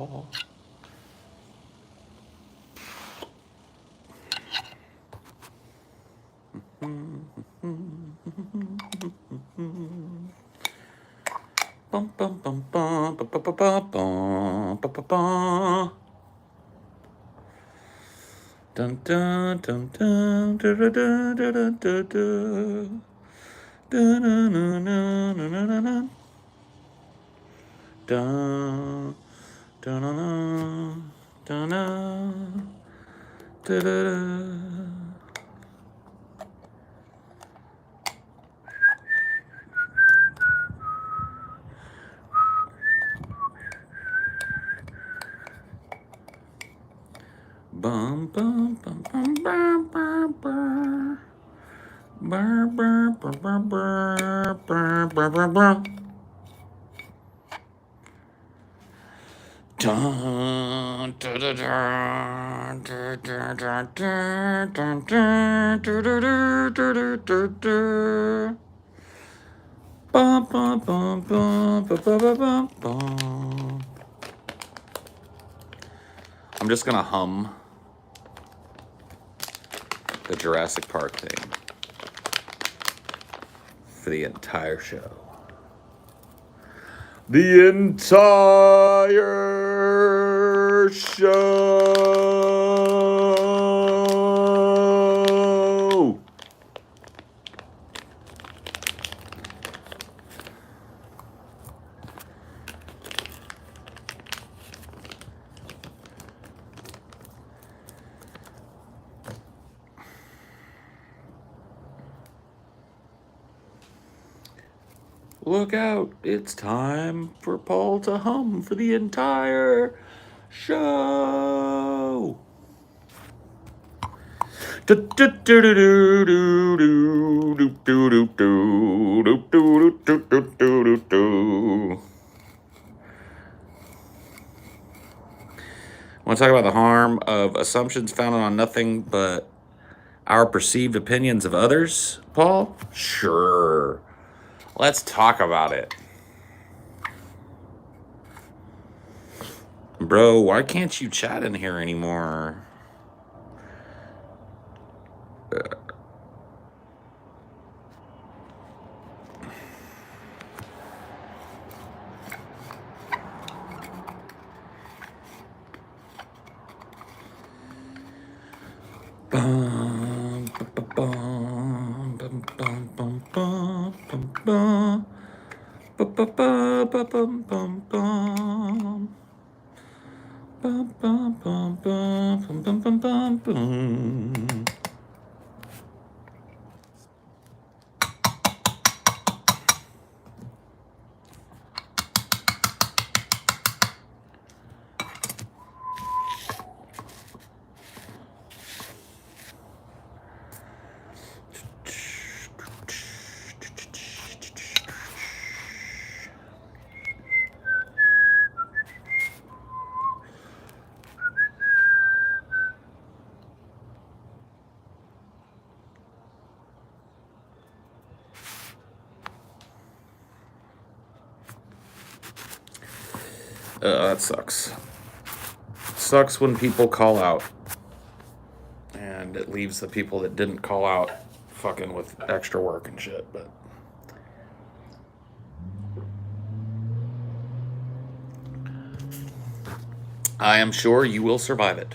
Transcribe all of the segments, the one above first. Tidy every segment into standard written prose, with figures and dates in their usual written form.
Bum bum bum bum ba ba ba ba bum ba ba ba. Dun dun dun dun da da da da da da da. Dun dun dun dun dun dun dun. Dun dun dun dun dun dun. Bum bum bum bum bum bum bum. Burr, burr, burr, burr, burr, burr, burr, burr, burr. Dun, da, da, da, da, da, da, da, dun, da, da, da, da, da, da, da. Bum, bum, bum, bum, ba, ba, ba, bum, bum. I'm just gonna hum the Jurassic Park thing for the entire show. The entire show. Look out, it's time for Paul to hum for the entire show. Want to talk about the harm of assumptions founded on nothing but our perceived opinions of others, Paul? Sure. Let's talk about it. Bro, why can't you chat in here anymore? Bum, bum, bum, bum, bum, bum, bum, bum, bum, bum, bum, bum, bum, bum. Bum, bum, bum, bum, bum, bum, bum, bum. That sucks. Sucks when people call out. And it leaves the people that didn't call out fucking with extra work and shit, but I am sure you will survive it.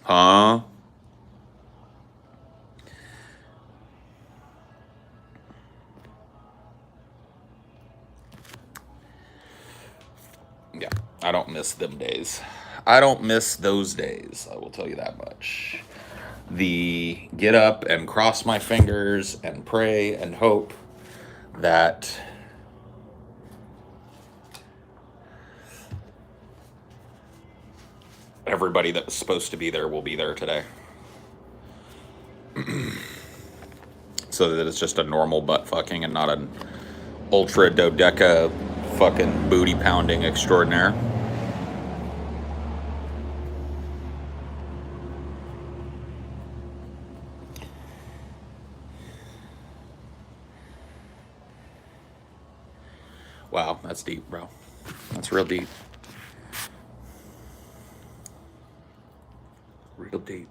Huh? Yeah, I don't miss them days. I don't miss those days, I will tell you that much. The get up and cross my fingers and pray and hope that everybody that was supposed to be there will be there today. So that it's just a normal butt fucking and not an ultra dodeca fucking booty pounding extraordinaire. Wow, that's deep, bro. That's real deep. Real deep.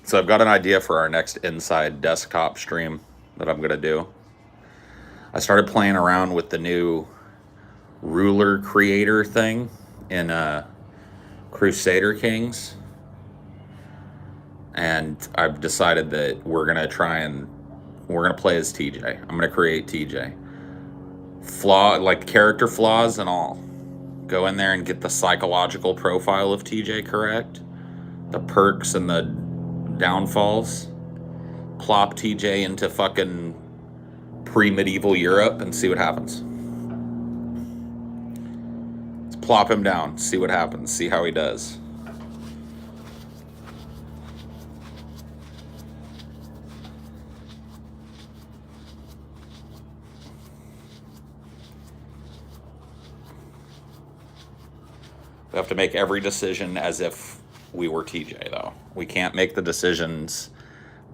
So I've got an idea for our next inside desktop stream that I'm going to do. I started playing around with the new ruler creator thing in Crusader Kings. And I've decided that we're going to play as TJ. I'm going to create TJ. Like character flaws and all. Go in there and get the psychological profile of TJ correct. The perks and the downfalls. Plop TJ into fucking pre-medieval Europe and see what happens. Let's plop him down, see what happens, see how he does. We have to make every decision as if we were TJ, though. We can't make the decisions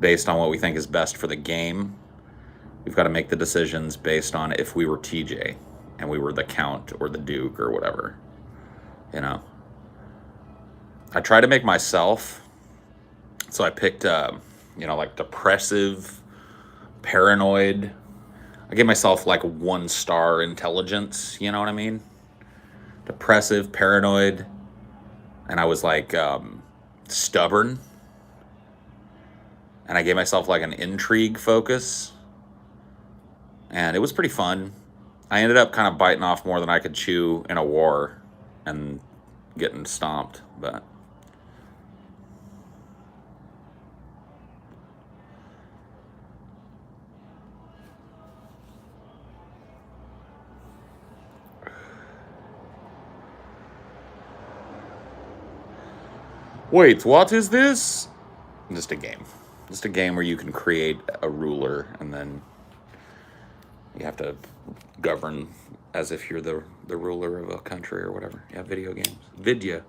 based on what we think is best for the game. We've got to make the decisions based on if we were TJ and we were the Count or the Duke or whatever. You know? I try to make myself, so I picked, like depressive, paranoid. I gave myself like 1-star intelligence, you know what I mean? Depressive, paranoid, and I was like stubborn. And I gave myself like an intrigue focus. And it was pretty fun. I ended up kind of biting off more than I could chew in a war and getting stomped, but wait, what is this? Just a game. Just a game where you can create a ruler and then you have to govern as if you're the ruler of a country or whatever. Yeah, video games. Vidya.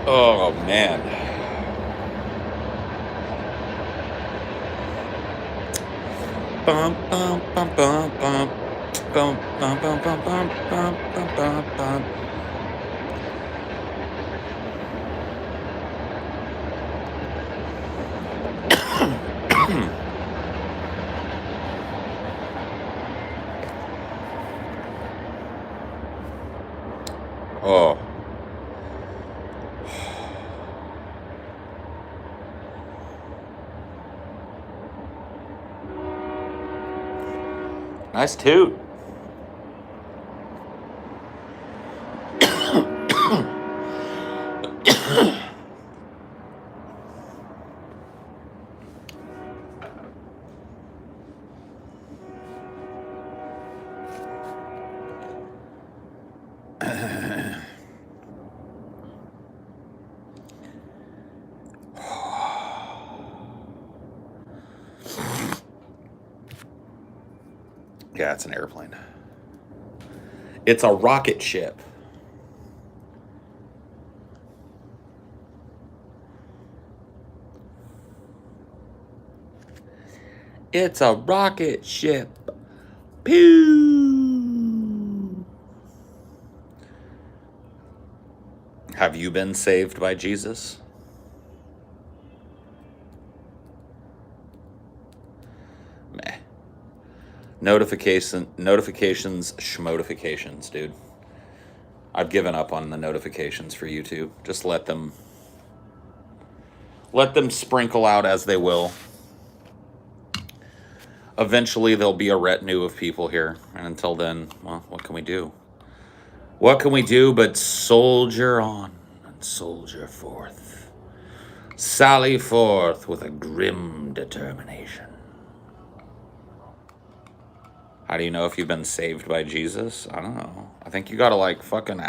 Oh, man. Bum, bum, bum, bum, bum. Bum, bum, bum, bum, bum, bum, bum, bum, bum. Oh. Nice toot. Yeah, it's an airplane. It's a rocket ship. It's a rocket ship. Pew! Have you been saved by Jesus? Meh. Notifications, schmotifications, dude. I've given up on the notifications for YouTube. Just let them sprinkle out as they will. Eventually there'll be a retinue of people here, and until then, well, what can we do? What can we do but soldier on and soldier forth? Sally forth with a grim determination. How do you know if you've been saved by Jesus? I don't know. I think you gotta like fucking,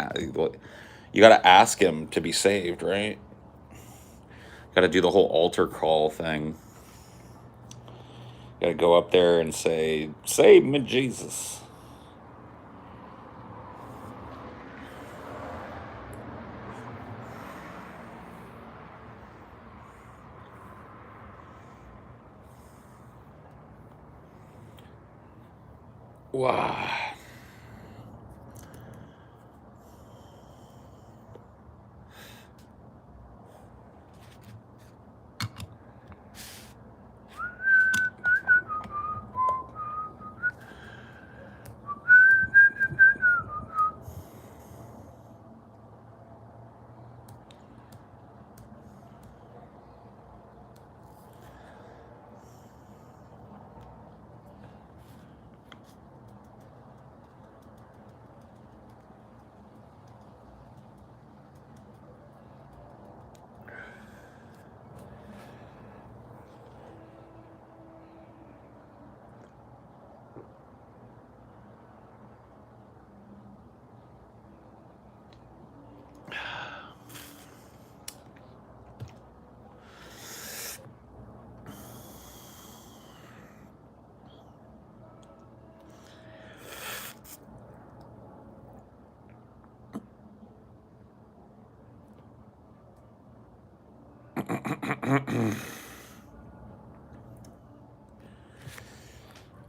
you gotta ask him to be saved, right? Gotta do the whole altar call thing. Gotta go up there and say, "Save me, Jesus." Wow.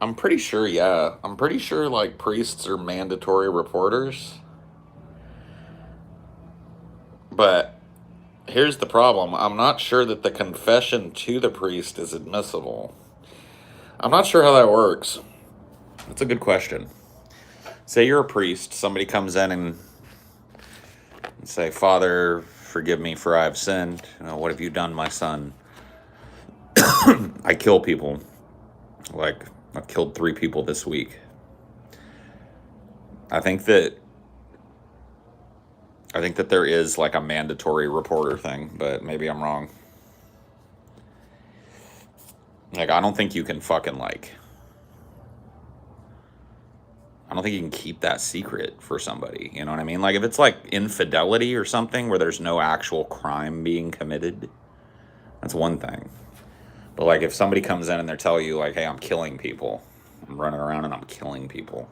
I'm pretty sure, yeah. I'm pretty sure like priests are mandatory reporters. But here's the problem. I'm not sure that the confession to the priest is admissible. I'm not sure how that works. That's a good question. Say you're a priest, somebody comes in and say, "Father, forgive me for I have sinned. What have you done, my son? I kill people. Like, I've killed 3 people this week." I think that there is like a mandatory reporter thing, but maybe I'm wrong. Like, I don't think you can fucking like, I don't think you can keep that secret for somebody. You know what I mean? Like, if it's like infidelity or something where there's no actual crime being committed, that's one thing. But like, if somebody comes in and they're telling you like, "Hey, I'm killing people. I'm running around and I'm killing people."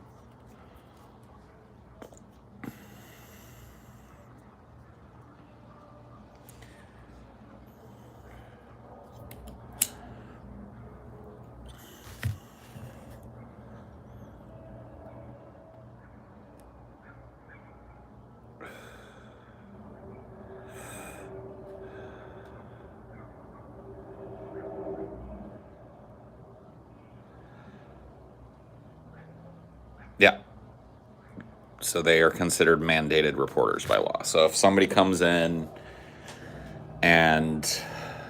Yeah. So they are considered mandated reporters by law. So if somebody comes in and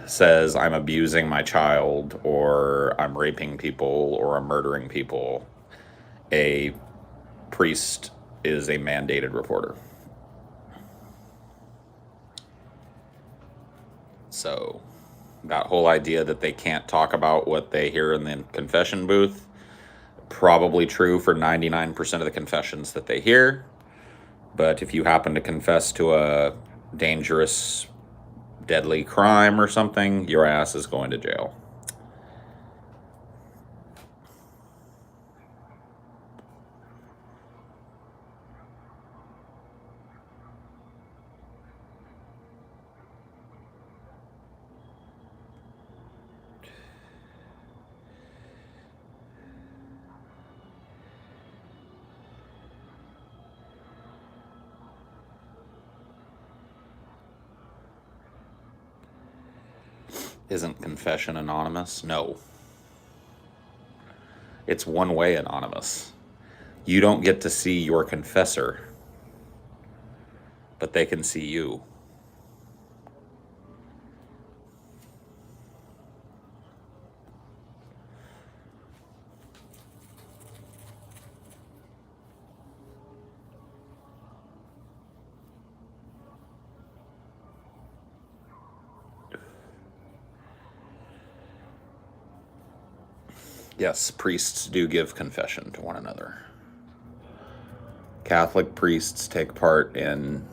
says, "I'm abusing my child," or "I'm raping people," or "I'm murdering people," a priest is a mandated reporter. So that whole idea that they can't talk about what they hear in the confession booth, probably true for 99% of the confessions that they hear. But if you happen to confess to a dangerous, deadly crime or something, your ass is going to jail. Isn't confession anonymous? No. It's one way anonymous. You don't get to see your confessor, but they can see you. Yes, priests do give confession to one another. Catholic priests take part in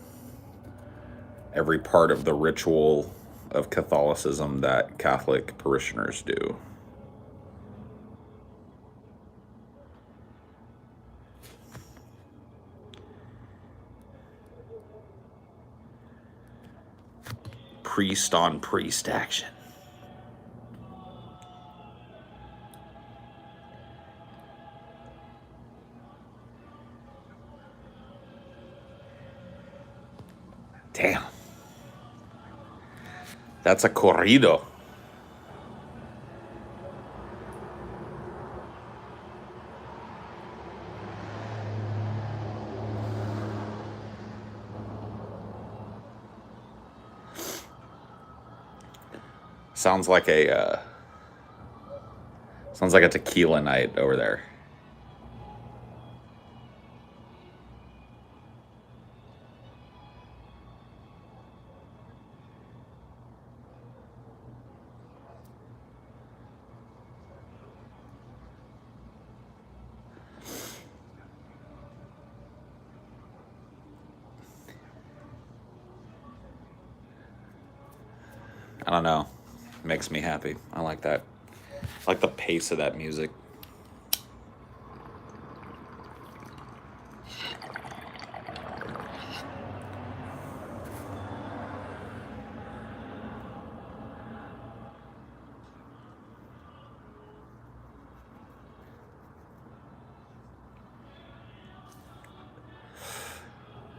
every part of the ritual of Catholicism that Catholic parishioners do. Priest on priest action. Damn. That's a corrido. Sounds like a tequila night over there. I don't know. Makes me happy. I like that. I like the pace of that music.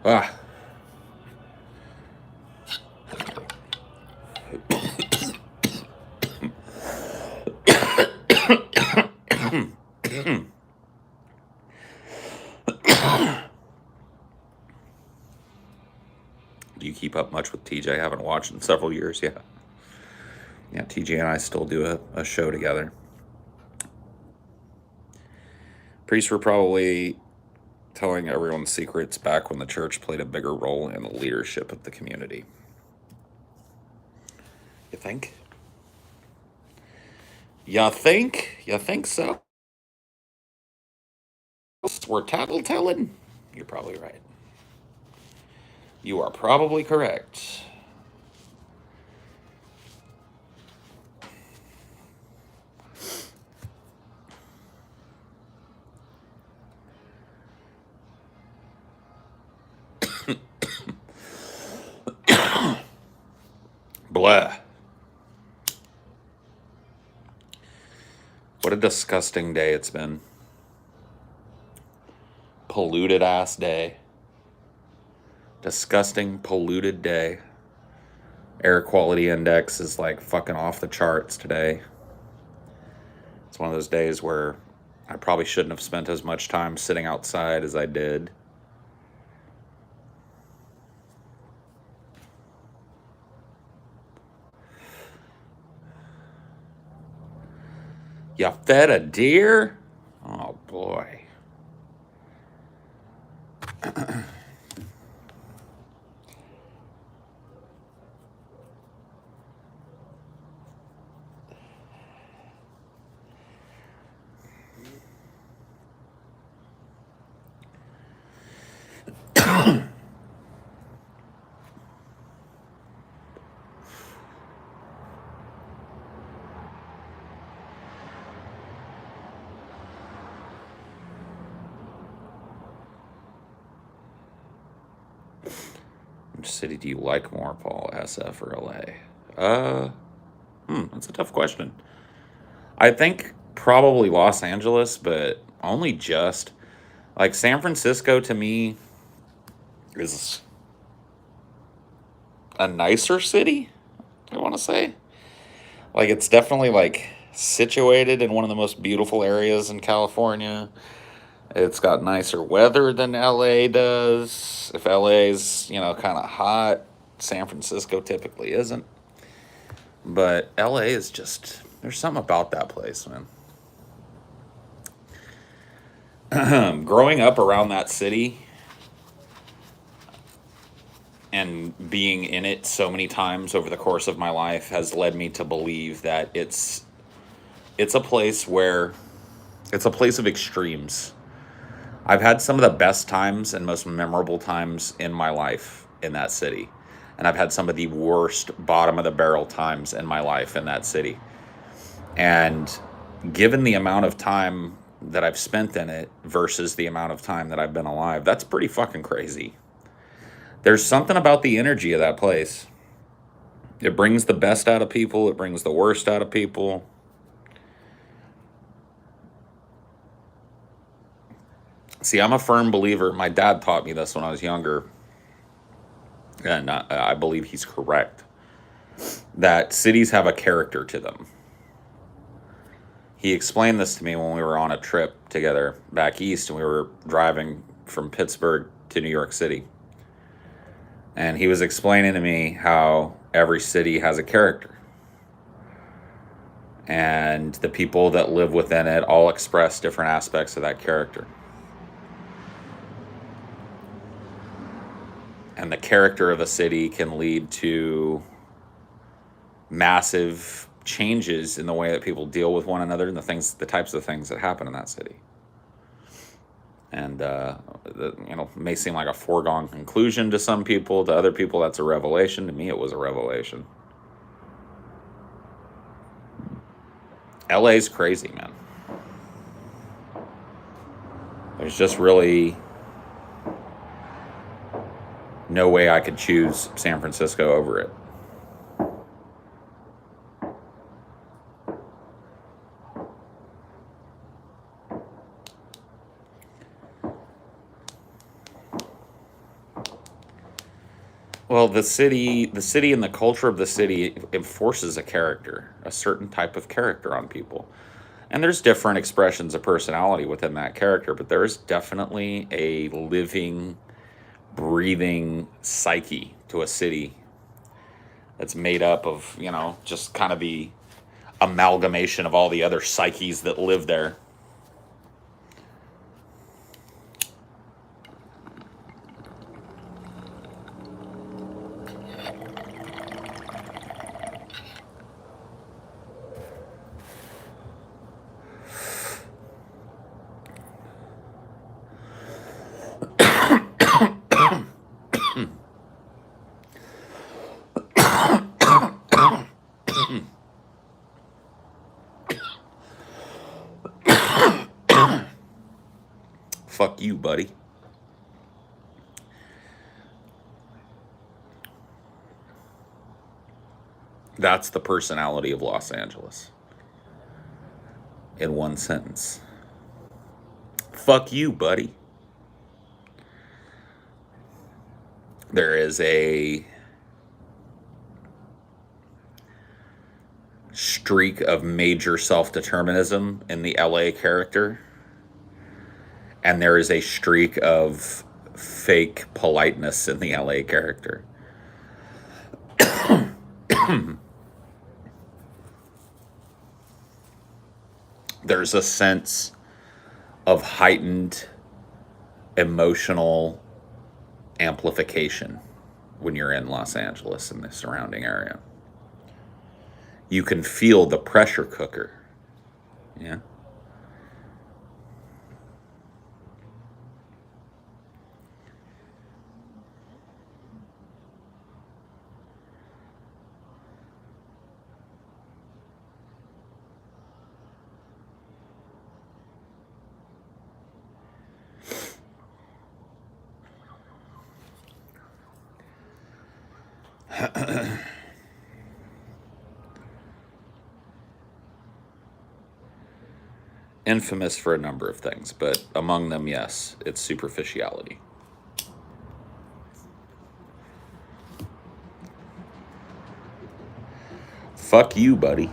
Ah. Do you keep up much with TJ? I haven't watched in several years. Yeah. Yeah, TJ and I still do a show together. Priests were probably telling everyone secrets back when the church played a bigger role in the leadership of the community. You think? You think? You think so? We're tattletelling? You're probably right. You are probably correct. Blah. What a disgusting day it's been. Polluted ass day. Disgusting, polluted day. Air quality index is like fucking off the charts today. It's one of those days where I probably shouldn't have spent as much time sitting outside as I did. You fed a deer? Oh boy. Which city do you like more, Paul? SF or LA? That's a tough question. I think probably Los Angeles, but only just. Like San Francisco to me is a nicer city, I want to say. Like it's definitely like situated in one of the most beautiful areas in California. It's got nicer weather than LA does. If LA's, kind of hot, San Francisco typically isn't. But LA is just, there's something about that place, man. Growing up around that city and being in it so many times over the course of my life has led me to believe that it's a place where It's a place of extremes. I've had some of the best times and most memorable times in my life in that city. And I've had some of the worst bottom of the barrel times in my life in that city. And given the amount of time that I've spent in it versus the amount of time that I've been alive, that's pretty fucking crazy. There's something about the energy of that place. It brings the best out of people, it brings the worst out of people. See, I'm a firm believer. My dad taught me this when I was younger, and I believe he's correct, that cities have a character to them. He explained this to me when we were on a trip together back east, and we were driving from Pittsburgh to New York City. And he was explaining to me how every city has a character. And the people that live within it all express different aspects of that character. And the character of a city can lead to massive changes in the way that people deal with one another and the types of things that happen in that city. And it may seem like a foregone conclusion to some people. To other people, that's a revelation. To me, it was a revelation. LA's crazy, man. There's just really no way I could choose San Francisco over it. Well, the city and the culture of the city enforces a character, a certain type of character on people. And there's different expressions of personality within that character, but there is definitely a living, breathing psyche to a city that's made up of, just kind of the amalgamation of all the other psyches that live there. Fuck you, buddy. That's the personality of Los Angeles. In one sentence. Fuck you, buddy. There is a streak of major self-determinism in the LA character. And there is a streak of fake politeness in the LA character. There's a sense of heightened emotional amplification when you're in Los Angeles and the surrounding area. You can feel the pressure cooker. Yeah. Infamous for a number of things, but among them, yes, it's superficiality. Fuck you, buddy.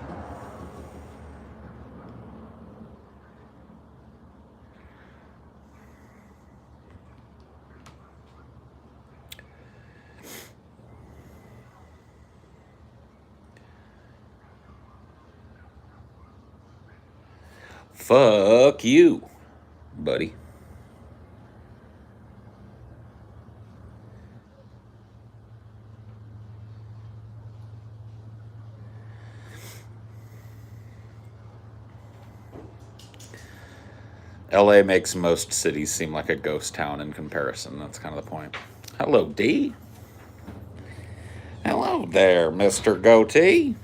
Fuck you, buddy. LA makes most cities seem like a ghost town in comparison. That's kind of the point. Hello, D. Hello there, Mr. Goatee.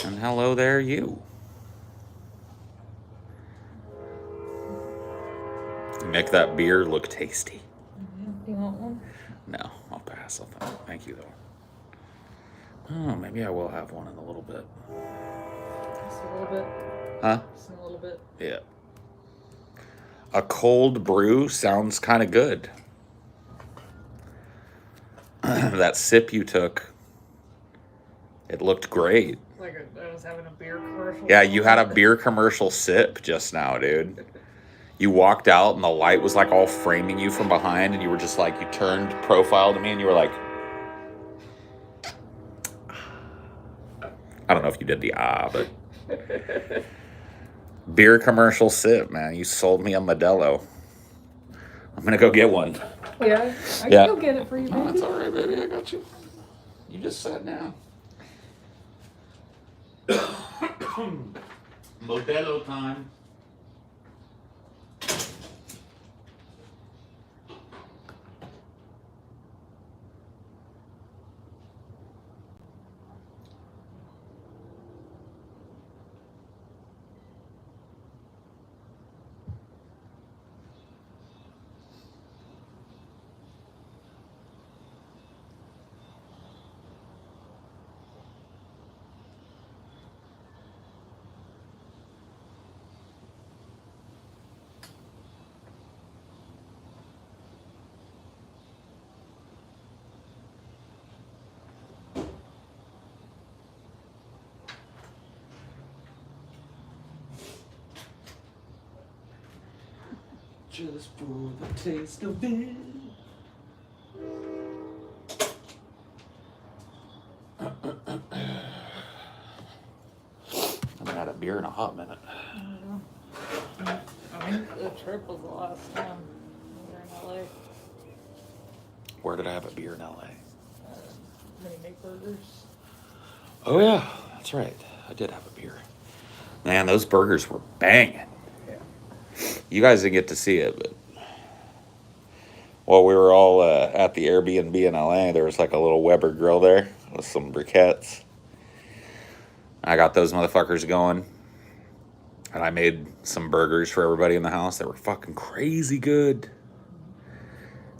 And hello there, you. You make that beer look tasty. Do you want one? No, I'll pass. Thank you, though. Oh, maybe I will have one in a little bit. Just a little bit. Huh? Just a little bit. Yeah. A cold brew sounds kind of good. That sip you took, it looked great. Like I was having a beer commercial. Yeah, you had a beer commercial sip just now, dude. You walked out and the light was like all framing you from behind, and you were just like, you turned profile to me and you were like, I don't know if you did the but beer commercial sip, man. You sold me a Modelo. I'm gonna go get one. Yeah, I can go get it for you, baby. Oh, that's all right, baby. I got you. You just sat down. Modelo time. Just for the taste of it. I haven't had a beer in a hot minute. I think the trip was the last time we were in LA. Where did I have a beer in LA? Mini Make Burgers. Oh yeah, that's right. I did have a beer. Man, those burgers were banging. Yeah. You guys didn't get to see it, but while we were all at the Airbnb in LA, there was like a little Weber grill there with some briquettes. I got those motherfuckers going. And I made some burgers for everybody in the house. They were fucking crazy good.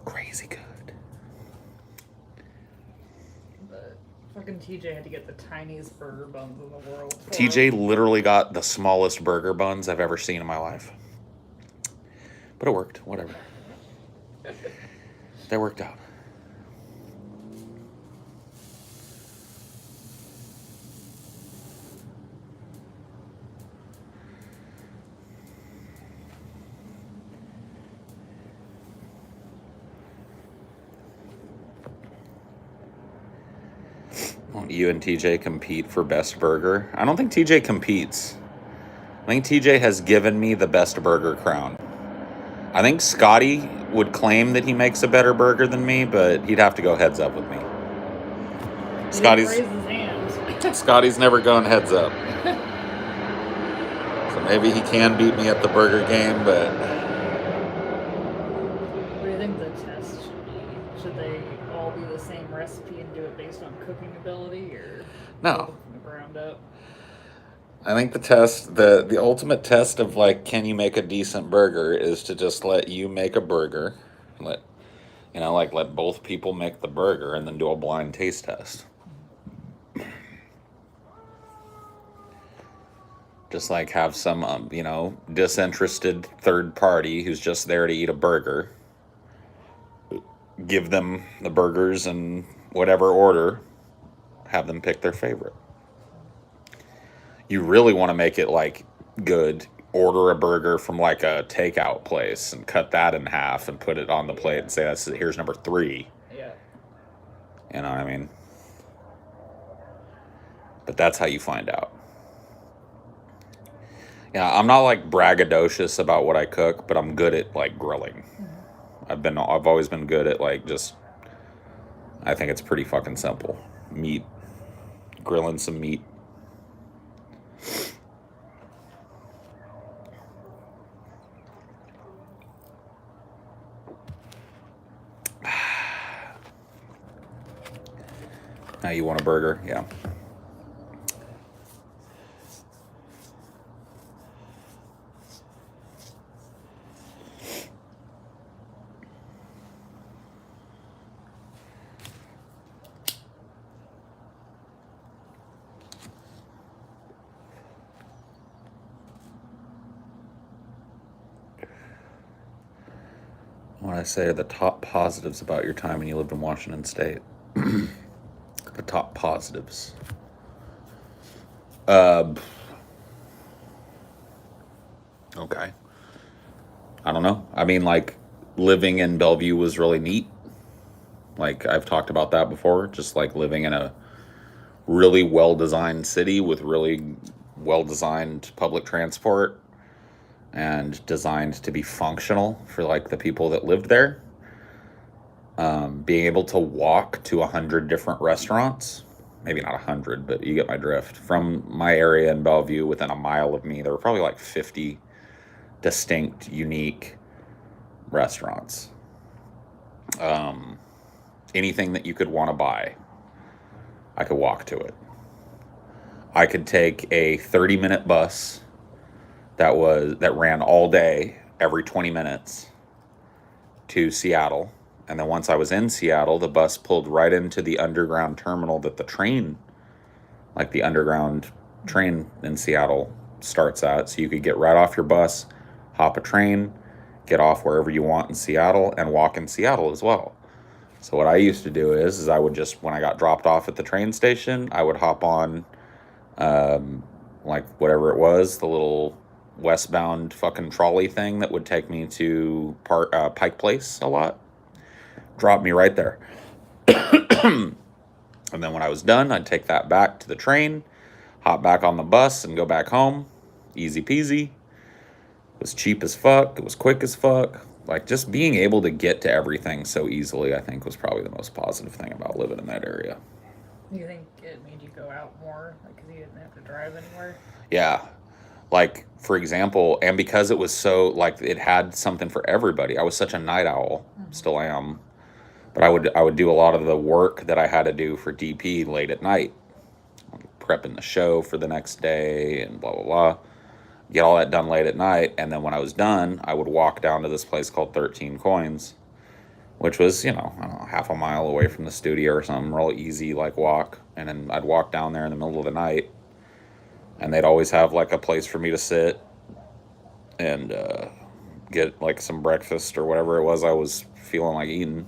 Crazy good. But fucking TJ had to get the tiniest burger buns in the world. TJ literally got the smallest burger buns I've ever seen in my life. But it worked. Whatever. That worked out. Won't you and TJ compete for best burger? I don't think TJ competes. I think TJ has given me the best burger crown. I think Scotty would claim that he makes a better burger than me, but he'd have to go heads up with me. Scotty's never gone heads up. So maybe he can beat me at the burger game, but what do you think the test should be? Should they all be the same recipe and do it based on cooking ability, or no? From the ground up? I think the test, the ultimate test of like, can you make a decent burger, is to just let you make a burger, let both people make the burger, and then do a blind taste test. Just like have some, disinterested third party who's just there to eat a burger. Give them the burgers in whatever order. Have them pick their favorite. You really want to make it like good. Order a burger from like a takeout place and cut that in half and put it on the plate and say, here's number 3. Yeah. You know what I mean? But that's how you find out. Yeah, I'm not like braggadocious about what I cook, but I'm good at like grilling. I've always been good at like I think it's pretty fucking simple. Meat. Grilling some meat. Now you want a burger? Yeah. When I say the top positives about your time when you lived in Washington State, the top positives. Okay. I don't know. I mean, like, living in Bellevue was really neat. Like, I've talked about that before. Just like living in a really well designed city with really well designed public transport and designed to be functional for like the people that lived there. Being able to walk to 100 different restaurants, maybe not 100, but you get my drift. From my area in Bellevue, within a mile of me, there were probably like 50 distinct, unique restaurants. Anything that you could want to buy, I could walk to it. I could take a 30-minute bus that ran all day, every 20 minutes to Seattle. And then once I was in Seattle, the bus pulled right into the underground terminal that the train, like the underground train in Seattle starts at. So you could get right off your bus, hop a train, get off wherever you want in Seattle, and walk in Seattle as well. So what I used to do is I would just, when I got dropped off at the train station, I would hop on, like whatever it was, the little westbound fucking trolley thing that would take me to Pike Place a lot. Drop me right there. And then when I was done, I'd take that back to the train, hop back on the bus, and go back home. Easy peasy. It was cheap as fuck. It was quick as fuck. Like, just being able to get to everything so easily, I think, was probably the most positive thing about living in that area. Do you think it made you go out more, like, because you didn't have to drive anywhere? Yeah. Like, for example, and because it was so, like, it had something for everybody. I was such a night owl. Still am. But I would do a lot of the work that I had to do for DP late at night, prepping the show for the next day and blah, blah, blah. Get all that done late at night. And then when I was done, I would walk down to this place called 13 Coins, which was, I don't know, half a mile away from the studio or something, real easy, like, walk. And then I'd walk down there in the middle of the night, and they'd always have, like, a place for me to sit and get, like, some breakfast or whatever it was I was feeling like eating.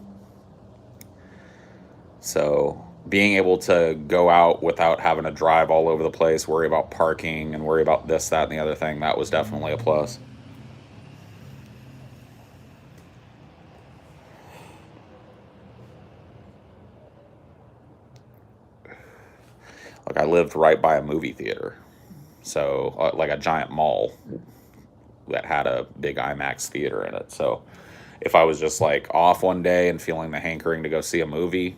So being able to go out without having to drive all over the place, worry about parking and worry about this, that, and the other thing, that was definitely a plus. Like, I lived right by a movie theater. So, like a giant mall that had a big IMAX theater in it. So if I was just like off one day and feeling the hankering to go see a movie,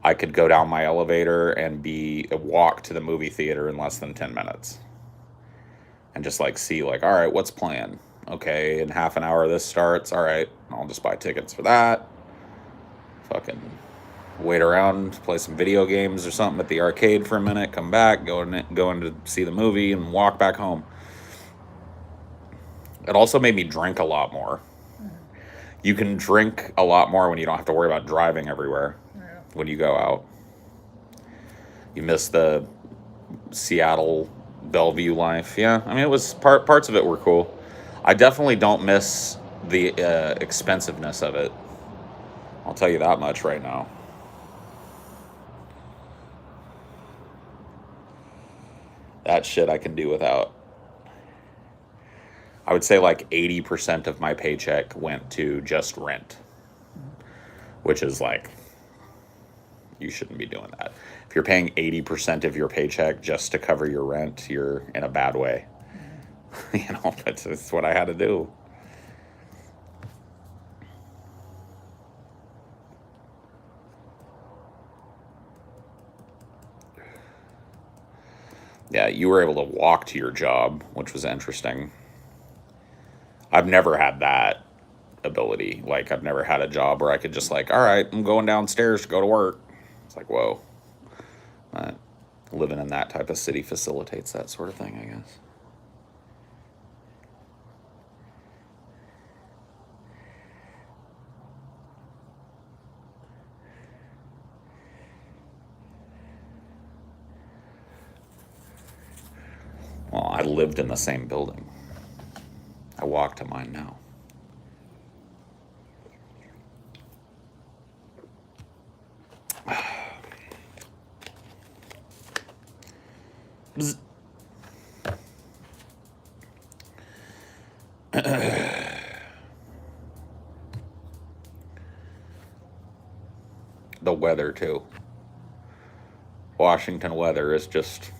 I could go down my elevator and walk to the movie theater in less than 10 minutes. And just like see, like, all right, what's planned? Okay, in half an hour this starts. All right, I'll just buy tickets for that. Fucking wait around, play some video games or something at the arcade for a minute, come back, go in to see the movie, and walk back home. It also made me drink a lot more. You can drink a lot more when you don't have to worry about driving everywhere. When you go out, you miss the Seattle Bellevue life. Yeah, I mean, it was parts of it were cool. I definitely don't miss the expensiveness of it. I'll tell you that much right now. That shit I can do without. I would say like 80% of my paycheck went to just rent, which is like, you shouldn't be doing that. If you're paying 80% of your paycheck just to cover your rent, you're in a bad way. That's what I had to do. Yeah, you were able to walk to your job, which was interesting. I've never had that ability. Like, I've never had a job where I could just like, all right, I'm going downstairs to go to work. It's like, whoa. Living in that type of city facilitates that sort of thing, I guess. Well, I lived in the same building. I walk to mine now. Bzz. The weather, too. Washington weather is just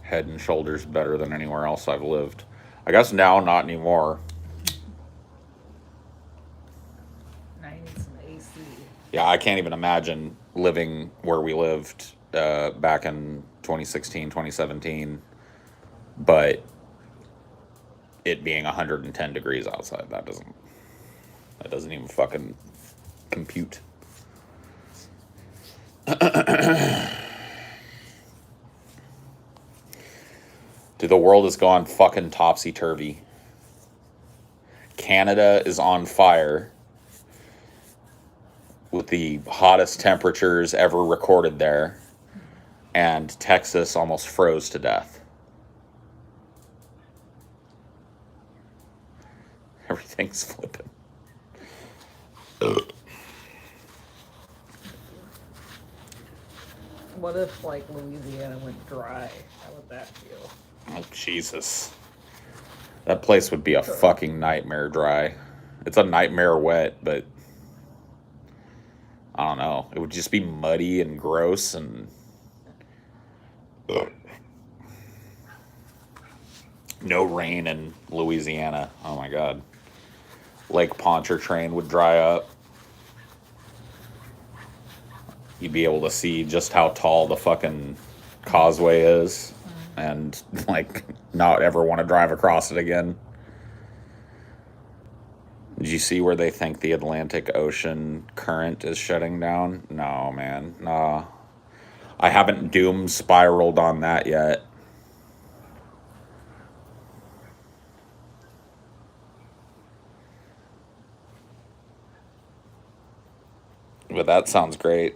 head and shoulders better than anywhere else I've lived. I guess now, not anymore. Now you need some AC. Yeah, I can't even imagine living where we lived back in 2016, 2017, but it being 110 degrees outside. That doesn't even fucking compute. Dude, the world has gone fucking topsy-turvy. Canada is on fire with the hottest temperatures ever recorded there, and Texas almost froze to death. Everything's flipping. What if, like, Louisiana went dry? How would that feel? Oh, Jesus. That place would be a fucking nightmare dry. It's a nightmare wet, but I don't know. It would just be muddy and gross and... No rain in Louisiana. Oh my God. Lake Pontchartrain would dry up. You'd be able to see just how tall the fucking causeway is and, like, not ever want to drive across it again. Did you see where they think the Atlantic Ocean current is shutting down? No, man. No. I haven't doom spiraled on that yet. But that sounds great.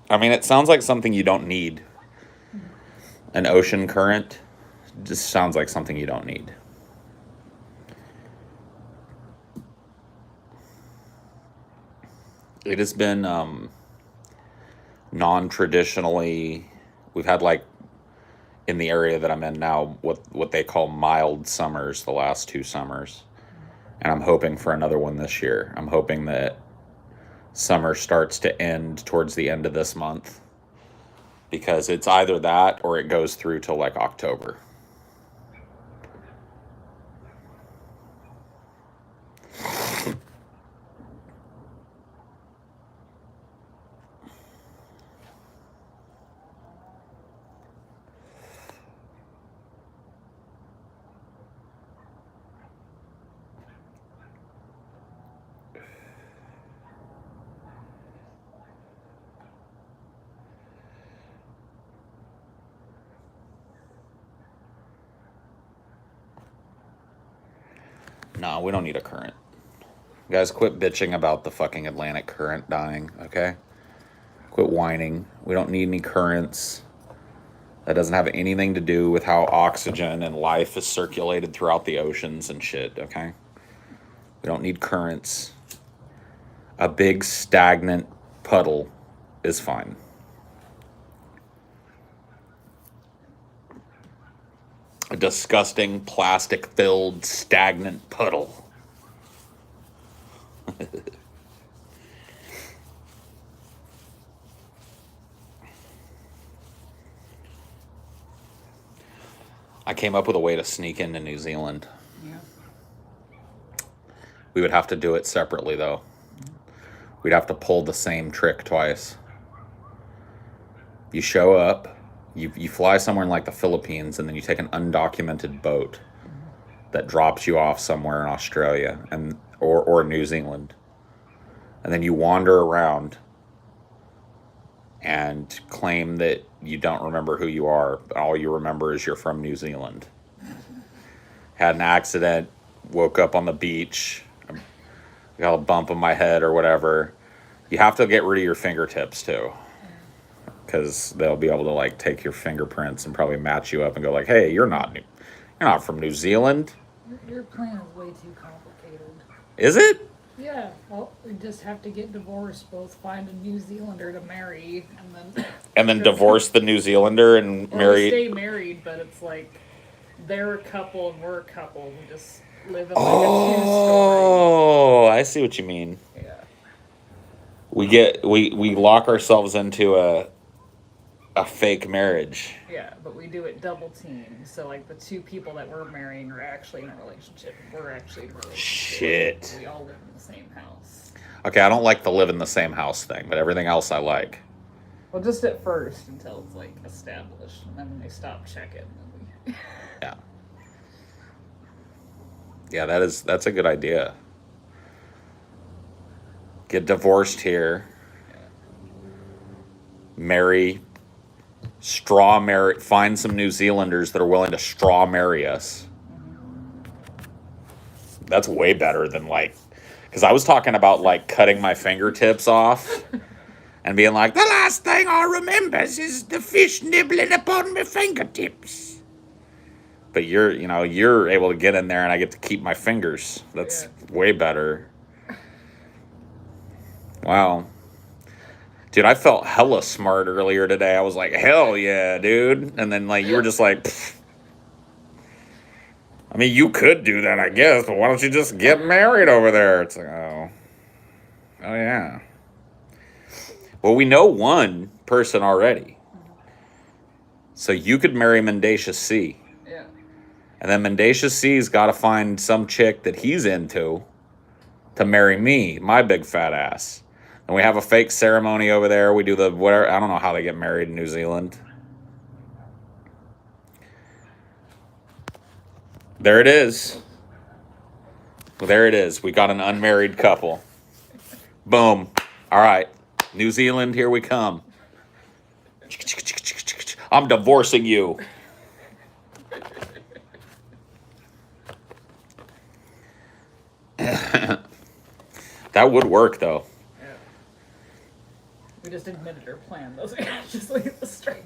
I mean, it sounds like something you don't need. An ocean current just sounds like something you don't need. It has been non-traditionally, we've had, like, in the area that I'm in now, what they call mild summers the last 2 summers. And I'm hoping for another one this year. I'm hoping that summer starts to end towards the end of this month, because it's either that or it goes through till, like, October. No, we don't need a current. Guys, quit bitching about the fucking Atlantic current dying, okay? Quit whining. We don't need any currents. That doesn't have anything to do with how oxygen and life is circulated throughout the oceans and shit, okay? We don't need currents. A big stagnant puddle is fine. A disgusting plastic-filled stagnant puddle. I came up with a way to sneak into New Zealand. Yeah. We would have to do it separately, though. We'd have to pull the same trick twice. You show up, you fly somewhere in, like, the Philippines, and then you take an undocumented boat that drops you off somewhere in Australia or New Zealand. and then you wander around and claim that you don't remember who you are, but all you remember is you're from New Zealand. Had an accident, woke up on the beach, got a bump on my head or whatever. You have to get rid of your fingertips too, because they'll be able to like take your fingerprints and probably match you up and go like, hey, you're not from New Zealand. Your plan is way too complicated. Is it? Yeah, well, we just have to get divorced, both find a New Zealander to marry, and then divorce the New Zealander and or marry. We stay married, but it's like they're a couple and we're a couple. We just live in like a two-story. I see what you mean. Yeah. We lock ourselves into a fake marriage. Yeah, but we do it double team. So like the two people that we're marrying are actually in a relationship. We're actually in a relationship. Shit. We all live in the same house. Okay, I don't like the live in the same house thing, but everything else I like. Well, just at first until it's like established, and then when they stop checking, then we. Yeah. Yeah, that's a good idea. Get divorced here. Marry. Find some New Zealanders that are willing to straw marry us. That's way better than like, because I was talking about like cutting my fingertips off and being like, the last thing I remember is the fish nibbling upon my fingertips. But you're able to get in there and I get to keep my fingers. That's way better. Wow. Dude, I felt hella smart earlier today. I was like, hell yeah, dude. And then like you were just like, pfft. I mean, you could do that, I guess, but why don't you just get married over there? It's like, oh yeah. Well, we know one person already. So you could marry Mendacious C. Yeah. And then Mendacious C's got to find some chick that he's into to marry me, my big fat ass. And we have a fake ceremony over there. We do the whatever. I don't know how they get married in New Zealand. There it is. Well, there it is. We got an unmarried couple. Boom. All right. New Zealand, here we come. I'm divorcing you. That would work, though. Yeah. We just admitted our plan. Those just leave the stream.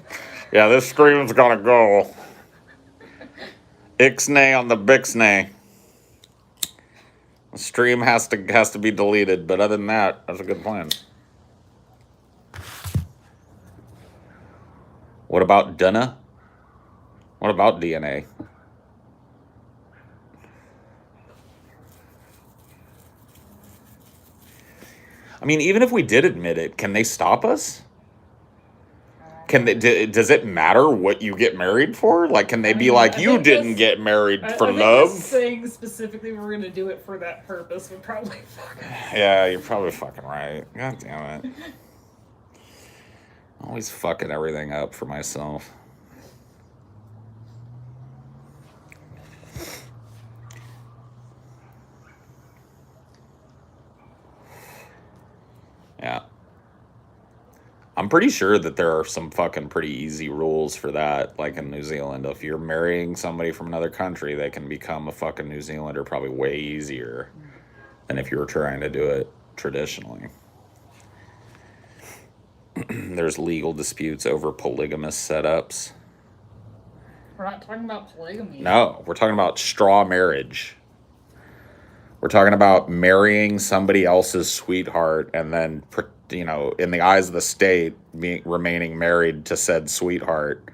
Yeah, this stream's gonna go. Ixnay on the Bixnay. The stream has to be deleted, but other than that, that's a good plan. What about Dunna? What about DNA? I mean, even if we did admit it, can they stop us? Does it matter what you get married for? Like, can they be like, you didn't get married for love? Saying specifically we're going to do it for that purpose would probably fuck us. Yeah, you're probably fucking right. God damn it. Always fucking everything up for myself. Yeah. I'm pretty sure that there are some fucking pretty easy rules for that, like in New Zealand. If you're marrying somebody from another country, they can become a fucking New Zealander probably way easier than if you were trying to do it traditionally. There's legal disputes over polygamous setups. We're not talking about polygamy. No, we're talking about straw marriage. We're talking about marrying somebody else's sweetheart and then, in the eyes of the state, remaining married to said sweetheart.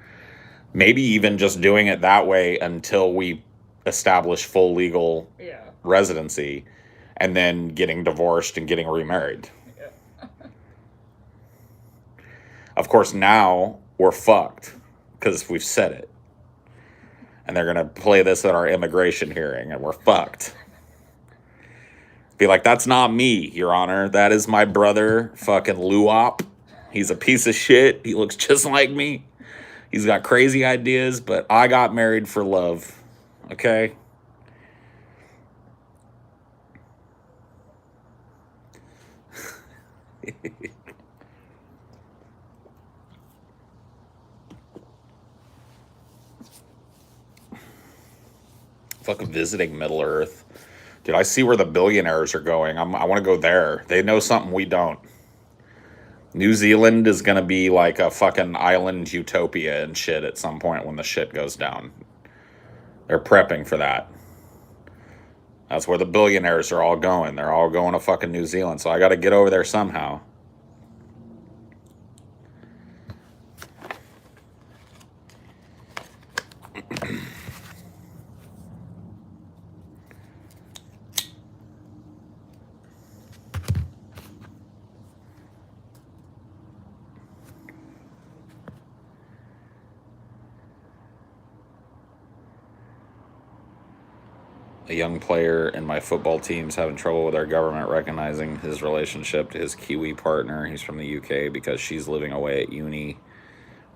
Maybe even just doing it that way until we establish full legal residency and then getting divorced and getting remarried. Yeah. Of course, now we're fucked because we've said it. And they're going to play this at our immigration hearing and we're fucked. Be like, that's not me, Your Honor. That is my brother, fucking Luop. He's a piece of shit. He looks just like me. He's got crazy ideas, but I got married for love. Okay? Fucking visiting Middle Earth. Dude, I see where the billionaires are going. I want to go there. They know something we don't. New Zealand is going to be like a fucking island utopia and shit at some point when the shit goes down. They're prepping for that. That's where the billionaires are all going. They're all going to fucking New Zealand. So I got to get over there somehow. A young player in my football team's having trouble with our government recognizing his relationship to his Kiwi partner. He's from the UK because she's living away at uni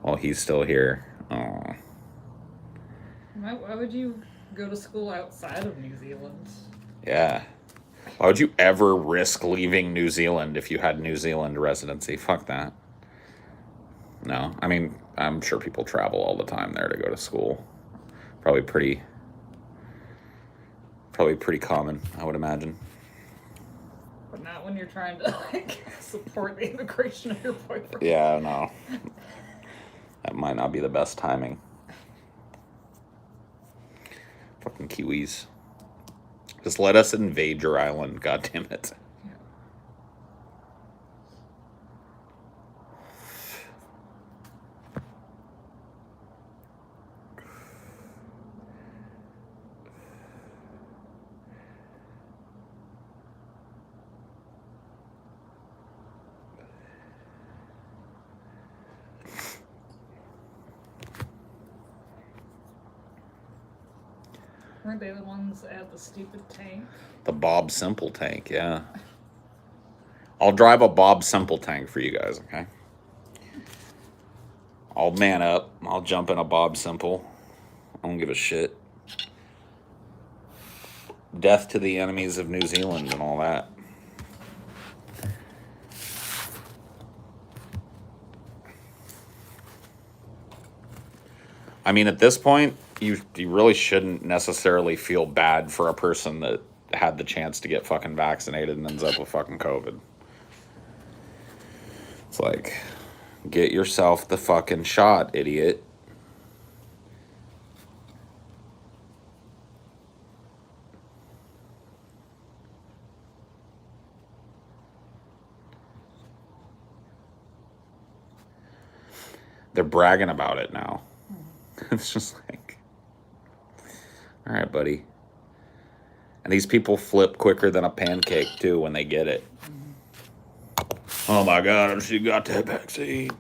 while he's still here. Oh. Why would you go to school outside of New Zealand? Yeah. Why would you ever risk leaving New Zealand if you had New Zealand residency? Fuck that. No. I mean, I'm sure people travel all the time there to go to school. Probably pretty common, I would imagine. But not when you're trying to like support the immigration of your boyfriend. Yeah, no. That might not be the best timing. Fucking Kiwis. Just let us invade your island, god damn it. Weren't they the ones that had the stupid tank? The Bob Simple tank, yeah. I'll drive a Bob Simple tank for you guys, okay? I'll man up. I'll jump in a Bob Simple. I don't give a shit. Death to the enemies of New Zealand and all that. I mean, at this point, you really shouldn't necessarily feel bad for a person that had the chance to get fucking vaccinated and ends up with fucking COVID. It's like, get yourself the fucking shot, idiot. They're bragging about it now. It's just like, all right, buddy. And these people flip quicker than a pancake, too, when they get it. Oh, my God, she got that vaccine.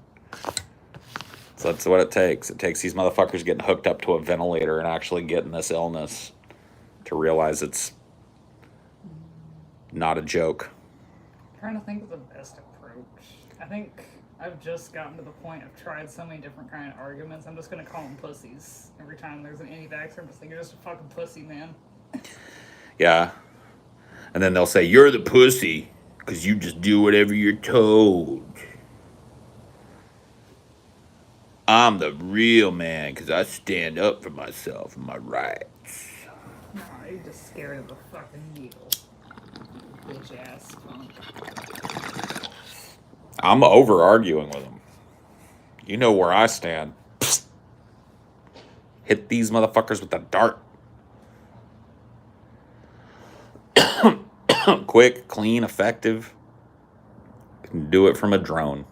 So that's what it takes. It takes these motherfuckers getting hooked up to a ventilator and actually getting this illness to realize it's not a joke. I'm trying to think of the best approach. I think I've just gotten to the point. I've tried so many different kind of arguments. I'm just gonna call them pussies every time there's an anti-vaxxer. I'm just thinking, you're just a fucking pussy, man. Yeah. And then they'll say, you're the pussy because you just do whatever you're told. I'm the real man because I stand up for myself and my rights. No, you're just scared of the fucking needle. Bitch ass punk. I'm over arguing with them. You know where I stand. Psst. Hit these motherfuckers with a dart. Quick, clean, effective. Can do it from a drone.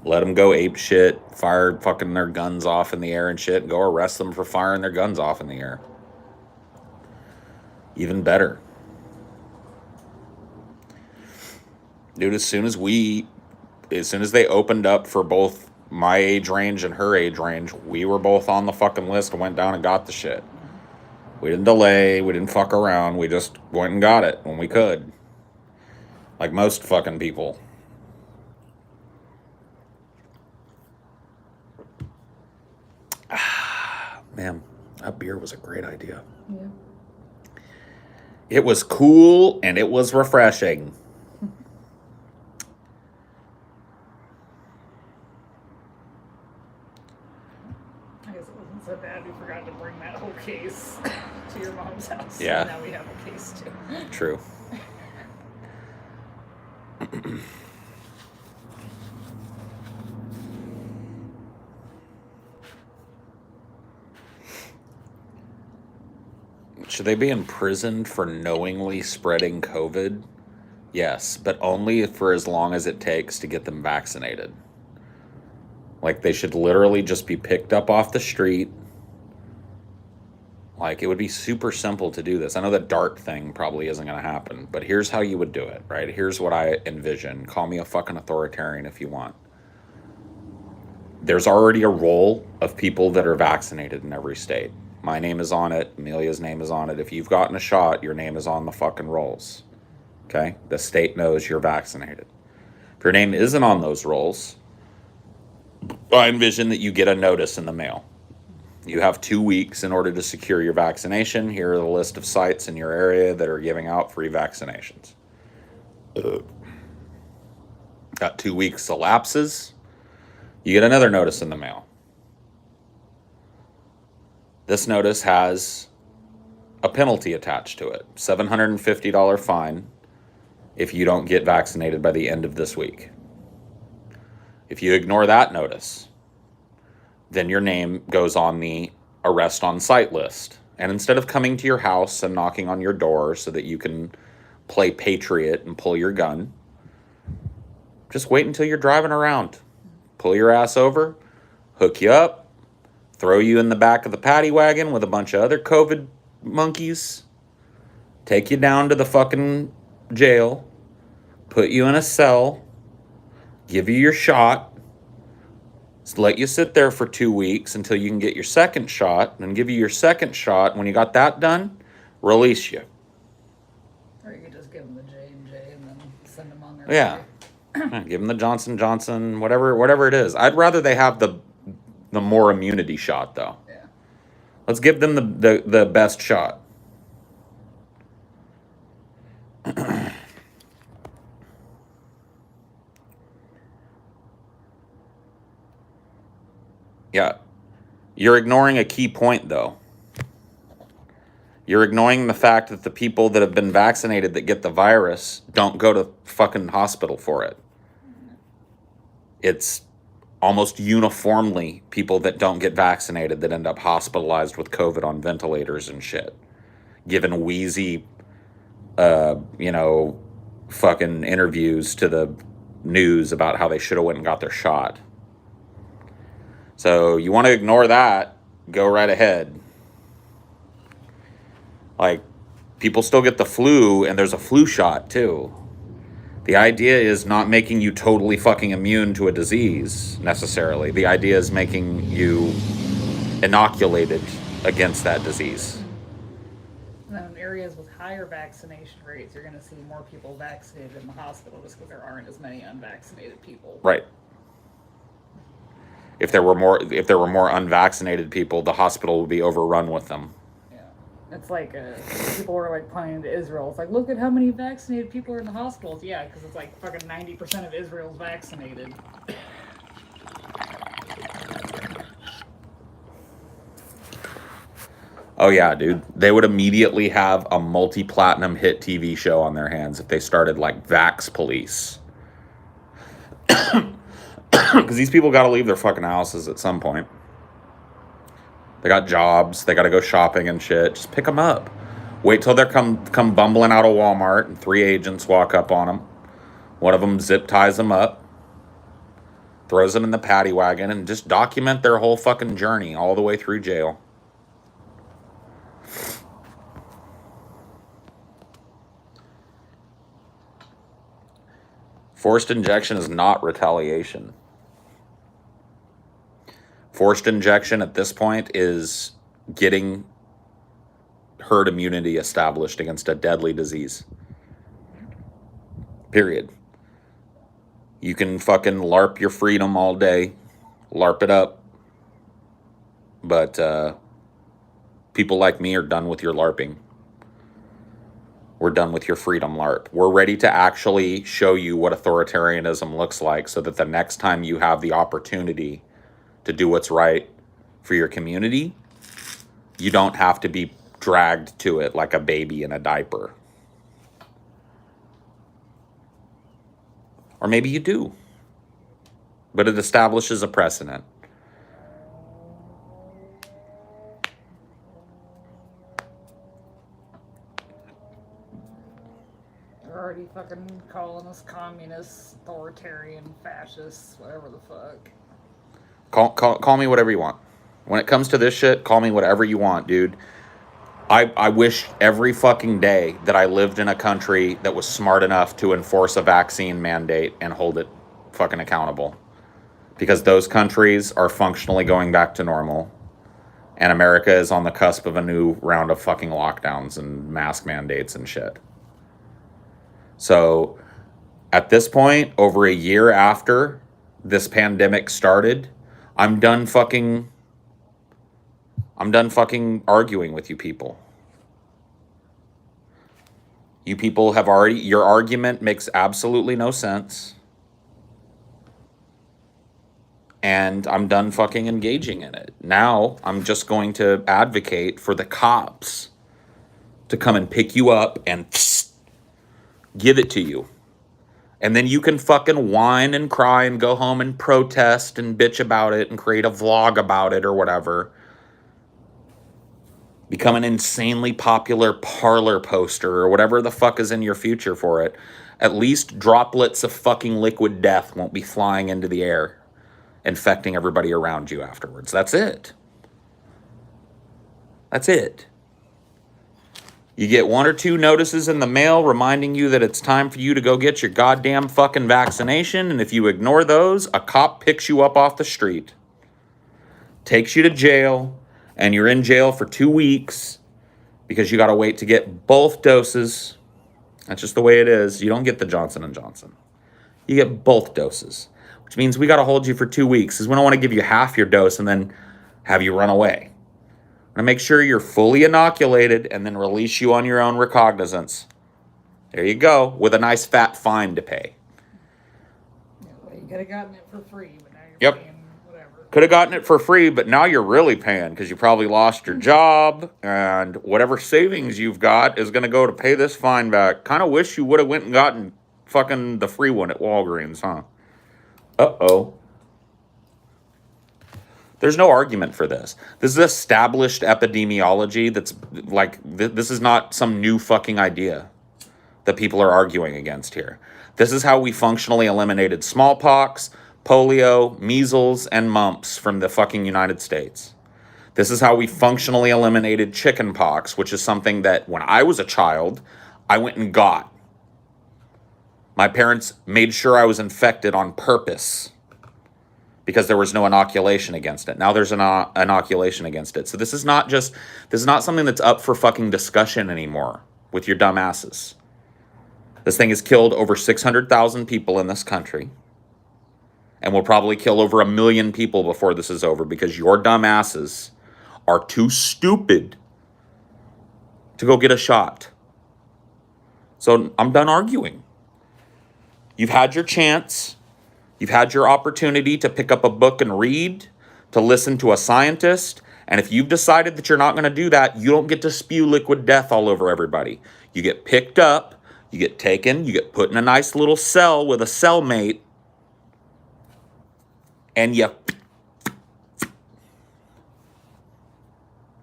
Let them go ape shit, fire fucking their guns off in the air and shit, and go arrest them for firing their guns off in the air. Even better. Dude, as soon as they opened up for both my age range and her age range, we were both on the fucking list and went down and got the shit. We didn't delay, we didn't fuck around, we just went and got it when we could. Like most fucking people. Man, that beer was a great idea. Yeah. It was cool and it was refreshing. I guess it wasn't so bad we forgot to bring that whole case to your mom's house. Yeah. So now we have a case too. True. Should they be imprisoned for knowingly spreading COVID? Yes, but only for as long as it takes to get them vaccinated. Like, they should literally just be picked up off the street. Like, it would be super simple to do this. I know the DART thing probably isn't going to happen, but here's how you would do it, right? Here's what I envision. Call me a fucking authoritarian if you want. There's already a roll of people that are vaccinated in every state. My name is on it. Amelia's name is on it. If you've gotten a shot, your name is on the fucking rolls. Okay? The state knows you're vaccinated. If your name isn't on those rolls, I envision that you get a notice in the mail. You have 2 weeks in order to secure your vaccination. Here are the list of sites in your area that are giving out free vaccinations. Got 2 weeks elapses. You get another notice in the mail. This notice has a penalty attached to it. $750 fine if you don't get vaccinated by the end of this week. If you ignore that notice, then your name goes on the arrest on site list. And instead of coming to your house and knocking on your door so that you can play patriot and pull your gun, just wait until you're driving around. Pull your ass over, hook you up, throw you in the back of the paddy wagon with a bunch of other COVID monkeys, take you down to the fucking jail, put you in a cell, give you your shot, let you sit there for 2 weeks until you can get your second shot, then give you your second shot. When you got that done, release you. Or you could just give them the J&J and then send them on their Yeah. way. Give them the Johnson & Johnson, whatever it is. I'd rather they have the more immunity shot, though. Yeah. Let's give them the best shot. Yeah. You're ignoring a key point, though. You're ignoring the fact that the people that have been vaccinated that get the virus don't go to fucking hospital for it. It's almost uniformly people that don't get vaccinated that end up hospitalized with COVID on ventilators and shit. Given wheezy, fucking interviews to the news about how they should have went and got their shot. So you want to ignore that, go right ahead. Like, people still get the flu, and there's a flu shot, too. The idea is not making you totally fucking immune to a disease, necessarily. The idea is making you inoculated against that disease. And then in areas with higher vaccination rates, you're going to see more people vaccinated in the hospital just because there aren't as many unvaccinated people. Right. If there were more unvaccinated people, the hospital would be overrun with them. Yeah. It's like people were like pointing to Israel. It's like, look at how many vaccinated people are in the hospitals. Yeah, because it's like fucking 90% of Israel's vaccinated. Oh yeah, dude. They would immediately have a multi-platinum hit TV show on their hands if they started like Vax Police. Because these people got to leave their fucking houses at some point. They got jobs. They got to go shopping and shit. Just pick them up. Wait till they're come bumbling out of Walmart and 3 agents walk up on them. One of them zip ties them up, throws them in the paddy wagon, and just document their whole fucking journey all the way through jail. Forced injection is not retaliation. Forced injection at this point is getting herd immunity established against a deadly disease. Period. You can fucking LARP your freedom all day. LARP it up. But people like me are done with your LARPing. We're done with your freedom LARP. We're ready to actually show you what authoritarianism looks like so that the next time you have the opportunity to do what's right for your community, you don't have to be dragged to it like a baby in a diaper. Or maybe you do. But it establishes a precedent. They're already fucking calling us communists, authoritarian, fascists, whatever the fuck. Call me whatever you want. When it comes to this shit, call me whatever you want, dude. I wish every fucking day that I lived in a country that was smart enough to enforce a vaccine mandate and hold it fucking accountable. Because those countries are functionally going back to normal. And America is on the cusp of a new round of fucking lockdowns and mask mandates and shit. So at this point, over a year after this pandemic started, I'm done fucking arguing with you people. You people have already, your argument makes absolutely no sense. And I'm done fucking engaging in it. Now I'm just going to advocate for the cops to come and pick you up and give it to you. And then you can fucking whine and cry and go home and protest and bitch about it and create a vlog about it or whatever. Become an insanely popular parlor poster or whatever the fuck is in your future for it. At least droplets of fucking liquid death won't be flying into the air, infecting everybody around you afterwards. That's it. That's it. You get 1 or 2 notices in the mail reminding you that it's time for you to go get your goddamn fucking vaccination, and if you ignore those, a cop picks you up off the street, takes you to jail, and you're in jail for 2 weeks because you got to wait to get both doses. That's just the way it is. You don't get the Johnson & Johnson. You get both doses, which means we got to hold you for 2 weeks because we don't want to give you half your dose and then have you run away. We're going to make sure you're fully inoculated and then release you on your own recognizance. There you go, with a nice fat fine to pay. Yeah, well, you could have gotten it for free, but now you're paying whatever. Could have gotten it for free, but now you're really paying because you probably lost your job and whatever savings you've got is going to go to pay this fine back. Kind of wish you would have went and gotten fucking the free one at Walgreens, huh? Uh-oh. There's no argument for this. This is established epidemiology that's like, this is not some new fucking idea that people are arguing against here. This is how we functionally eliminated smallpox, polio, measles, and mumps from the fucking United States. This is how we functionally eliminated chickenpox, which is something that when I was a child, I went and got. My parents made sure I was infected on purpose because there was no inoculation against it. Now there's an inoculation against it. So this is not something that's up for fucking discussion anymore with your dumb asses. This thing has killed over 600,000 people in this country and will probably kill over 1 million people before this is over because your dumb asses are too stupid to go get a shot. So I'm done arguing. You've had your chance. You've had your opportunity to pick up a book and read, to listen to a scientist. And if you've decided that you're not going to do that, you don't get to spew liquid death all over everybody. You get picked up, you get taken, you get put in a nice little cell with a cellmate, and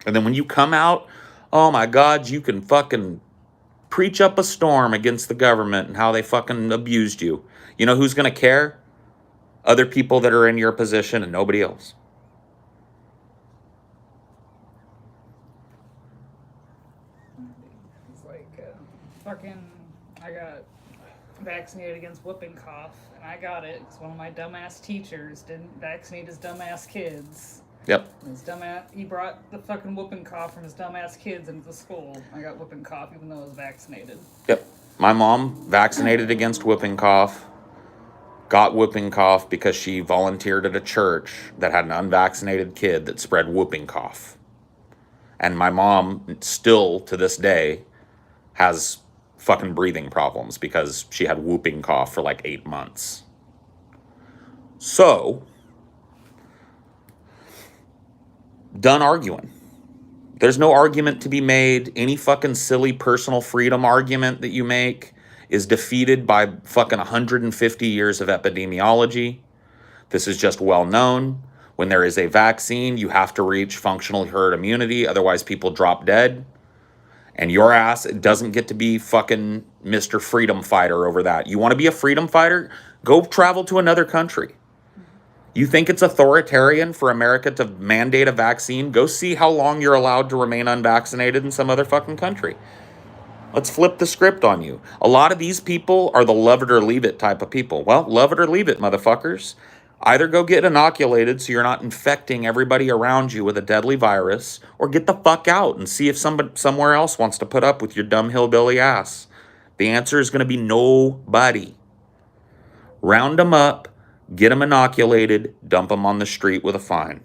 then when you come out, oh my God, you can fucking preach up a storm against the government and how they fucking abused you. You know who's going to care? Other people that are in your position and nobody else. It's like, I got vaccinated against whooping cough, and I got it because one of my dumbass teachers didn't vaccinate his dumbass kids. Yep. He brought the fucking whooping cough from his dumbass kids into the school. I got whooping cough even though I was vaccinated. Yep. My mom vaccinated against whooping cough, got whooping cough because she volunteered at a church that had an unvaccinated kid that spread whooping cough. And my mom still, to this day, has fucking breathing problems because she had whooping cough for like 8 months. So, done arguing. There's no argument to be made. Any fucking silly personal freedom argument that you make is defeated by fucking 150 years of epidemiology. This is just well known. When there is a vaccine, you have to reach functional herd immunity, otherwise people drop dead. And your ass doesn't get to be fucking Mr. Freedom Fighter over that. You want to be a freedom fighter? Go travel to another country. You think it's authoritarian for America to mandate a vaccine? Go see how long you're allowed to remain unvaccinated in some other fucking country. Let's flip the script on you. A lot of these people are the love it or leave it type of people. Well, love it or leave it, motherfuckers. Either go get inoculated so you're not infecting everybody around you with a deadly virus, or get the fuck out and see if somebody somewhere else wants to put up with your dumb hillbilly ass. The answer is going to be nobody. Round them up, get them inoculated, dump them on the street with a fine.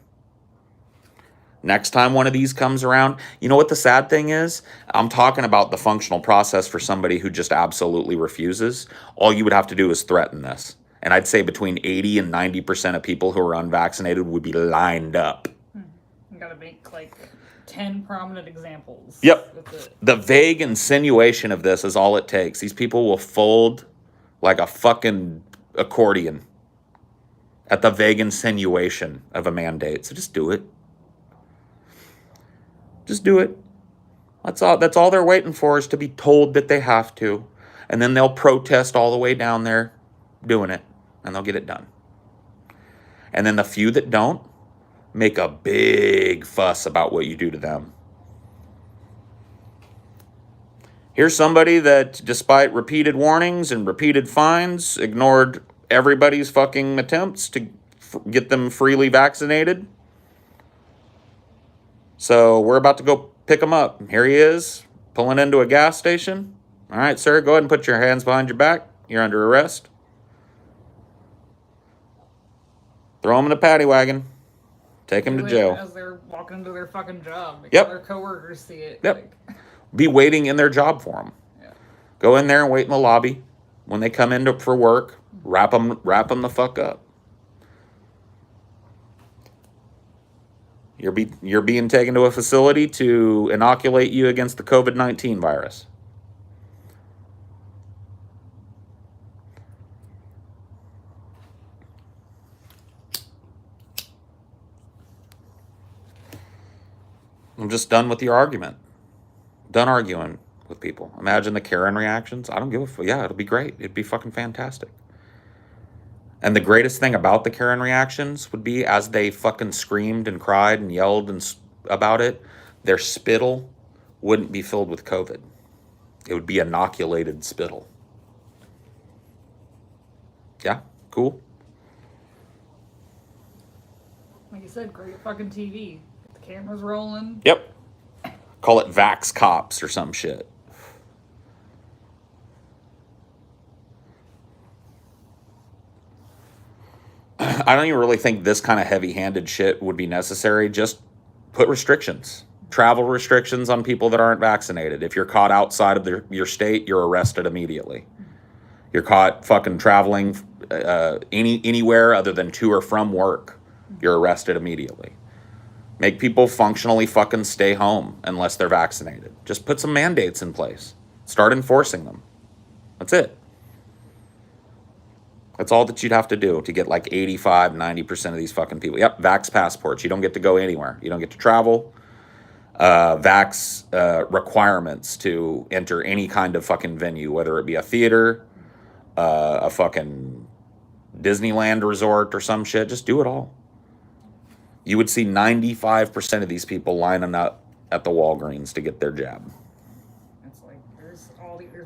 Next time one of these comes around, you know what the sad thing is? I'm talking about the functional process for somebody who just absolutely refuses. All you would have to do is threaten this. And I'd say between 80 and 90% of people who are unvaccinated would be lined up. You gotta make like 10 prominent examples. Yep. The vague insinuation of this is all it takes. These people will fold like a fucking accordion at the vague insinuation of a mandate. So just do it. Just do it. That's all they're waiting for, is to be told that they have to. And then they'll protest all the way down there doing it. And they'll get it done. And then the few that don't, make a big fuss about what you do to them. Here's somebody that, despite repeated warnings and repeated fines, ignored everybody's fucking attempts to get them freely vaccinated. So we're about to go pick him up. Here he is, pulling into a gas station. All right, sir, go ahead and put your hands behind your back. You're under arrest. Throw him in a paddy wagon. Take him to jail. As they're walking into their fucking job. Make Yep. Their coworkers see it. Yep. Be waiting in their job for them. Yeah. Go in there and wait in the lobby. When they come in for work, wrap them the fuck up. You're being taken to a facility to inoculate you against the COVID-19 virus. I'm just done with your argument. Done arguing with people. Imagine the Karen reactions. I don't give a fuck. Yeah, it'll be great. It'd be fucking fantastic. And the greatest thing about the Karen reactions would be, as they fucking screamed and cried and yelled about it, their spittle wouldn't be filled with COVID. It would be inoculated spittle. Yeah, cool. Like you said, great fucking TV. The camera's rolling. Yep. Call it Vax Cops or some shit. I don't even really think this kind of heavy-handed shit would be necessary. Just put restrictions. Travel restrictions on people that aren't vaccinated. If you're caught outside of your state, you're arrested immediately. You're caught fucking traveling anywhere other than to or from work, you're arrested immediately. Make people functionally fucking stay home unless they're vaccinated. Just put some mandates in place. Start enforcing them. That's it. That's all that you'd have to do to get like 85, 90% of these fucking people. Yep, vax passports. You don't get to go anywhere. You don't get to travel. Vax requirements to enter any kind of fucking venue, whether it be a theater, a fucking Disneyland resort or some shit. Just do it all. You would see 95% of these people lining up at the Walgreens to get their jab. It's like there's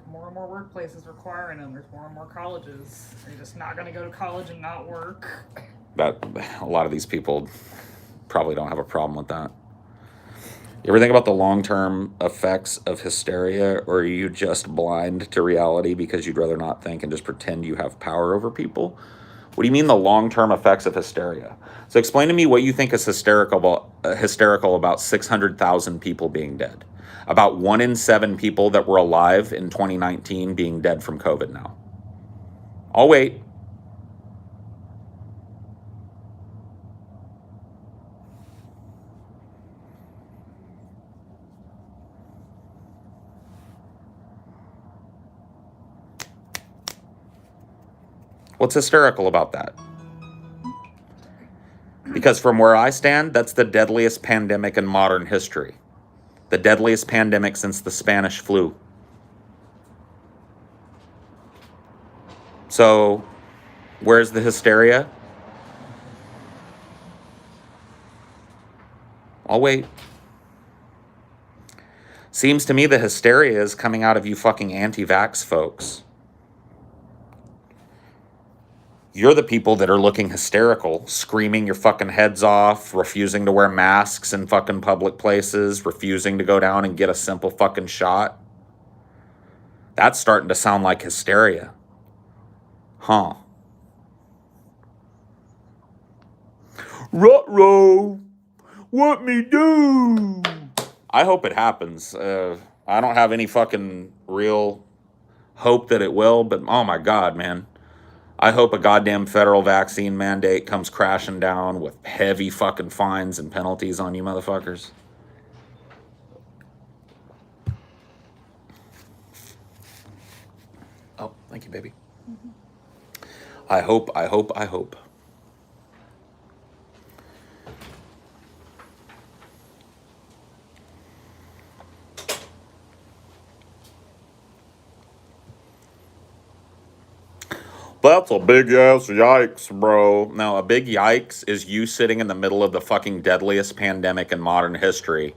more and more workplaces requiring them. There's more and more colleges. You're just not going to go to college and not work. But a lot of these people probably don't have a problem with that. You ever think about the long-term effects of hysteria, or are you just blind to reality because you'd rather not think and just pretend you have power over people? What do you mean the long-term effects of hysteria? So explain to me what you think is hysterical about 600,000 people being dead. about 1 in 7 people that were alive in 2019 being dead from COVID now. I'll wait. What's hysterical about that? Because from where I stand, that's the deadliest pandemic in modern history. The deadliest pandemic since the Spanish flu. So, where's the hysteria? I'll wait. Seems to me the hysteria is coming out of you fucking anti-vax folks. You're the people that are looking hysterical, screaming your fucking heads off, refusing to wear masks in fucking public places, refusing to go down and get a simple fucking shot. That's starting to sound like hysteria. Huh. Ruh-roh. What me do? I hope it happens. I don't have any fucking real hope that it will, but oh my God, man. I hope a goddamn federal vaccine mandate comes crashing down with heavy fucking fines and penalties on you motherfuckers. Oh, thank you, baby. I hope. That's a big ass yikes, bro. Now, a big yikes is you sitting in the middle of the fucking deadliest pandemic in modern history,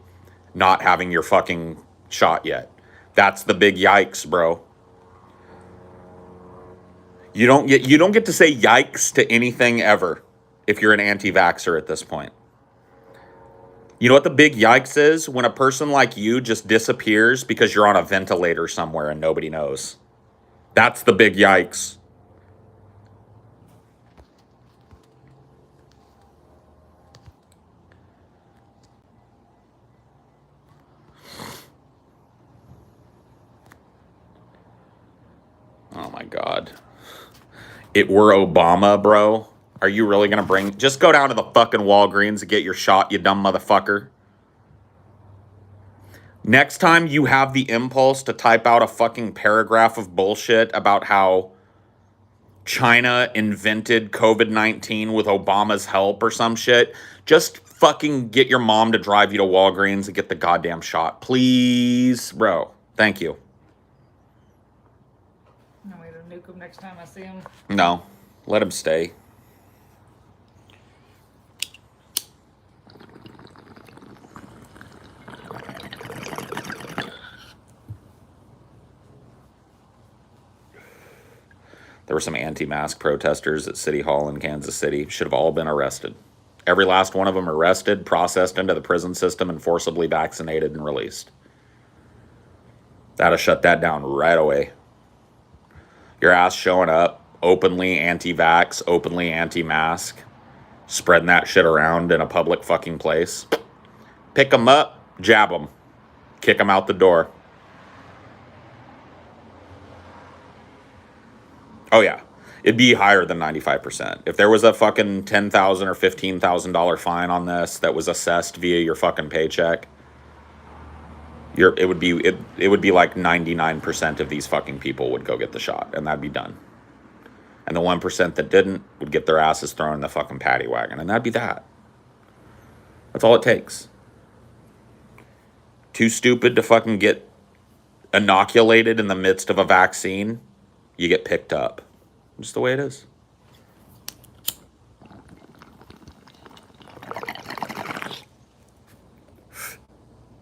not having your fucking shot yet. That's the big yikes, bro. You don't get to say yikes to anything ever if you're an anti-vaxxer at this point. You know what the big yikes is? When a person like you just disappears because you're on a ventilator somewhere and nobody knows. That's the big yikes. Oh my God. It were Obama, bro. Are you really gonna just go down to the fucking Walgreens and get your shot, you dumb motherfucker? Next time you have the impulse to type out a fucking paragraph of bullshit about how China invented COVID-19 with Obama's help or some shit, just fucking get your mom to drive you to Walgreens and get the goddamn shot. Please, bro. Thank you. I'm going to nuke him next time I see him. No. Let him stay. There were some anti-mask protesters at City Hall in Kansas City. Should have all been arrested. Every last one of them arrested, processed into the prison system, and forcibly vaccinated and released. That'll shut that down right away. Your ass showing up, openly anti-vax, openly anti-mask, spreading that shit around in a public fucking place. Pick them up, jab them, kick them out the door. Oh, yeah. It'd be higher than 95%. If there was a fucking $10,000 or $15,000 fine on this that was assessed via your fucking paycheck, it would be like 99% of these fucking people would go get the shot, and that'd be done. And the 1% that didn't would get their asses thrown in the fucking paddy wagon, and that'd be that. That's all it takes. Too stupid to fucking get inoculated in the midst of a vaccine, you get picked up. Just the way it is.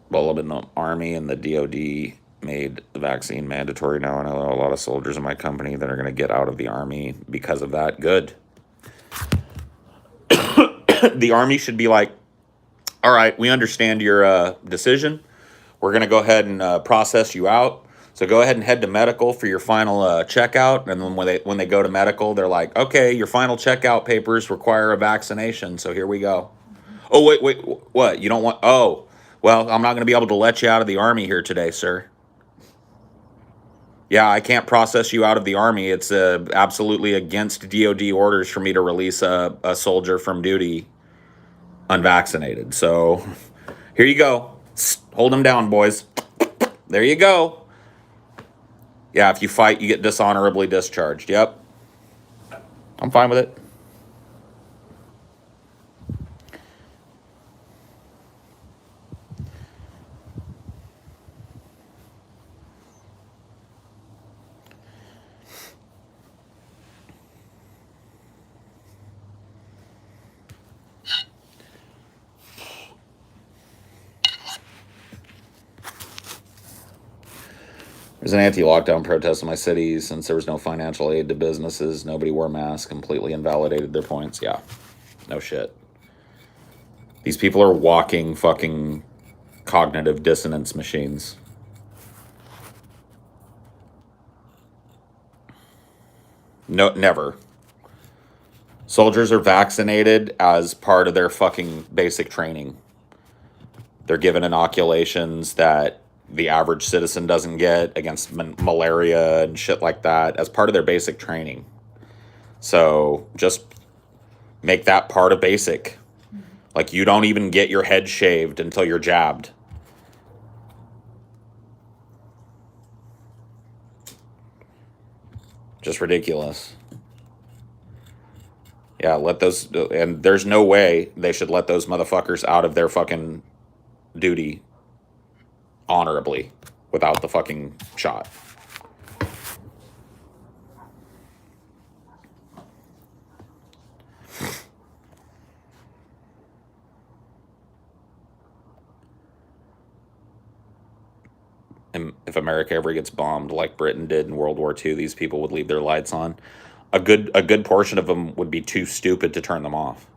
Well, in the Army and the DOD made the vaccine mandatory now, and I know a lot of soldiers in my company that are going to get out of the Army because of that. Good. The Army should be like, all right, we understand your decision. We're going to go ahead and process you out. So go ahead and head to medical for your final checkout. And then when they go to medical, they're like, okay, your final checkout papers require a vaccination. So here we go. Oh, wait, what? You don't want, Well, I'm not going to be able to let you out of the Army here today, sir. Yeah, I can't process you out of the Army. It's absolutely against DOD orders for me to release a soldier from duty unvaccinated. So here you go. Hold him down, boys. There you go. Yeah, if you fight, you get dishonorably discharged. Yep. I'm fine with it. There's an anti-lockdown protest in my city. Since there was no financial aid to businesses, nobody wore masks, completely invalidated their points. Yeah, no shit. These people are walking fucking cognitive dissonance machines. No, never. Soldiers are vaccinated as part of their fucking basic training. They're given inoculations that the average citizen doesn't get against malaria and shit like that as part of their basic training. So just make that part of basic. Like, you don't even get your head shaved until you're jabbed. Just ridiculous. Yeah, let those, and there's no way they should let those motherfuckers out of their fucking duty honorably without the fucking shot. And if America ever gets bombed like Britain did in World War II, these people would leave their lights on. A good portion of them would be too stupid to turn them off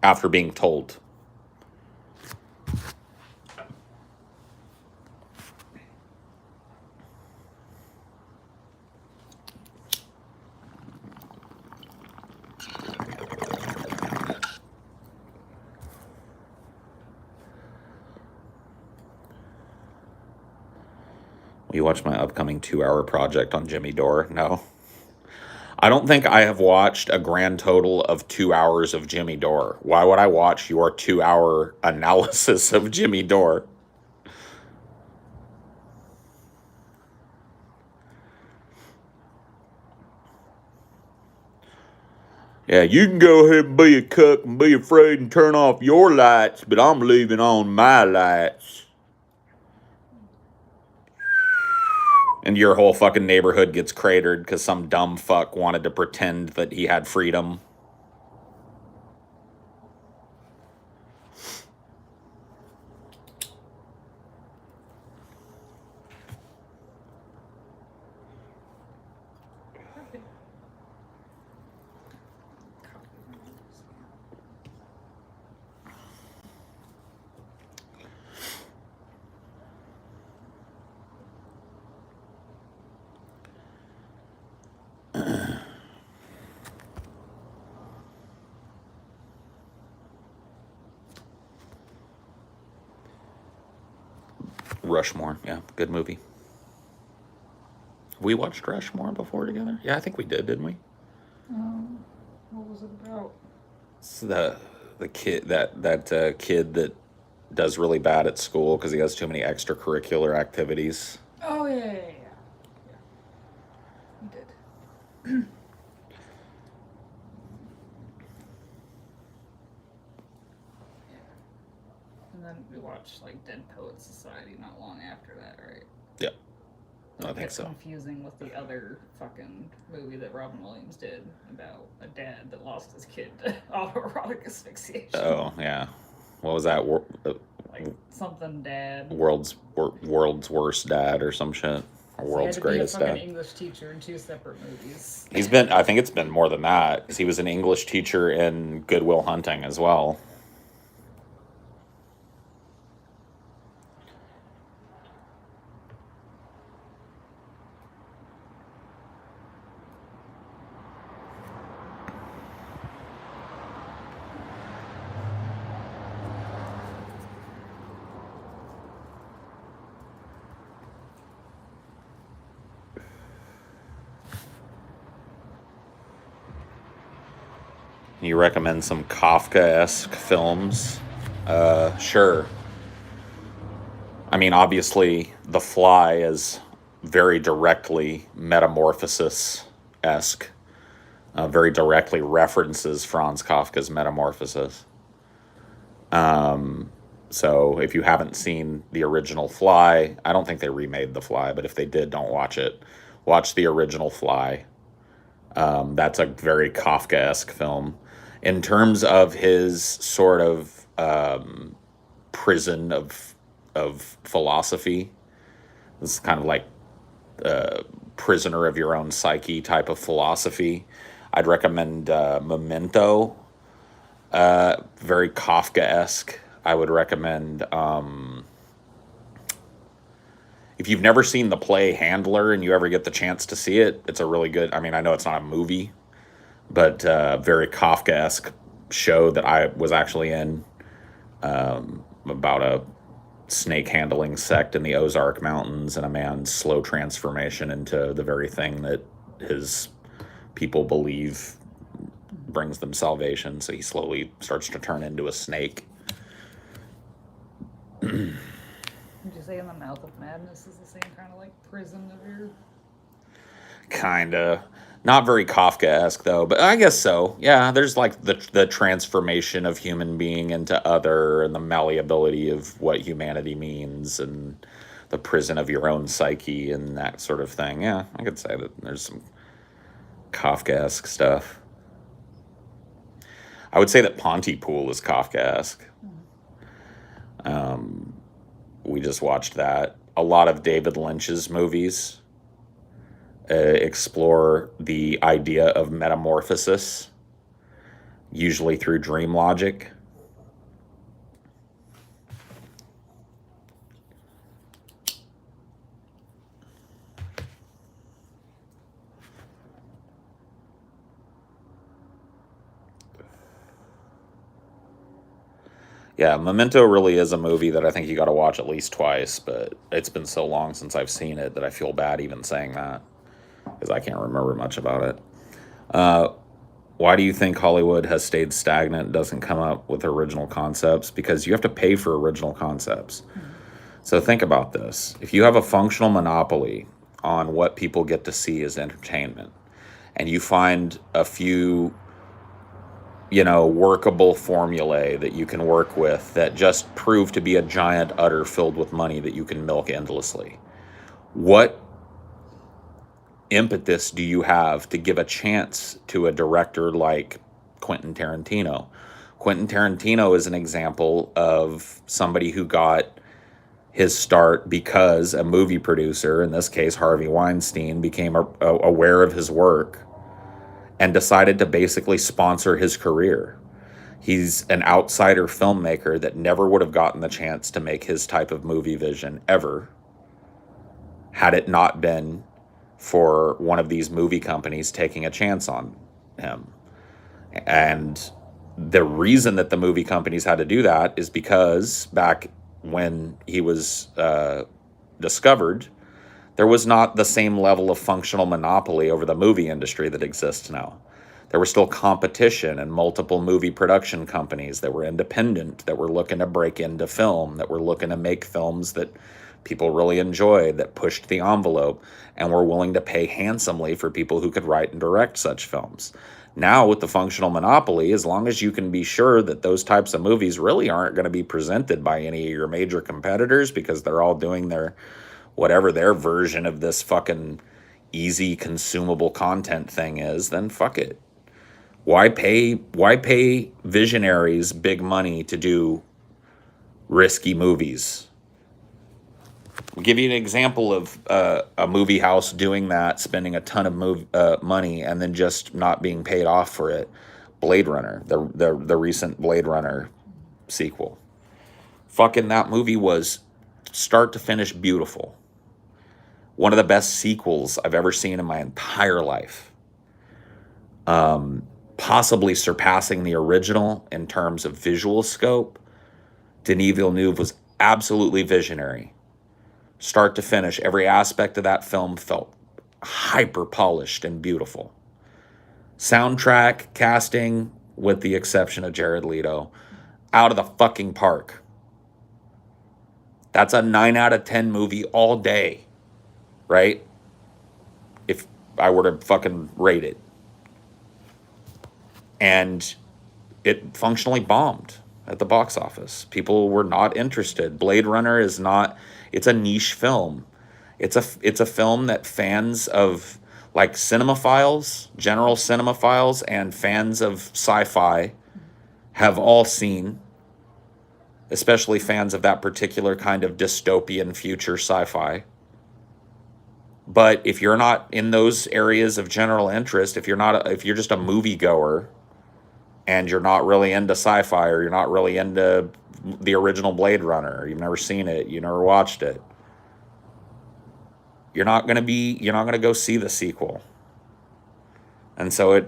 after being told. Will you watch my upcoming 2-hour project on Jimmy Dore? No. I don't think I have watched a grand total of 2 hours of Jimmy Dore. Why would I watch your 2-hour analysis of Jimmy Dore? Yeah, you can go ahead and be a cuck and be afraid and turn off your lights, but I'm leaving on my lights. And your whole fucking neighborhood gets cratered because some dumb fuck wanted to pretend that he had freedom. Rushmore, yeah, good movie. We watched Rushmore before together? Yeah, I think we did, didn't we? What was it about? It's the kid that kid that does really bad at school because he has too many extracurricular activities. Oh, yeah. You did. And then we watched, like, Dead Poets Society not long after that, right? Yeah, I think so. Confusing with the other fucking movie that Robin Williams did about a dad that lost his kid to autoerotic asphyxiation. Oh, yeah. What was that? Like, something dad. World's worst dad or some shit. Or world's greatest dad. He had to be a fucking English teacher in 2 separate movies. I think it's been more than that, because he was an English teacher in Good Will Hunting as well. You recommend some Kafka-esque films? Sure. I mean, obviously, The Fly is very directly Metamorphosis-esque. Very directly references Franz Kafka's Metamorphosis. So if you haven't seen the original Fly, I don't think they remade The Fly, but if they did, don't watch it. Watch the original Fly. That's a very Kafka-esque film. In terms of his sort of prison of philosophy, it's kind of like prisoner of your own psyche type of philosophy. I'd recommend Memento, very Kafka-esque. I would recommend, if you've never seen the play Handler and you ever get the chance to see it, it's a really good, I mean, I know it's not a movie, but very Kafka-esque show that I was actually in, about a snake handling sect in the Ozark Mountains and a man's slow transformation into the very thing that his people believe brings them salvation. So he slowly starts to turn into a snake. Would you say In the Mouth of Madness is the same kind of like prison of your... Kinda. Not very Kafka-esque though, but I guess so. Yeah, there's like the transformation of human being into other, and the malleability of what humanity means, and the prison of your own psyche and that sort of thing. Yeah, I could say that there's some Kafka-esque stuff. I would say that Pontypool is Kafka-esque. We just watched that. A lot of David Lynch's movies explore the idea of metamorphosis, usually through dream logic. Yeah, Memento really is a movie that I think you got to watch at least twice, but it's been so long since I've seen it that I feel bad even saying that, because I can't remember much about it. Why do you think Hollywood has stayed stagnant and doesn't come up with original concepts? Because you have to pay for original concepts. So think about this. If you have a functional monopoly on what people get to see as entertainment, and you find a few, workable formulae that you can work with that just prove to be a giant udder filled with money that you can milk endlessly, what impetus do you have to give a chance to a director like Quentin Tarantino? Quentin Tarantino is an example of somebody who got his start because a movie producer, in this case Harvey Weinstein, became aware of his work and decided to basically sponsor his career. He's an outsider filmmaker that never would have gotten the chance to make his type of movie vision ever, had it not been for one of these movie companies taking a chance on him. And the reason that the movie companies had to do that is because back when he was discovered, there was not the same level of functional monopoly over the movie industry that exists now. There was still competition and multiple movie production companies that were independent, that were looking to break into film, that were looking to make films that people really enjoyed, that pushed the envelope, and were willing to pay handsomely for people who could write and direct such films. Now, with the functional monopoly, as long as you can be sure that those types of movies really aren't going to be presented by any of your major competitors because they're all doing their whatever their version of this fucking easy consumable content thing is, then fuck it. Why pay visionaries big money to do risky movies? I'll give you an example of a movie house doing that, spending a ton of money and then just not being paid off for it. Blade Runner, the recent Blade Runner sequel. Fucking that movie was start to finish beautiful. One of the best sequels I've ever seen in my entire life. Possibly surpassing the original in terms of visual scope. Denis Villeneuve was absolutely visionary. Start to finish, every aspect of that film felt hyper polished and beautiful. Soundtrack, casting, with the exception of Jared Leto, out of the fucking park. That's a 9 out of 10 movie all day, right? If I were to fucking rate it. And it functionally bombed at the box office. People were not interested. Blade Runner is not, it's a niche film. It's a film that fans of like cinemaphiles, general cinemaphiles, and fans of sci-fi have all seen, especially fans of that particular kind of dystopian future sci-fi. But if you're not in those areas of general interest, if you're just a moviegoer and you're not really into sci-fi, or you're not really into the original Blade Runner, or you've never seen it, you never watched it, you're not going to go see the sequel. And so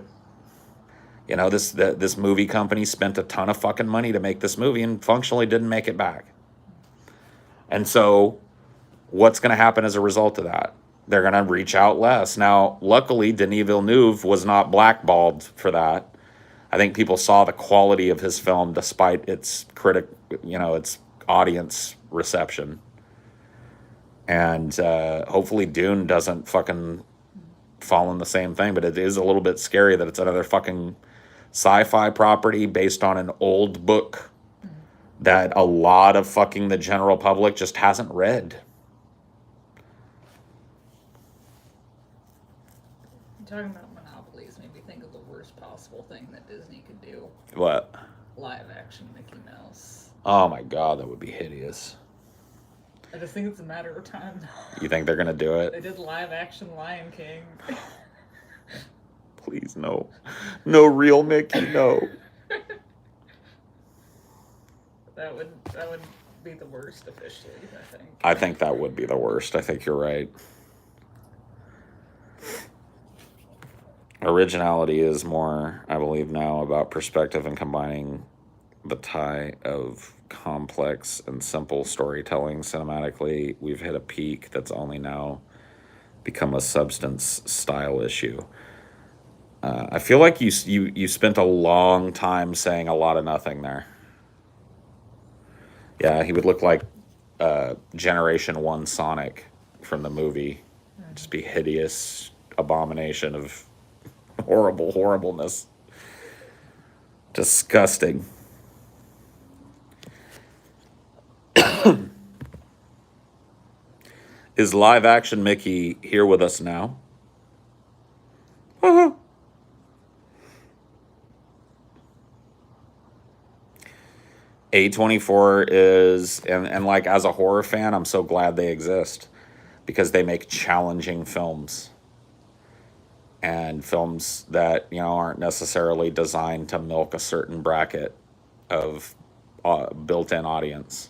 this movie company spent a ton of fucking money to make this movie and functionally didn't make it back. And so what's going to happen as a result of that? They're going to reach out less. Now, luckily, Denis Villeneuve was not blackballed for that. I think people saw the quality of his film despite its its audience reception. And hopefully Dune doesn't fucking fall in the same thing, but it is a little bit scary that it's another fucking sci-fi property based on an old book that a lot of fucking the general public just hasn't read. Talking about monopolies made me think of the worst possible thing that Disney could do. What? Live action Mickey Mouse. Oh my god, that would be hideous. I just think it's a matter of time. You think they're gonna do it? They did live action Lion King. Please, no. No real Mickey, no. That would be the worst officially, I think. I think that would be the worst. I think you're right. Originality is more, I believe now, about perspective and combining the tie of complex and simple storytelling cinematically. We've hit a peak that's only now become a substance style issue. I feel like you spent a long time saying a lot of nothing there. Yeah, he would look like Generation 1 Sonic from the movie. Just be hideous abomination of horribleness. Disgusting. Is live action Mickey here with us now? A24 is, and like as a horror fan, I'm so glad they exist because they make challenging films. And films that, aren't necessarily designed to milk a certain bracket of built-in audience.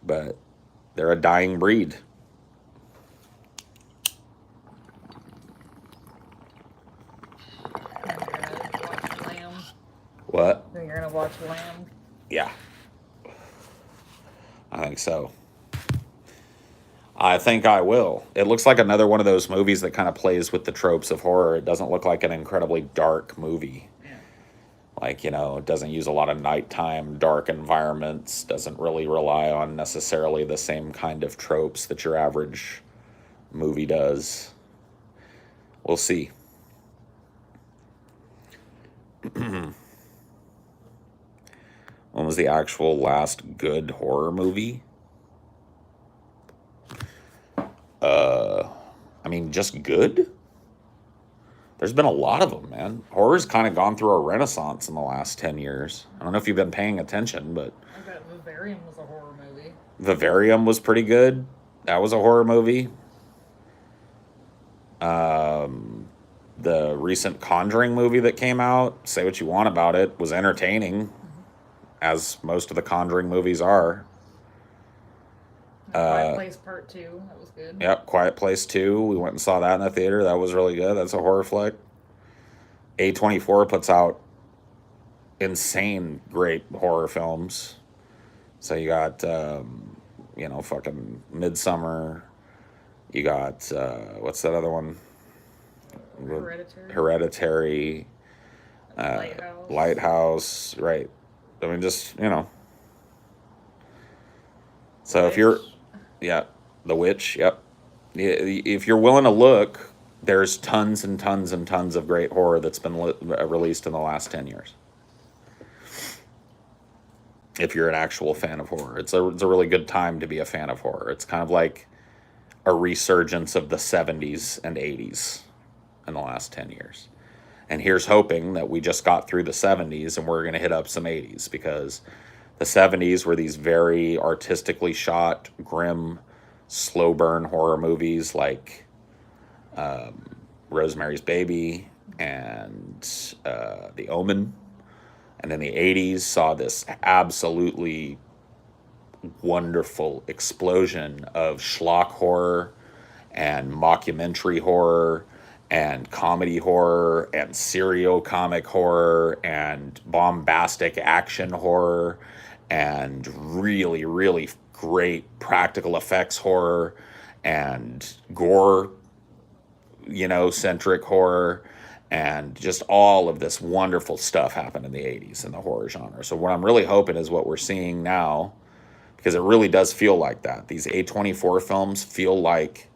But they're a dying breed. Watch Lamb. What? Think you're gonna watch Lamb? Yeah. I think so. I think I will. It looks like another one of those movies that kind of plays with the tropes of horror. It doesn't look like an incredibly dark movie. Yeah. Like, it doesn't use a lot of nighttime, dark environments, doesn't really rely on necessarily the same kind of tropes that your average movie does. We'll see. When was the actual last good horror movie? I mean, just good? There's been a lot of them, man. Horror's kind of gone through a renaissance in the last 10 years. I don't know if you've been paying attention, but... I bet Vivarium was a horror movie. Vivarium was pretty good. That was a horror movie. The recent Conjuring movie that came out, say what you want about it, was entertaining, as most of the Conjuring movies are. Quiet Place Part 2, that was good. Yep, Quiet Place 2. We went and saw that in the theater. That was really good. That's a horror flick. A24 puts out insane great horror films. So you got, fucking Midsummer. You got, what's that other one? Hereditary. Hereditary. Lighthouse. Lighthouse, right? I mean, just So if Witch. you're, yeah, The Witch, yep. If you're willing to look, there's tons and tons and tons of great horror that's been released in the last 10 years. If you're an actual fan of horror, it's a really good time to be a fan of horror. It's kind of like a resurgence of the 70s and 80s in the last 10 years. And here's hoping that we just got through the 70s and we're going to hit up some 80s, because the 70s were these very artistically shot, grim, slow burn horror movies like Rosemary's Baby and The Omen. And then the 80s saw this absolutely wonderful explosion of schlock horror and mockumentary horror and comedy horror and serial comic horror and bombastic action horror and really, really great practical effects horror and gore, centric horror. And just all of this wonderful stuff happened in the 80s in the horror genre. So what I'm really hoping is what we're seeing now, because it really does feel like that. These A24 films feel like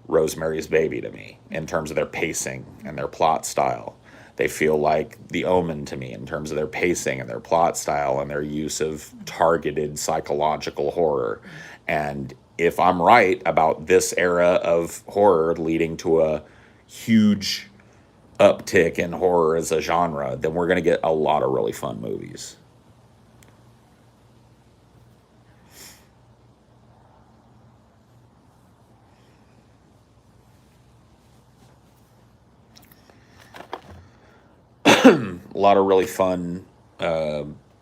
Rosemary's Baby to me in terms of their pacing and their plot style. They feel like The Omen to me in terms of their pacing and their plot style and their use of targeted psychological horror. And if I'm right about this era of horror leading to a huge uptick in horror as a genre, then we're going to get a lot of really fun movies. A lot of really fun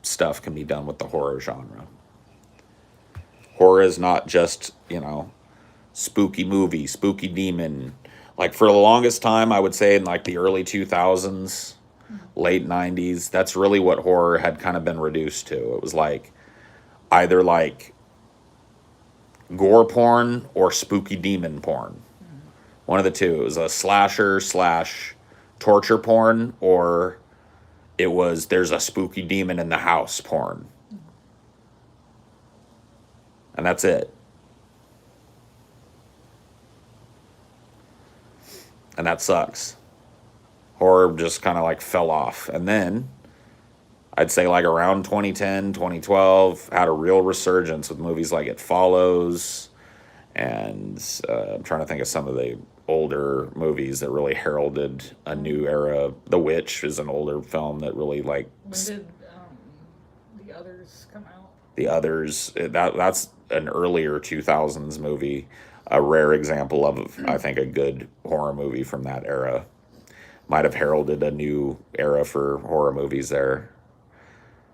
stuff can be done with the horror genre. Horror is not just, spooky movie, spooky demon. Like for the longest time, I would say in like the early 2000s, late 90s, that's really what horror had kind of been reduced to. It was like either like gore porn or spooky demon porn. One of the two. It was a slasher slash torture porn, or it was there's a spooky demon in the house porn. And that's it. And that sucks. Horror just kind of like fell off. And then I'd say like around 2010, 2012, had a real resurgence with movies like It Follows. And I'm trying to think of some of the older movies that really heralded a new era. The Witch is an older film that really like. When did The Others come out? The Others, that's an earlier 2000s movie. A rare example of, I think, a good horror movie from that era. Might have heralded a new era for horror movies there.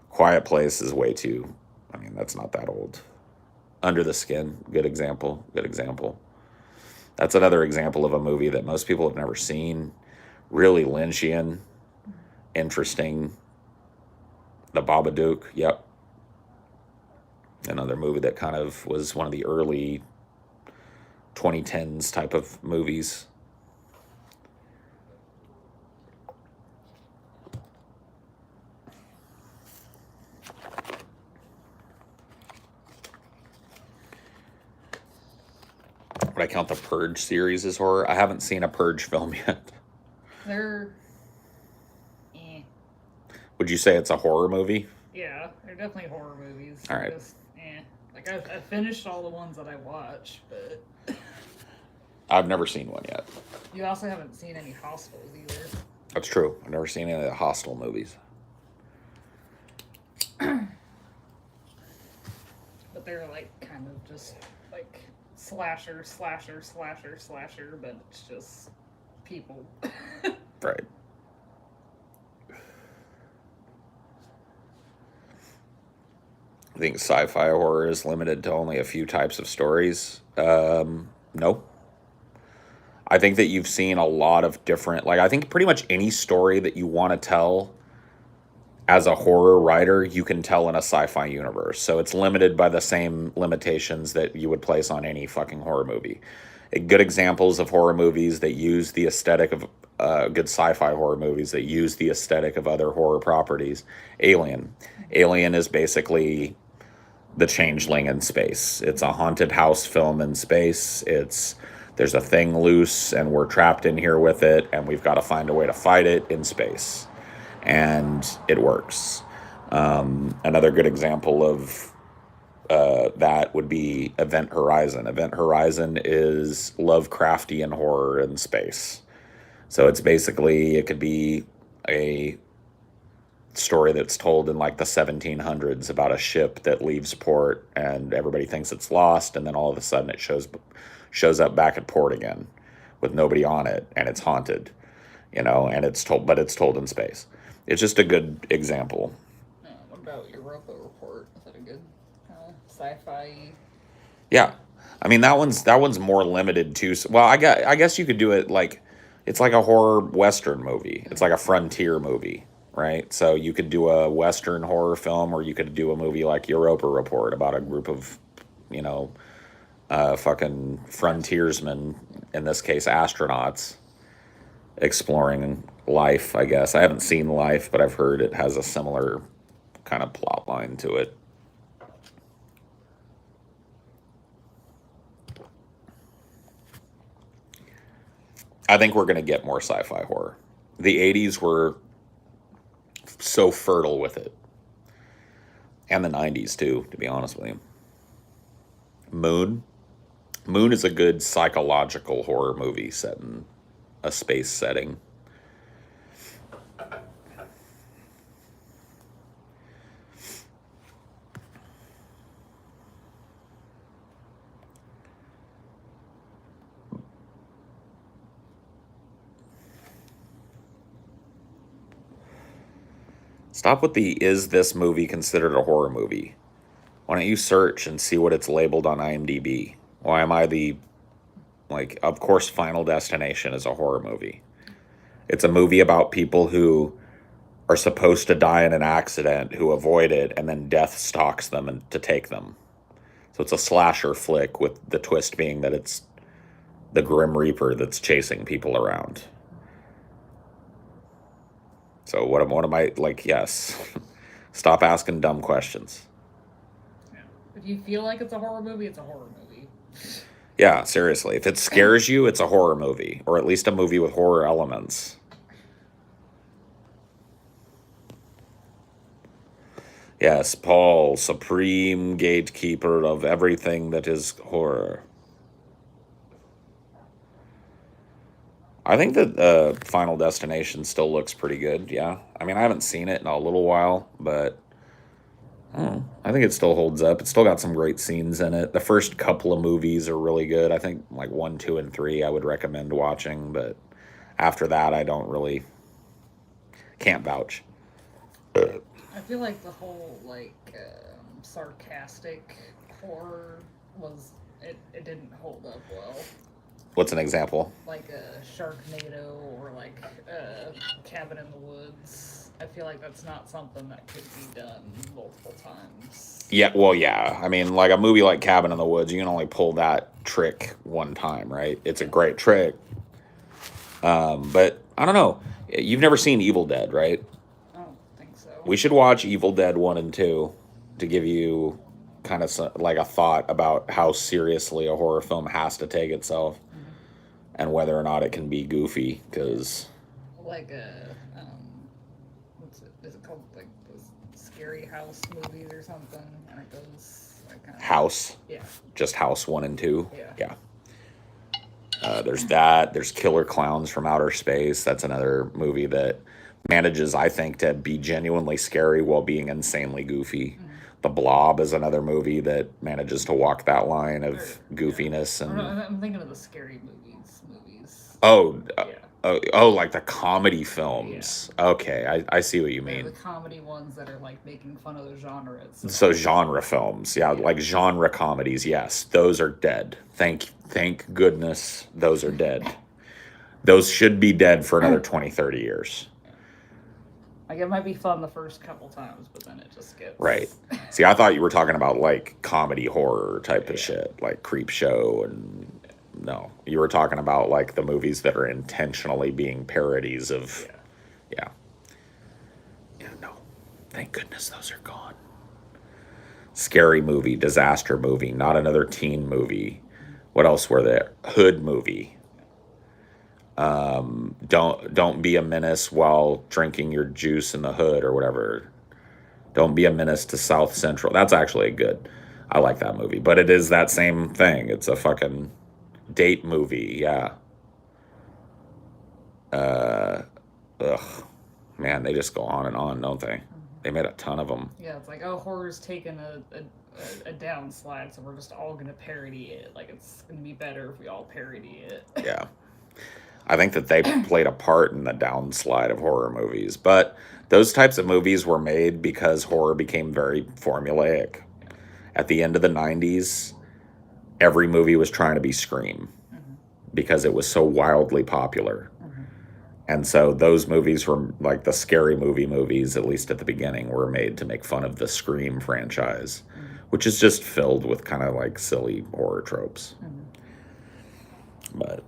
Quiet Place is way too, that's not that old. Under the Skin, good example, good example. That's another example of a movie that most people have never seen. Really Lynchian, interesting. The Babadook, yep. Another movie that kind of was one of the early 2010s type of movies. Would I count the Purge series as horror? I haven't seen a Purge film yet. They're... Would you say it's a horror movie? Yeah, they're definitely horror movies. All right. Just, Like, I finished all the ones that I watched, but... I've never seen one yet. You also haven't seen any Hostels either. That's true. I've never seen any of the Hostel movies. But they're like kind of just like slasher, but it's just people. Right. I think sci-fi horror is limited to only a few types of stories. No. I think that you've seen a lot of different, like, I think pretty much any story that you want to tell as a horror writer, you can tell in a sci-fi universe. So it's limited by the same limitations that you would place on any fucking horror movie. Good examples of horror movies that use the aesthetic of good sci-fi horror movies that use the aesthetic of other horror properties. Alien. Alien is basically the Changeling in space. It's a haunted house film in space. There's a thing loose and we're trapped in here with it and we've got to find a way to fight it in space. And it works. Another good example of that would be Event Horizon. Event Horizon is Lovecraftian horror in space. So it's basically, it could be a story that's told in like the 1700s about a ship that leaves port and everybody thinks it's lost, and then all of a sudden it shows up back at port again with nobody on it, and it's haunted, and it's told in space. It's just a good example. What about Europa Report? Is that a good sci-fi? Yeah, I mean that one's more limited to. Well, I guess you could do it like it's like a horror western movie. It's like a frontier movie, right? So you could do a western horror film, or you could do a movie like Europa Report about a group of, fucking frontiersmen, in this case astronauts, exploring life. I guess I haven't seen Life, but I've heard it has a similar kind of plot line to it. I think we're going to get more sci-fi horror. The 80s were so fertile with it. And the 90s too, to be honest with you. Moon. Moon is a good psychological horror movie set in a space setting. Stop with the "is this movie considered a horror movie?" Why don't you search and see what it's labeled on IMDb? Why am I of course Final Destination is a horror movie. It's a movie about people who are supposed to die in an accident, who avoid it, and then death stalks them and to take them. So it's a slasher flick, with the twist being that it's the Grim Reaper that's chasing people around. So what am I like? Yes, stop asking dumb questions. Yeah. If you feel like it's a horror movie, it's a horror movie. Yeah, seriously. If it scares you, it's a horror movie, or at least a movie with horror elements. Yes, Paul, supreme gatekeeper of everything that is horror. I think that Final Destination still looks pretty good, yeah. I mean, I haven't seen it in a little while, but I think it still holds up. It's still got some great scenes in it. The first couple of movies are really good. I think like 1, 2, and 3 I would recommend watching, but after that I can't vouch. I feel like the whole sarcastic horror it didn't hold up well. What's an example? Like a Sharknado or like a Cabin in the Woods. I feel like that's not something that could be done multiple times. Yeah, well, yeah. I mean, like a movie like Cabin in the Woods, you can only pull that trick one time, right? It's a great trick. But I don't know. You've never seen Evil Dead, right? I don't think so. We should watch Evil Dead 1 and 2 to give you kind of like a thought about how seriously a horror film has to take itself, and whether or not it can be goofy, because like what's it? Is it called like those Scary House movies or something? Aren't those like kind of House? Yeah. Just House 1 and 2? Yeah. There's that. There's Killer Clowns from Outer Space. That's another movie that manages, I think, to be genuinely scary while being insanely goofy. The Blob is another movie that manages to walk that line of goofiness. And I'm thinking of the scary movies. Like the comedy films. Yeah. Okay, I see what you mean. The comedy ones that are like making fun of the genre. So genre films, yeah, like genre comedies. Yes, those are dead. Thank goodness those are dead. Those should be dead for another 20, 30 years. Like, it might be fun the first couple times, but then it just gets... Right. See, I thought you were talking about, like, comedy horror type of shit, like Creep Show and... No. You were talking about, like, the movies that are intentionally being parodies of... Yeah. Yeah, no. Thank goodness those are gone. Scary movie, disaster movie, not another teen movie. What else were there? Hood movie. Don't be a menace while drinking your juice in the hood or whatever. Don't be a menace to South Central. That's actually a good. I like that movie, but it is that same thing. It's a fucking date movie. Yeah. Ugh. Man, they just go on and on, don't they? They made a ton of them. Yeah, it's like, oh, horror's taken a downslide, so we're just all gonna parody it. Like, it's gonna be better if we all parody it. Yeah. I think that they played a part in the downslide of horror movies, but those types of movies were made because horror became very formulaic. At the end of the 90s, every movie was trying to be Scream because it was so wildly popular. And so those movies were like the scary movies, at least at the beginning, were made to make fun of the Scream franchise, which is just filled with kind of like silly horror tropes. But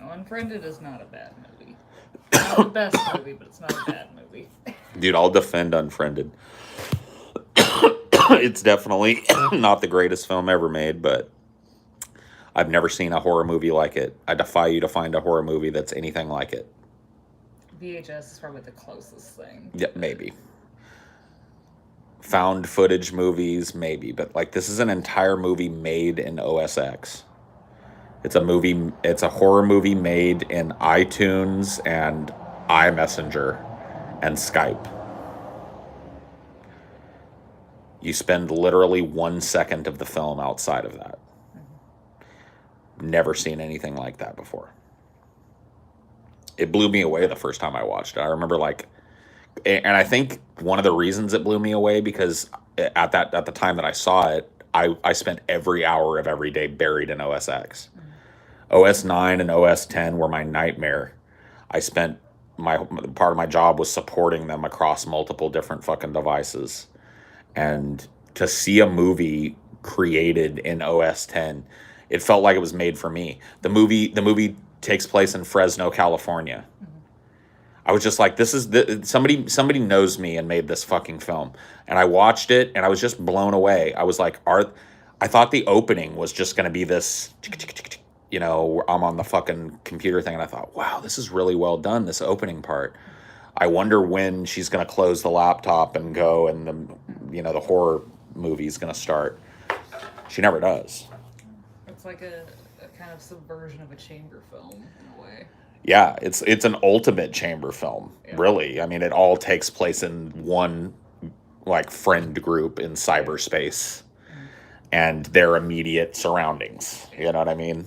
Unfriended is not a bad movie. It's not the best movie, but it's not a bad movie. dude, I'll defend Unfriended. It's definitely not the greatest film ever made, but I've never seen a horror movie like it. I defy you to find a horror movie that's anything like it. VHS is probably the closest thing. Yeah, maybe. Found footage movies, maybe, but like this is an entire movie made in OS X. It's a horror movie made in iTunes and iMessenger and Skype. You spend literally 1 second of the film outside of that. Never seen anything like that before. It blew me away the first time I watched it. I remember and I think one of the reasons it blew me away because at the time that I saw it, I spent every hour of every day buried in OS X. OS 9 and OS 10 were my nightmare. I spent part of my job was supporting them across multiple different fucking devices. And to see a movie created in OS 10, it felt like it was made for me. The movie takes place in Fresno, California. I was just like, this is somebody knows me and made this fucking film. And I watched it and I was just blown away. I was like, I thought the opening was just going to be this, you know, I'm on the fucking computer thing, and I thought, wow, this is really well done, this opening part. I wonder when she's going to close the laptop and go, and the horror movie's going to start. She never does. It's like a kind of subversion of a chamber film in a way. Yeah, it's an ultimate chamber film, really. I mean, it all takes place in one like friend group in cyberspace and their immediate surroundings. You know what I mean?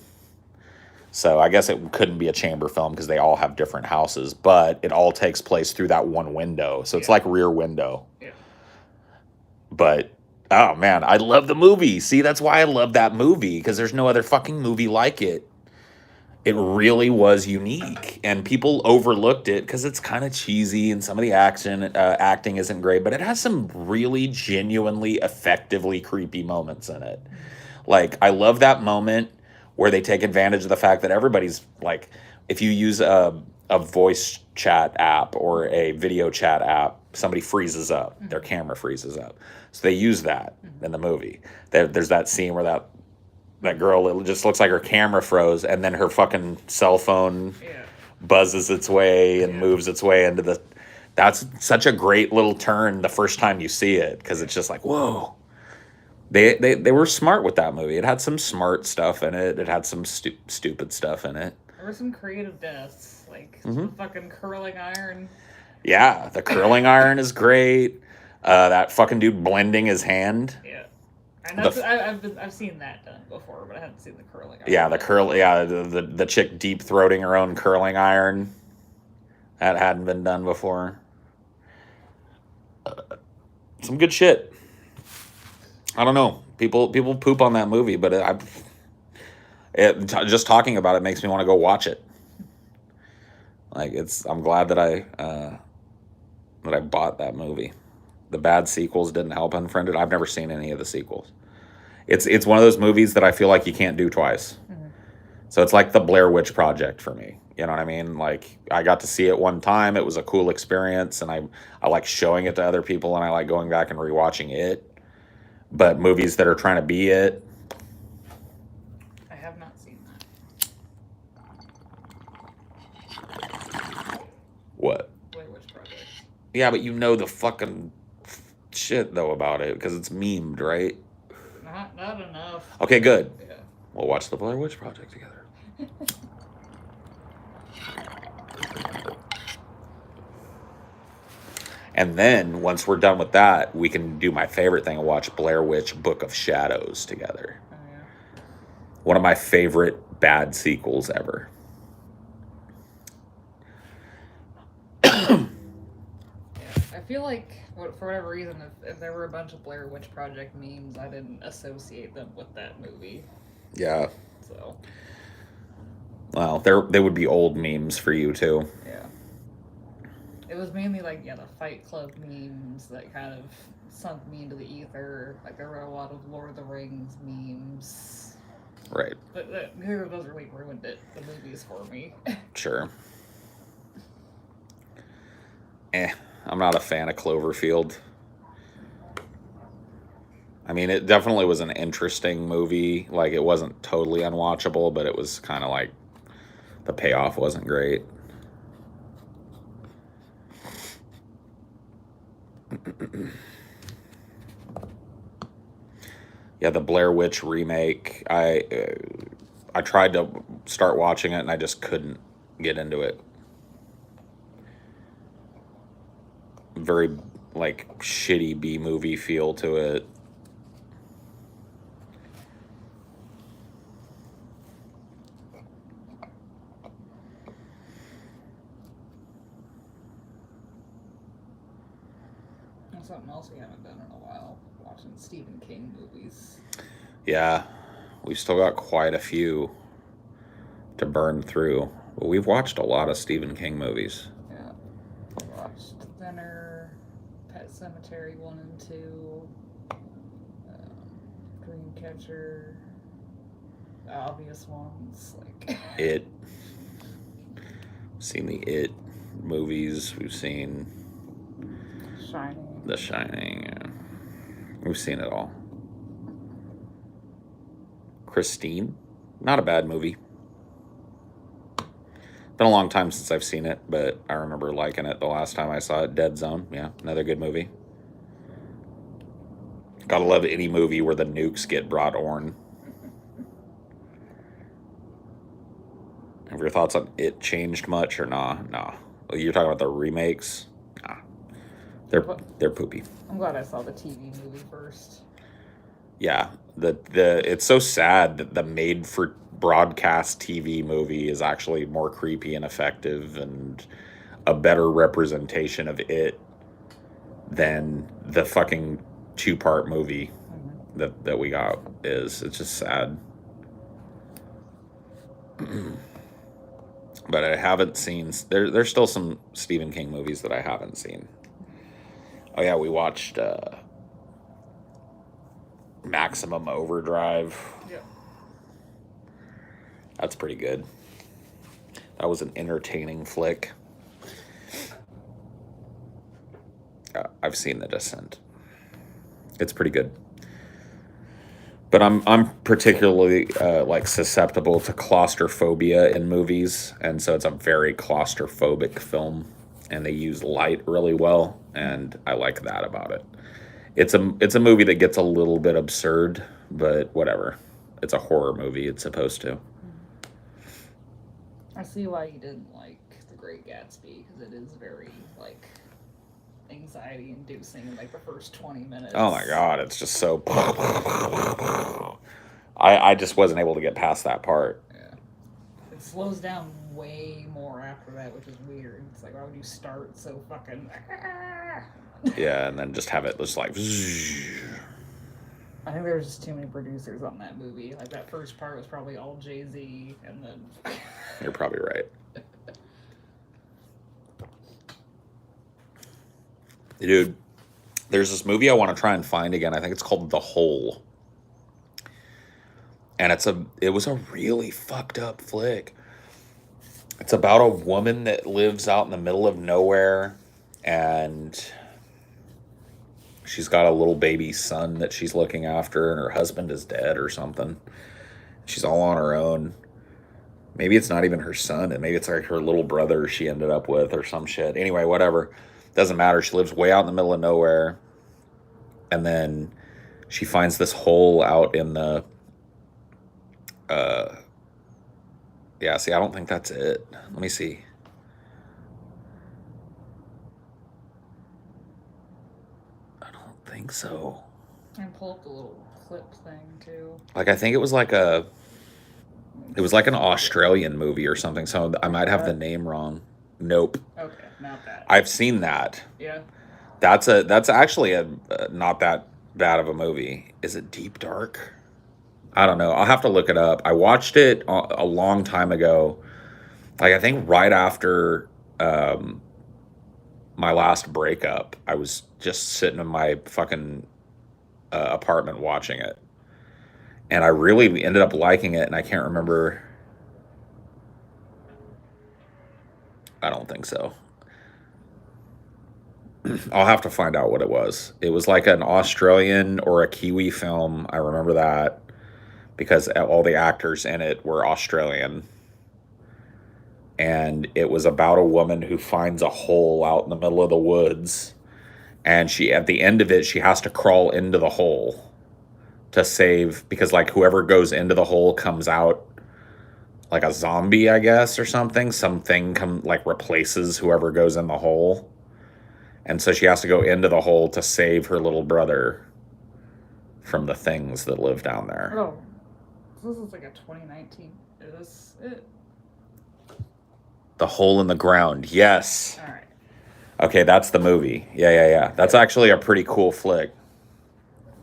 So I guess it couldn't be a chamber film because they all have different houses, but it all takes place through that one window. So it's like Rear Window. Yeah. But, oh man, I love the movie. See, that's why I love that movie, because there's no other fucking movie like it. It really was unique, and people overlooked it because it's kind of cheesy and some of the acting isn't great, but it has some really genuinely, effectively creepy moments in it. Like, I love that moment where they take advantage of the fact that everybody's like, if you use a voice chat app or a video chat app, somebody freezes up, their camera freezes up. So they use that in the movie. There's that scene where that girl, it just looks like her camera froze, and then her fucking cell phone buzzes its way and moves its way into the... That's such a great little turn the first time you see it, because it's just like, whoa. They were smart with that movie. It had some smart stuff in it. It had some stupid stuff in it. There were some creative deaths, like the fucking curling iron. Yeah, the curling iron is great. That fucking dude blending his hand. Yeah, and I've seen that done before, but I haven't seen the curling iron. Yeah, the chick deep throating her own curling iron. That hadn't been done before. some good shit. I don't know. People poop on that movie, but just talking about it makes me want to go watch it. Like I'm glad that I bought that movie. The bad sequels didn't help Unfriended. I've never seen any of the sequels. It's one of those movies that I feel like you can't do twice. Mm-hmm. So it's like the Blair Witch Project for me. You know what I mean? Like, I got to see it one time. It was a cool experience, and I like showing it to other people, and I like going back and rewatching it. But movies that are trying to be it. I have not seen that. What? Blair Witch Project. Yeah, but you know the fucking shit, though, about it, because it's memed, right? Not enough. Okay, good. Yeah. We'll watch the Blair Witch Project together. And then, once we're done with that, we can do my favorite thing and watch Blair Witch Book of Shadows together. Oh, yeah. One of my favorite bad sequels ever. Yeah, I feel like, for whatever reason, if there were a bunch of Blair Witch Project memes, I didn't associate them with that movie. Yeah. So. Well, they would be old memes for you, too. Yeah. It was mainly like, the Fight Club memes that kind of sunk me into the ether. Like, there were a lot of Lord of the Rings memes. Right. But neither of those really ruined the movies for me. Sure. I'm not a fan of Cloverfield. I mean, it definitely was an interesting movie. Like, it wasn't totally unwatchable, but it was kind of like the payoff wasn't great. Yeah, the Blair Witch remake. I tried to start watching it and I just couldn't get into it. Very like shitty B movie feel to it. Something else we haven't done in a while, watching Stephen King movies. Yeah, we've still got quite a few to burn through. But we've watched a lot of Stephen King movies. Yeah. We watched Thinner, Pet Sematary 1 and 2, Dreamcatcher, the obvious ones, like... It. Seen the It movies. We've seen... Shining. The Shining, yeah. We've seen it all. Christine, not a bad movie. Been a long time since I've seen it, but I remember liking it the last time I saw it. Dead Zone, yeah, another good movie. Gotta love any movie where the nukes get brought on. Have your thoughts on It changed much or nah? Nah. You're talking about the remakes? Nah. They're poopy. I'm glad I saw the TV movie first. Yeah, it's so sad that the made for broadcast TV movie is actually more creepy and effective and a better representation of it than the fucking 2-part movie that we got is. It's just sad. But I haven't seen... There's still some Stephen King movies that I haven't seen. Oh, yeah, we watched Maximum Overdrive. Yeah. That's pretty good. That was an entertaining flick. I've seen The Descent. It's pretty good. But I'm particularly like susceptible to claustrophobia in movies, and so it's a very claustrophobic film, and they use light really well, and I like that about it. It's a movie that gets a little bit absurd, but whatever. It's a horror movie. It's supposed to. I see why you didn't like The Great Gatsby, because it is very like anxiety inducing in like the first 20 minutes. Oh my god, it's just so... I just wasn't able to get past that part. Yeah. It slows down way more after that, which is weird. It's like, why would you start so fucking... Yeah, and then just have it just like. I think there was just too many producers on that movie. Like that first part was probably all Jay-Z, and then You're probably right. Dude, there's this movie I want to try and find again. I think it's called The Hole. And it was a really fucked up flick. It's about a woman that lives out in the middle of nowhere, and she's got a little baby son that she's looking after, and her husband is dead or something. She's all on her own. Maybe it's not even her son, and maybe it's like her little brother she ended up with or some shit. Anyway, whatever. Doesn't matter. She lives way out in the middle of nowhere. And then she finds this hole out in the yeah, see, I don't think that's it. Let me see. I don't think so. and pull up the little clip thing too. Like, I think it was like an Australian movie or something, so I might have the name wrong. Nope. Okay, not that. I've seen that. Yeah. That's actually a not that bad of a movie. Is it Deep Dark? I don't know. I'll have to look it up. I watched it a long time ago. Like, I think right after my last breakup, I was just sitting in my fucking apartment watching it. And I really ended up liking it, and I can't remember. I don't think so. I'll have to find out what it was. It was like an Australian or a Kiwi film. I remember that because all the actors in it were Australian. And it was about a woman who finds a hole out in the middle of the woods. And at the end of it, she has to crawl into the hole to save, because like whoever goes into the hole comes out like a zombie, I guess, or something. Something replaces whoever goes in the hole. And so she has to go into the hole to save her little brother from the things that live down there. Oh, this is like a 2019. Is this it? The Hole in the Ground. Yes. All right. Okay, that's the movie. Yeah. That's actually a pretty cool flick.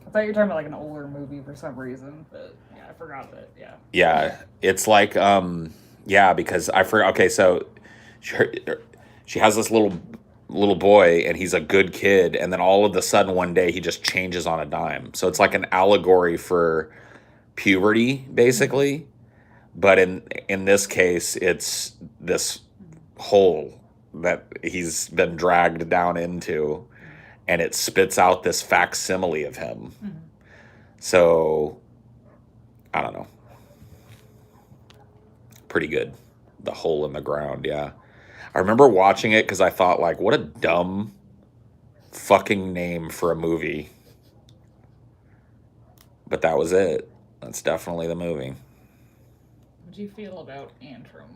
I thought you were talking about like an older movie for some reason, but yeah, I forgot that. Yeah. Yeah, it's like because I forgot. Okay, so she has this little boy, and he's a good kid, and then all of a sudden one day he just changes on a dime. So it's like an allegory for puberty, basically. But in this case, it's this hole that he's been dragged down into, and it spits out this facsimile of him. Mm-hmm. So I don't know. Pretty good. The Hole in the Ground, yeah. I remember watching it because I thought, like, what a dumb fucking name for a movie. But that was it. That's definitely the movie. What do you feel about Antrim?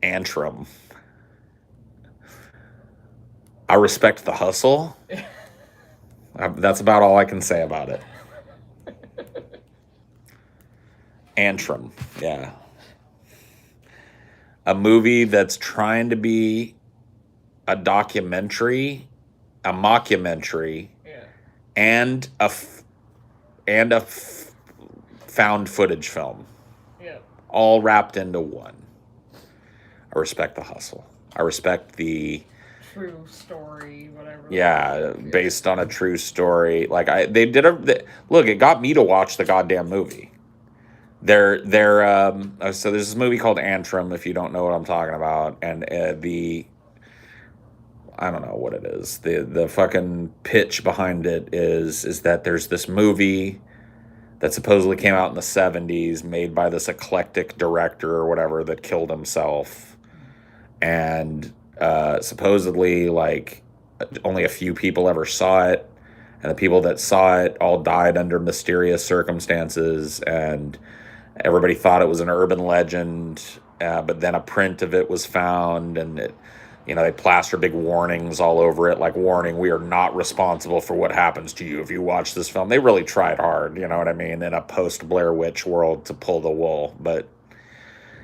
Antrim. I respect the hustle. That's about all I can say about it. Antrim, yeah. A movie that's trying to be a documentary, a mockumentary, yeah, and a found footage film. Yeah. All wrapped into one. I respect the hustle. I respect the true story, whatever. Yeah, based on a true story. Like look, it got me to watch the goddamn movie. So there's this movie called Antrim, if you don't know what I'm talking about, and I don't know what it is. The fucking pitch behind it is that there's this movie that supposedly came out in the 70s, made by this eclectic director or whatever that killed himself, and supposedly like only a few people ever saw it, and the people that saw it all died under mysterious circumstances, and everybody thought it was an urban legend, but then a print of it was found, and they plaster big warnings all over it, like, warning, we are not responsible for what happens to you if you watch this film. They really tried hard, you know what I mean, in a post-Blair Witch world to pull the wool, but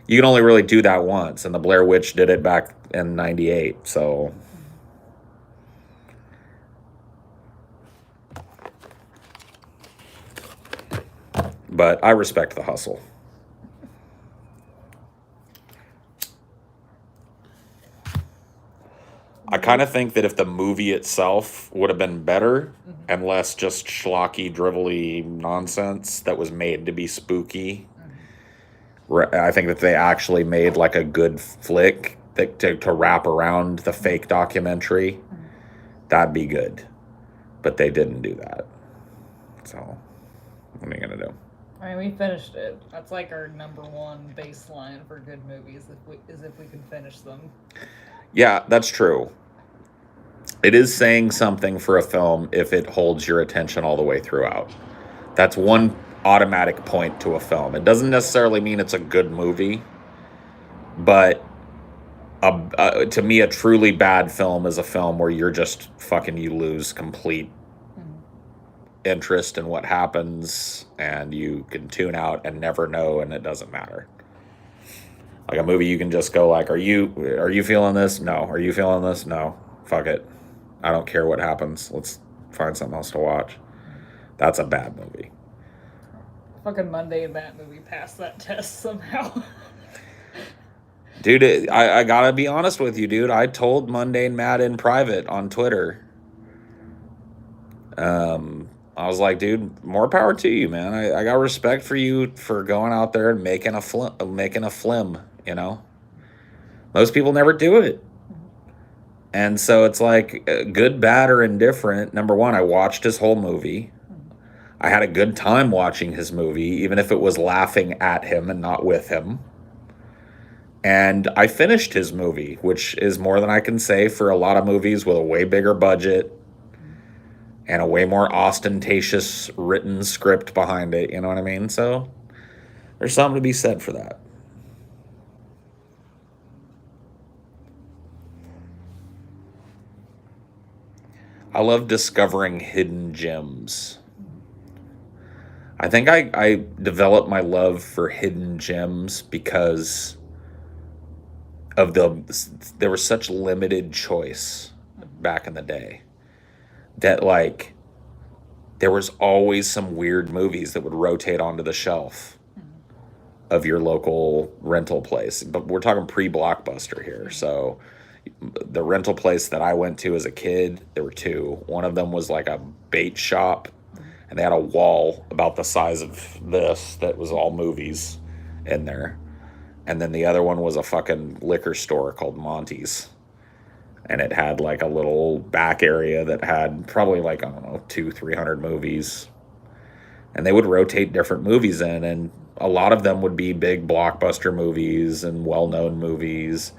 you can only really do that once, and the Blair Witch did it back in 98, so But I respect the hustle. I kind of think that if the movie itself would have been better and less just schlocky, drivelly nonsense that was made to be spooky, I think that they actually made like a good flick to wrap around the fake documentary, that'd be good. But they didn't do that. So, what are you going to do? I mean, we finished it. That's like our number one baseline for good movies, if we can finish them. Yeah, that's true. It is saying something for a film if it holds your attention all the way throughout. That's one automatic point to a film. It doesn't necessarily mean it's a good movie, but to me, a truly bad film is a film where you're just you lose complete interest in what happens, and you can tune out and never know, and it doesn't matter. Like a movie, you can just go like, are you feeling this? No. Are you feeling this? No. Fuck it. I don't care what happens. Let's find something else to watch. That's a bad movie. Fucking Monday and that movie passed that test somehow. Dude, I gotta be honest with you, dude. I told Mundane Matt in private on Twitter. I was like, dude, more power to you, man. I got respect for you for going out there and making a film, you know? Most people never do it. And so it's like, good, bad, or indifferent. Number one, I watched his whole movie. I had a good time watching his movie, even if it was laughing at him and not with him. And I finished his movie, which is more than I can say for a lot of movies with a way bigger budget and a way more ostentatious written script behind it, you know what I mean? So there's something to be said for that. I love discovering hidden gems. I think I developed my love for hidden gems because of there was such limited choice back in the day that like there was always some weird movies that would rotate onto the shelf of your local rental place. But we're talking pre-Blockbuster here. So the rental place that I went to as a kid, there were two. One of them was like a bait shop, and they had a wall about the size of this that was all movies in there. And then the other one was a fucking liquor store called Monty's. And it had like a little back area that had probably like, I don't know, 200-300 movies. And they would rotate different movies in, and a lot of them would be big blockbuster movies and well-known movies.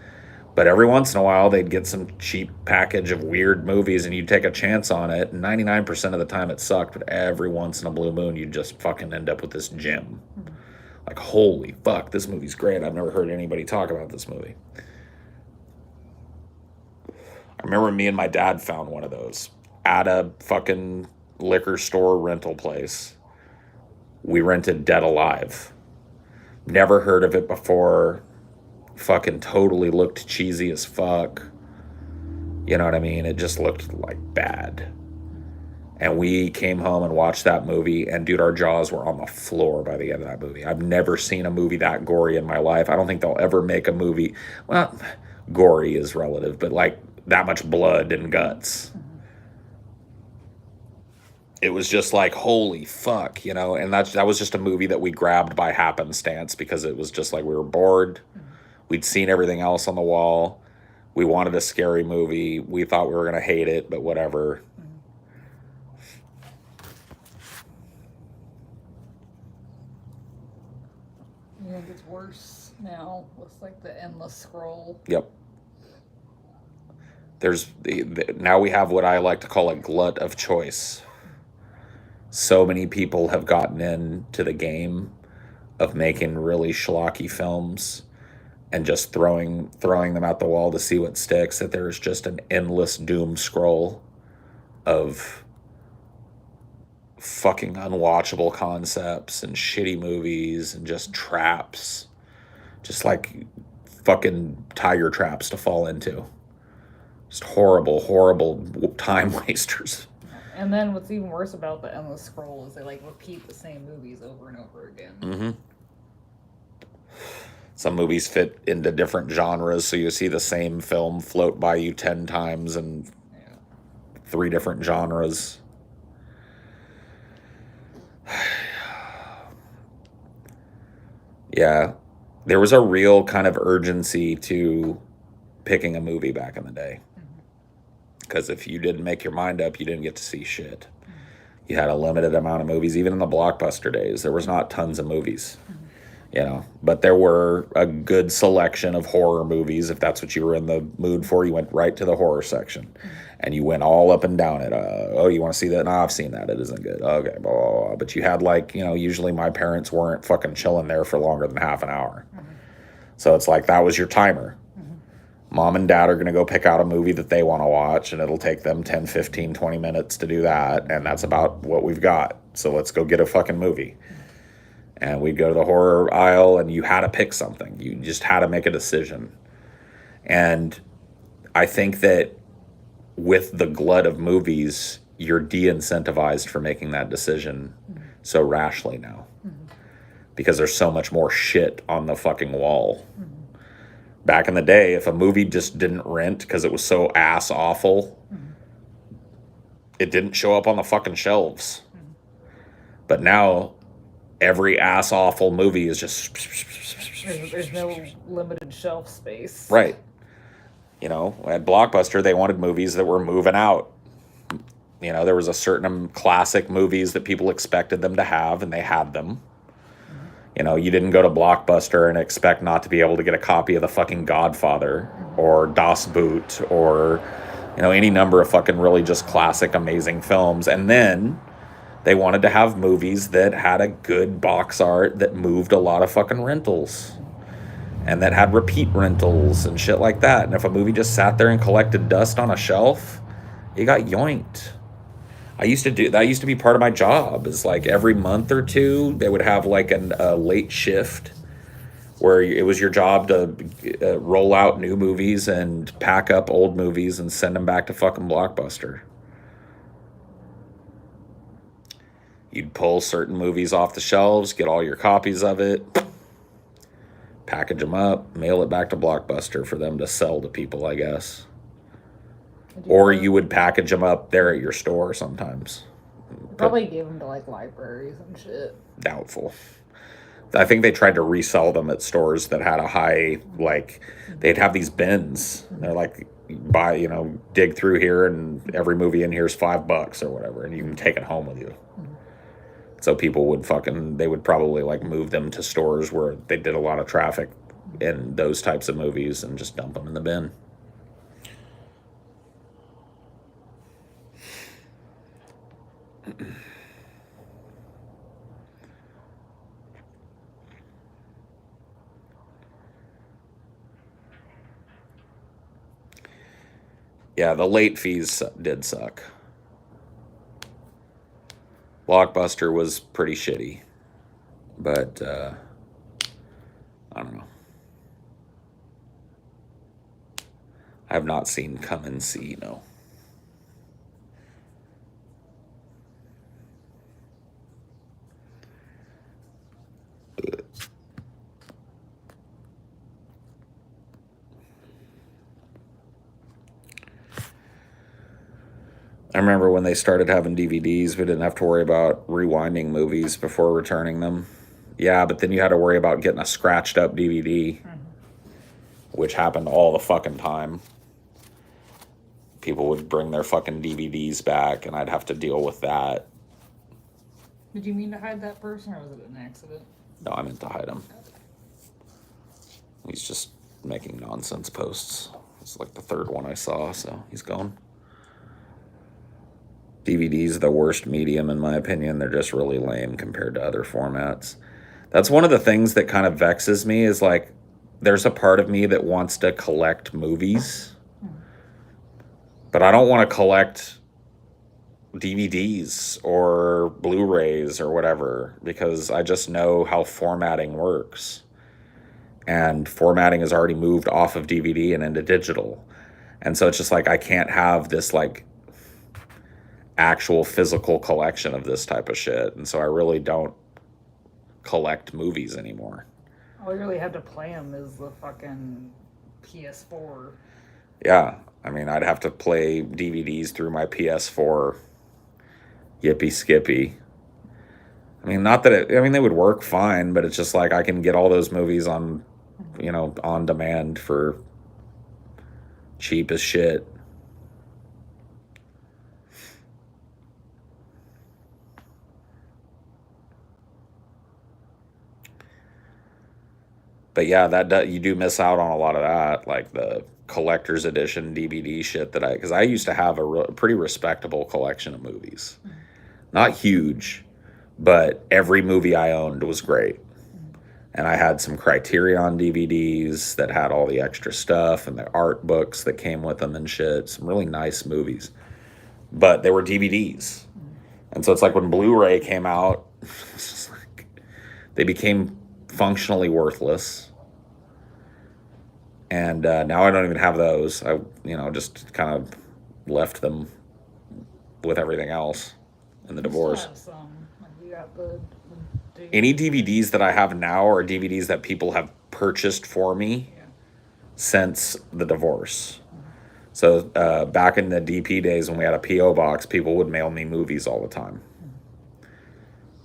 But every once in a while, they'd get some cheap package of weird movies, and you'd take a chance on it. And 99% of the time it sucked, but every once in a blue moon, you'd just fucking end up with this gem. Like, holy fuck, this movie's great. I've never heard anybody talk about this movie. I remember me and my dad found one of those at a fucking liquor store rental place. We rented Dead Alive. Never heard of it before. Fucking totally looked cheesy as fuck. You know what I mean? It just looked like bad. And we came home and watched that movie, and dude, our jaws were on the floor by the end of that movie. I've never seen a movie that gory in my life. I don't think they'll ever make a movie, well, gory is relative, but like that much blood and guts. It was just like, holy fuck, you know? And that was just a movie that we grabbed by happenstance because it was just like we were bored. We'd seen everything else on the wall. We wanted a scary movie. We thought we were going to hate it, but whatever. You think it's worse now with like the endless scroll? Yep. There's now we have what I like to call a glut of choice. So many people have gotten into the game of making really schlocky films and just throwing them out the wall to see what sticks, that there's just an endless doom scroll of fucking unwatchable concepts and shitty movies and just traps. Just like fucking tiger traps to fall into. Just horrible, horrible time wasters. And then what's even worse about the endless scroll is they like repeat the same movies over and over again. Mm-hmm. Some movies fit into different genres, so you see the same film float by you 10 times in 3 different genres. Yeah, there was a real kind of urgency to picking a movie back in the day. Because if you didn't make your mind up, you didn't get to see shit. You had a limited amount of movies. Even in the blockbuster days, there was not tons of movies. You know, but there were a good selection of horror movies. If that's what you were in the mood for, you went right to the horror section. And you went all up and down it. Oh, you want to see that? No, I've seen that. It isn't good. Okay, blah, blah, blah. But you had like, you know, usually my parents weren't fucking chilling there for longer than half an hour. So it's like that was your timer. Mom and dad are going to go pick out a movie that they want to watch, and it'll take them 10, 15, 20 minutes to do that. And that's about what we've got. So let's go get a fucking movie. And we'd go to the horror aisle, and you had to pick something. You just had to make a decision. And I think that with the glut of movies, you're de-incentivized for making that decision so rashly now. Because there's so much more shit on the fucking wall. Back in the day, if a movie just didn't rent because it was so ass awful, it didn't show up on the fucking shelves. But now, every ass awful movie is just... There's no limited shelf space. Right. You know, at Blockbuster, they wanted movies that were moving out. You know, there was a certain classic movies that people expected them to have, and they had them. You know, you didn't go to Blockbuster and expect not to be able to get a copy of the fucking Godfather or Das Boot or, you know, any number of fucking really just classic, amazing films. And then they wanted to have movies that had a good box art that moved a lot of fucking rentals and that had repeat rentals and shit like that. And if a movie just sat there and collected dust on a shelf, it got yoinked. That used to be part of my job, is like every month or two, they would have like a late shift where it was your job to roll out new movies and pack up old movies and send them back to fucking Blockbuster. You'd pull certain movies off the shelves, get all your copies of it, package them up, mail it back to Blockbuster for them to sell to people, I guess. Or you would package them up there at your store sometimes. Probably gave them to like libraries and shit. Doubtful. I think they tried to resell them at stores that had a high, like, they'd have these bins. They're like, buy, you know, dig through here and every movie in here is $5 or whatever, and you can take it home with you. So people would they would probably like move them to stores where they did a lot of traffic in those types of movies and just dump them in the bin. Yeah, the late fees did suck. Blockbuster was pretty shitty, but I don't know. I have not seen Come and See, no. I remember when they started having DVDs, we didn't have to worry about rewinding movies before returning them. Yeah, but then you had to worry about getting a scratched up DVD, which happened all the fucking time. People would bring their fucking DVDs back, and I'd have to deal with that. Did you mean to hide that person, or was it an accident? No, I meant to hide him. He's just making nonsense posts. It's like the third one I saw, so he's gone. DVDs are the worst medium, in my opinion. They're just really lame compared to other formats. That's one of the things that kind of vexes me, is like, there's a part of me that wants to collect movies, but I don't want to collect DVDs or Blu-rays or whatever, because I just know how formatting works. And formatting has already moved off of DVD and into digital. And so it's just like, I can't have this like actual physical collection of this type of shit. And so I really don't collect movies anymore. All you really have to play them is the fucking PS4. Yeah. I mean, I'd have to play DVDs through my PS4. Yippee skippy. I mean, not that I mean, they would work fine, but it's just like I can get all those movies on, on demand for cheap as shit. But yeah, you do miss out on a lot of that, like the collector's edition DVD shit because I used to have a pretty respectable collection of movies. Not huge, but every movie I owned was great. And I had some Criterion DVDs that had all the extra stuff and the art books that came with them and shit. Some really nice movies. But they were DVDs. And so it's like when Blu-ray came out, it's just like they became functionally worthless. And now I don't even have those. I, just kind of left them with everything else in the divorce. Any DVDs that I have now are DVDs that people have purchased for me since the divorce. So back in the DP days when we had a P.O. box, people would mail me movies all the time.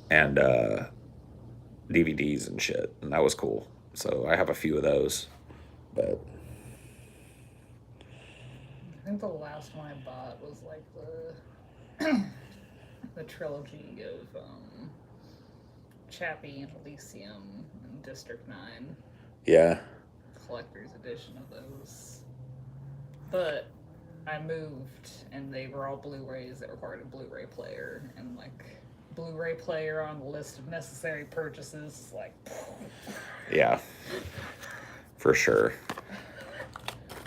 And DVDs and shit. And that was cool. So I have a few of those. But I think the last one I bought was like the the trilogy of Chappie and Elysium and District 9. Yeah. Collector's edition of those. But I moved and they were all Blu-rays that required a Blu-ray player, and like Blu-ray player on the list of necessary purchases is like yeah, for sure.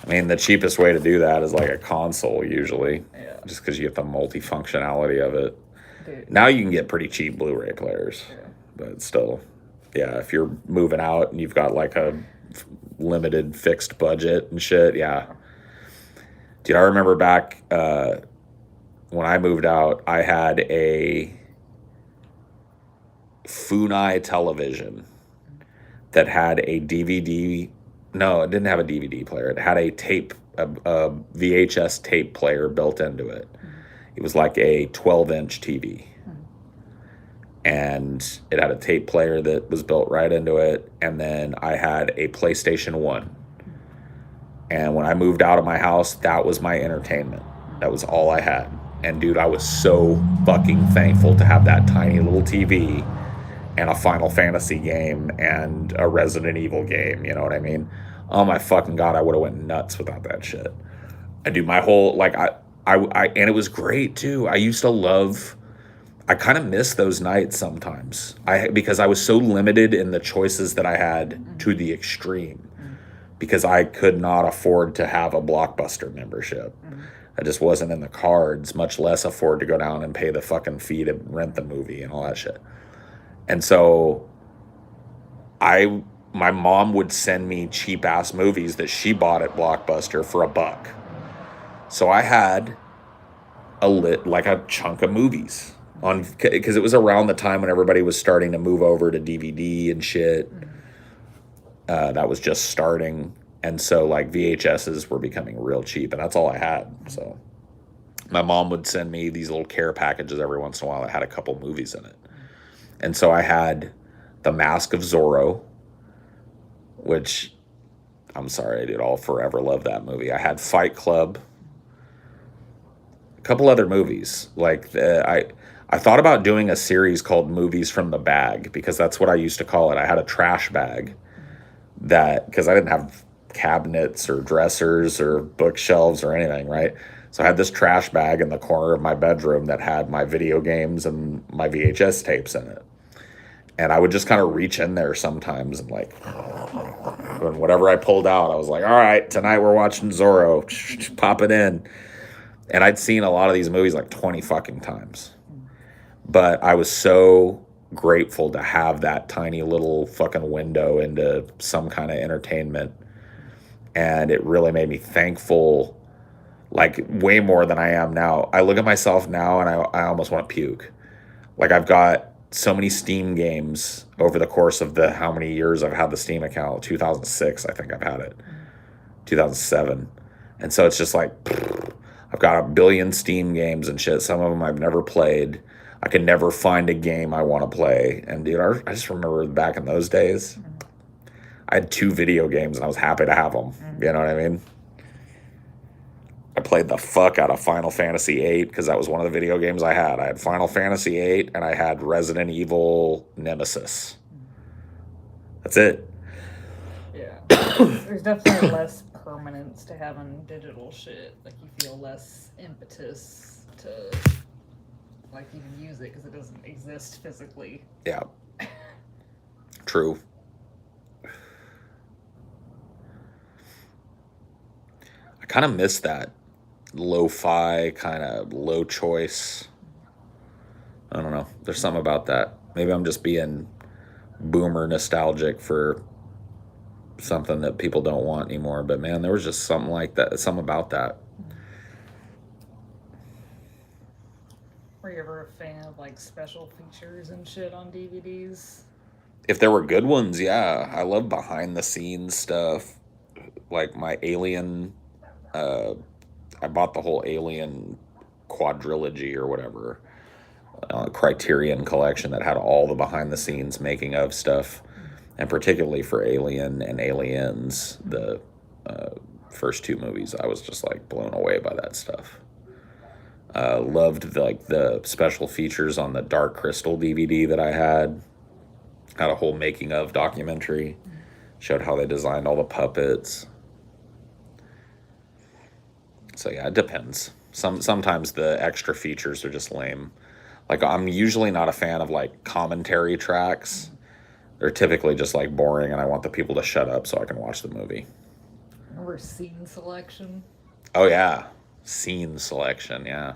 I mean, the cheapest way to do that is like a console usually. Yeah. Just because you get the multi-functionality of it. Dude. Now you can get pretty cheap Blu-ray players. Yeah. But still, yeah, if you're moving out and you've got like a limited fixed budget and shit, yeah. Dude, I remember back when I moved out, I had a Funai television that had a DVD. No, it didn't have a DVD player. It had a VHS tape player built into it. It was like a 12-inch TV. And it had a tape player that was built right into it. And then I had a PlayStation 1. And when I moved out of my house, that was my entertainment. That was all I had. And dude, I was so fucking thankful to have that tiny little TV and a Final Fantasy game and a Resident Evil game, you know what I mean? Oh my fucking God, I would have went nuts without that shit. I do my whole, like, I and it was great too. I used to love, I kind of miss those nights sometimes. Because I was so limited in the choices that I had to the extreme. Because I could not afford to have a Blockbuster membership. It just wasn't in the cards, much less afford to go down and pay the fucking fee to rent the movie and all that shit. And so my mom would send me cheap ass movies that she bought at Blockbuster for $1. So I had like a chunk of movies because it was around the time when everybody was starting to move over to DVD and shit. That was just starting. And so like VHSs were becoming real cheap, and that's all I had. So my mom would send me these little care packages every once in a while that had a couple movies in it. And so I had The Mask of Zorro, which, I'm sorry, I'll forever love that movie. I had Fight Club, a couple other movies. Like I thought about doing a series called Movies from the Bag, because that's what I used to call it. I had a trash bag because I didn't have cabinets or dressers or bookshelves or anything, right? So I had this trash bag in the corner of my bedroom that had my video games and my VHS tapes in it. And I would just kind of reach in there sometimes and like, and whatever I pulled out, I was like, all right, tonight we're watching Zorro, pop it in. And I'd seen a lot of these movies like 20 fucking times. But I was so grateful to have that tiny little fucking window into some kind of entertainment. And it really made me thankful. like way more than I am now. I look at myself now and I almost want to puke. Like I've got so many Steam games over the course of the how many years I've had the Steam account. 2006, I think I've had it. 2007. And so it's just like, I've got a billion Steam games and shit. Some of them I've never played. I can never find a game I want to play. And dude, I just remember back in those days, I had 2 video games and I was happy to have them. You know what I mean? I played the fuck out of Final Fantasy VIII because that was one of the video games I had. I had Final Fantasy VIII and I had Resident Evil Nemesis. That's it. Yeah. There's definitely less permanence to having digital shit. Like, you feel less impetus to, like, even use it because it doesn't exist physically. Yeah. True. I kind of miss that lo-fi, kind of low choice. I don't know. There's something about that. Maybe I'm just being boomer nostalgic for something that people don't want anymore. But man, there was just something like that. Something about that. Were you ever a fan of like special features and shit on DVDs? If there were good ones, yeah. I love behind the scenes stuff. Like my Alien, I bought the whole Alien quadrilogy or whatever, Criterion collection that had all the behind the scenes making of stuff. And particularly for Alien and Aliens, the first 2 movies, I was just like blown away by that stuff. Loved the special features on the Dark Crystal DVD that I had. Had a whole making of documentary. Showed how they designed all the puppets. So yeah, it depends. Sometimes the extra features are just lame. Like I'm usually not a fan of like commentary tracks. They're typically just like boring and I want the people to shut up so I can watch the movie. Remember scene selection? Oh yeah. Scene selection, yeah.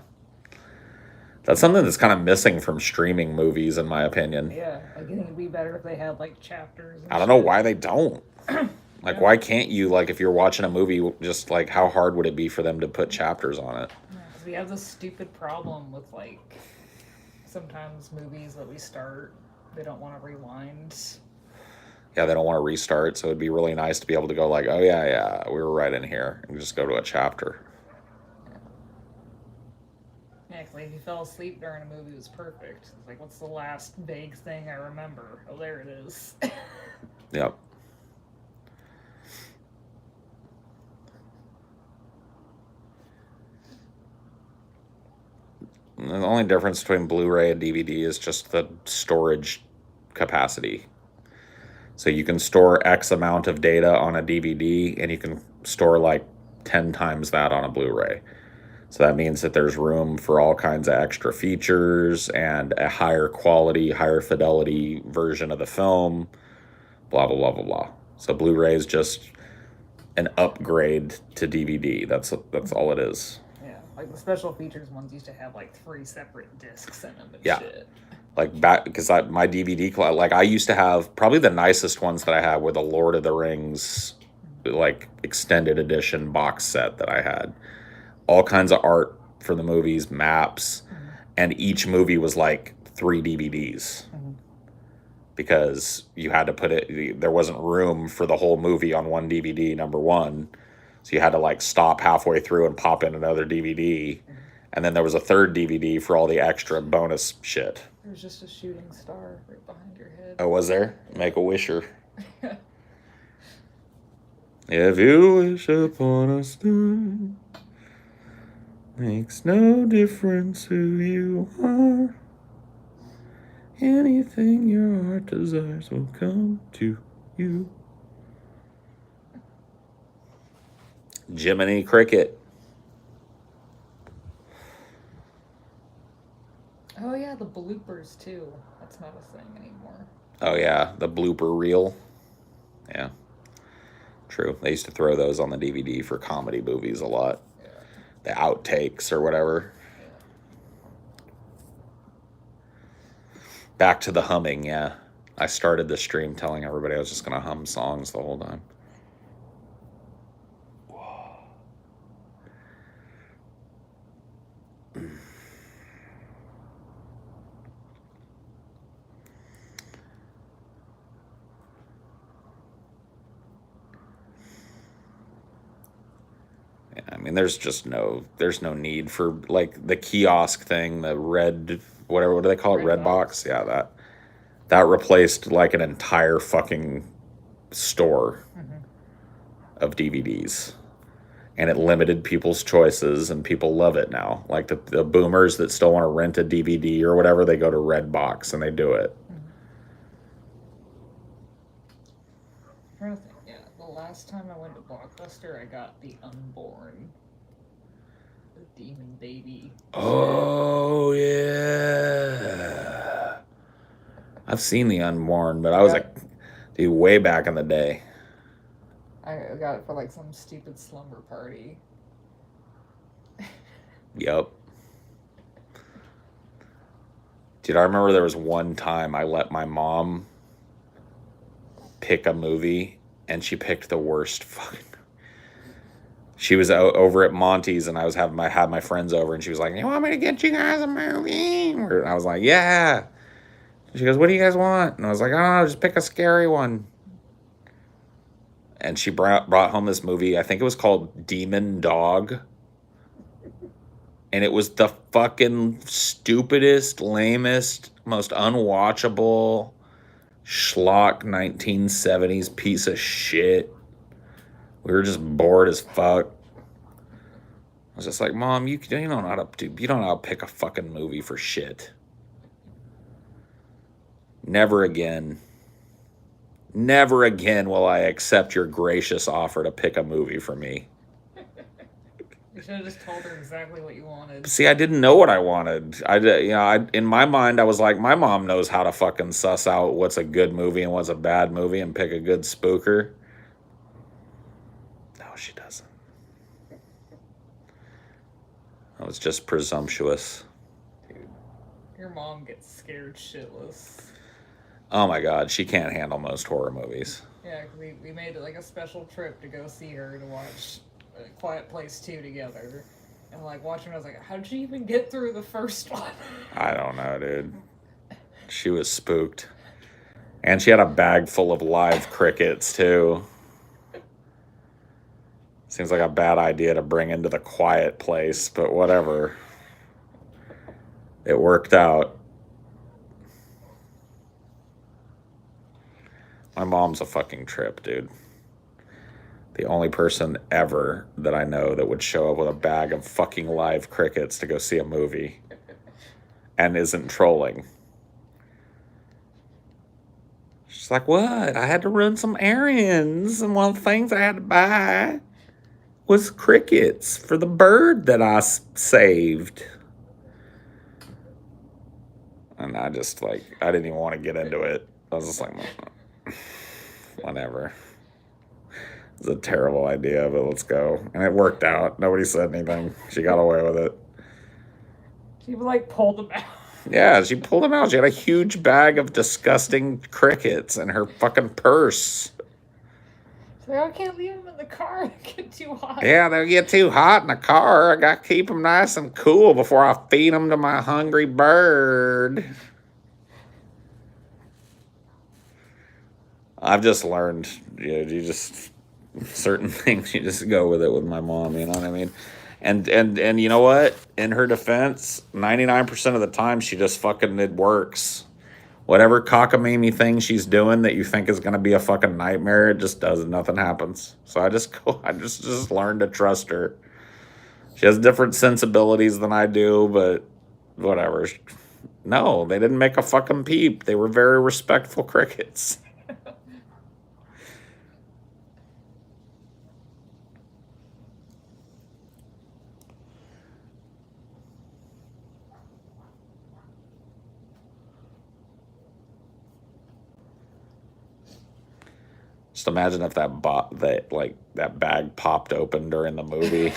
That's something that's kind of missing from streaming movies, in my opinion. Yeah, like I think it'd be better if they had like chapters. And I don't know why they don't. Like, why can't you, like, if you're watching a movie, just like, how hard would it be for them to put chapters on it? Yeah, 'cause we have this stupid problem with like sometimes movies that we start, they don't want to rewind. Yeah, they don't want to restart, so it'd be really nice to be able to go like, oh yeah, we were right in here, and just go to a chapter. Yeah, 'cause, like, if you fell asleep during a movie, it was perfect. It's like, what's the last vague thing I remember? Oh, there it is. Yep. The only difference between Blu-ray and DVD is just the storage capacity. So you can store X amount of data on a DVD, and you can store like 10 times that on a Blu-ray. So that means that there's room for all kinds of extra features and a higher quality, higher fidelity version of the film, blah, blah, blah, blah, blah. So Blu-ray is just an upgrade to DVD. That's all it is. Yeah, like the special features ones used to have like 3 separate discs in them and Yeah. shit. Like back, because my DVD, like I used to have, probably the nicest ones that I had were the Lord of the Rings, like extended edition box set that I had. All kinds of art for the movies, maps, and each movie was like 3 DVDs. Because you had to put it, there wasn't room for the whole movie on one DVD, number one. So you had to like stop halfway through and pop in another DVD. And then there was a 3rd DVD for all the extra bonus shit. There's just a shooting star right behind your head. Oh, was there? Make a wisher. If you wish upon a star, makes no difference who you are. Anything your heart desires will come to you. Jiminy Cricket. Oh yeah, the bloopers too. That's not a thing anymore. Oh yeah, the blooper reel. Yeah, true. They used to throw those on the DVD for comedy movies a lot. Yeah. The outtakes or whatever. Yeah. Back to the humming, yeah. I started the stream telling everybody I was just going to hum songs the whole time. I mean, there's no need for like the kiosk thing, the red, whatever, what do they call it? Red box? Yeah, that replaced like an entire fucking store of DVDs. And it limited people's choices, and people love it now. Like the boomers that still want to rent a DVD or whatever, they go to Redbox and they do it. I'm trying to think, yeah, the last time I went to Blockbuster, I got The Unborn. The Demon Baby. Oh, yeah. I've seen The Unborn, but I was like, dude, way back in the day. I got it for like some stupid slumber party. Yep. Dude, I remember there was one time I let my mom pick a movie, and she picked the worst fucking. She was over at Monty's, and I had my friends over, and she was like, "You want me to get you guys a movie?" And I was like, "Yeah." She goes, "What do you guys want?" And I was like, "I don't know, just pick a scary one." And she brought home this movie. I think it was called Demon Dog. And it was the fucking stupidest, lamest, most unwatchable schlock 1970s piece of shit. We were just bored as fuck. I was just like, Mom, you don't know how to pick a fucking movie for shit. Never again. Never again will I accept your gracious offer to pick a movie for me. You should have just told her exactly what you wanted. See, I didn't know what I wanted. In my mind, I was like, my mom knows how to fucking suss out what's a good movie and what's a bad movie and pick a good spooker. No, she doesn't. I was just presumptuous. Dude, your mom gets scared shitless. Oh my God, she can't handle most horror movies. Yeah, because we made like a special trip to go see her to watch Quiet Place 2 together. And like watching, I was like, how did you even get through the first one? I don't know, dude. She was spooked. And she had a bag full of live crickets, too. Seems like a bad idea to bring into the Quiet Place, but whatever. It worked out. My mom's a fucking trip, dude. The only person ever that I know that would show up with a bag of fucking live crickets to go see a movie and isn't trolling. She's like, what? I had to run some errands, and one of the things I had to buy was crickets for the bird that I saved. And I just, like, I didn't even want to get into it. I was just like, whatever. It was a terrible idea, but let's go. And it worked out. Nobody said anything. She got away with it. She like pulled them out. Yeah, she pulled them out. She had a huge bag of disgusting crickets in her fucking purse. She's like, I can't leave them in the car. They get too hot. Yeah, they'll get too hot in the car. I got to keep them nice and cool before I feed them to my hungry bird. I've just learned, certain things, you just go with it with my mom, you know what I mean? And you know what? In her defense, 99% of the time, it works. Whatever cockamamie thing she's doing that you think is going to be a fucking nightmare, it just does. Nothing happens. So I just learned to trust her. She has different sensibilities than I do, but whatever. No, they didn't make a fucking peep. They were very respectful crickets. Just imagine if that bag popped open during the movie.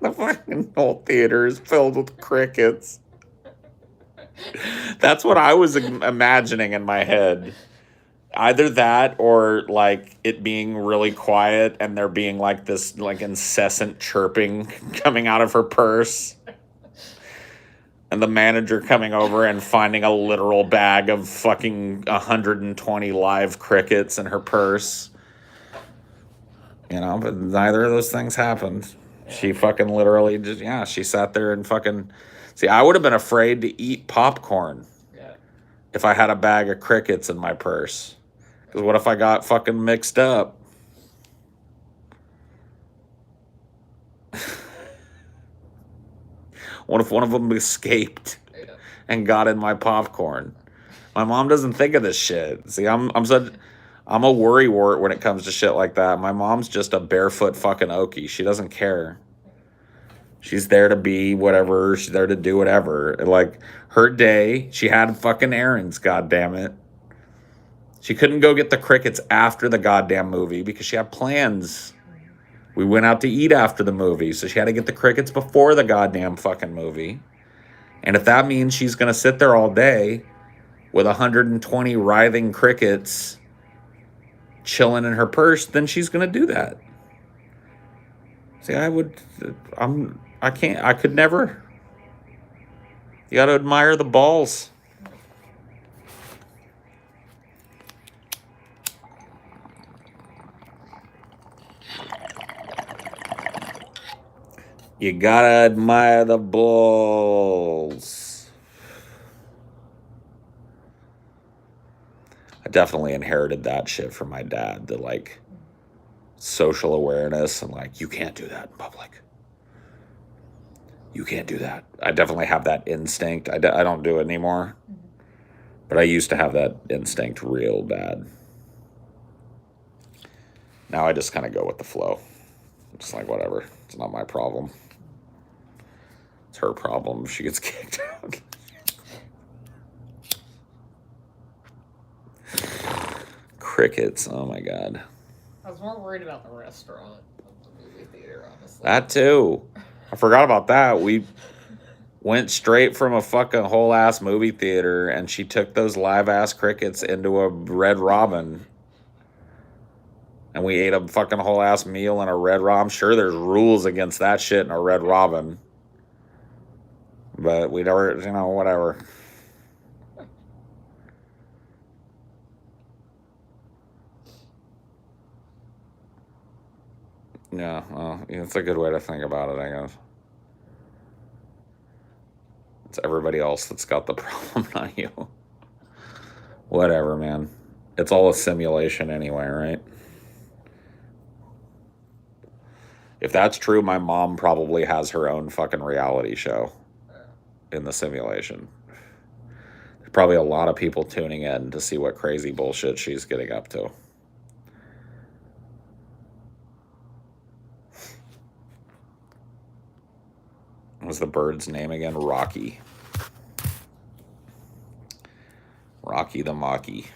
The fucking whole theater is filled with crickets. That's what I was imagining in my head. Either that or like it being really quiet and there being like this like incessant chirping coming out of her purse. And the manager coming over and finding a literal bag of fucking 120 live crickets in her purse. But neither of those things happened. She fucking literally just, yeah, she sat there and fucking. See, I would have been afraid to eat popcorn if I had a bag of crickets in my purse. Because what if I got fucking mixed up? What if one of them escaped and got in my popcorn? My mom doesn't think of this shit. See, I'm a worrywart when it comes to shit like that. My mom's just a barefoot fucking Okie. She doesn't care. She's there to be whatever. She's there to do whatever. Like her day, she had fucking errands. God damn it. She couldn't go get the crickets after the goddamn movie because she had plans. We went out to eat after the movie, so she had to get the crickets before the goddamn fucking movie. And if that means she's gonna sit there all day with 120 writhing crickets chilling in her purse, then she's gonna do that. See, I could never. You gotta admire the balls. You gotta admire the balls. I definitely inherited that shit from my dad, the like social awareness and like, you can't do that in public. You can't do that. I definitely have that instinct. I don't do it anymore. But I used to have that instinct real bad. Now I just kind of go with the flow. Just like, whatever. It's not my problem. It's her problem if she gets kicked out. Crickets. Oh, my God. I was more worried about the restaurant of the movie theater, honestly. That, too. I forgot about that. We went straight from a fucking whole-ass movie theater, and she took those live-ass crickets into a Red Robin. And we ate a fucking whole-ass meal in a Red Robin. I'm sure there's rules against that shit in a Red Robin. But we never, whatever. Yeah, well, it's a good way to think about it, I guess. It's everybody else that's got the problem, not you. Whatever, man. It's all a simulation anyway, right? If that's true, my mom probably has her own fucking reality show in the simulation. There's probably a lot of people tuning in to see what crazy bullshit she's getting up to. What was the bird's name again? Rocky. Rocky the Mocky.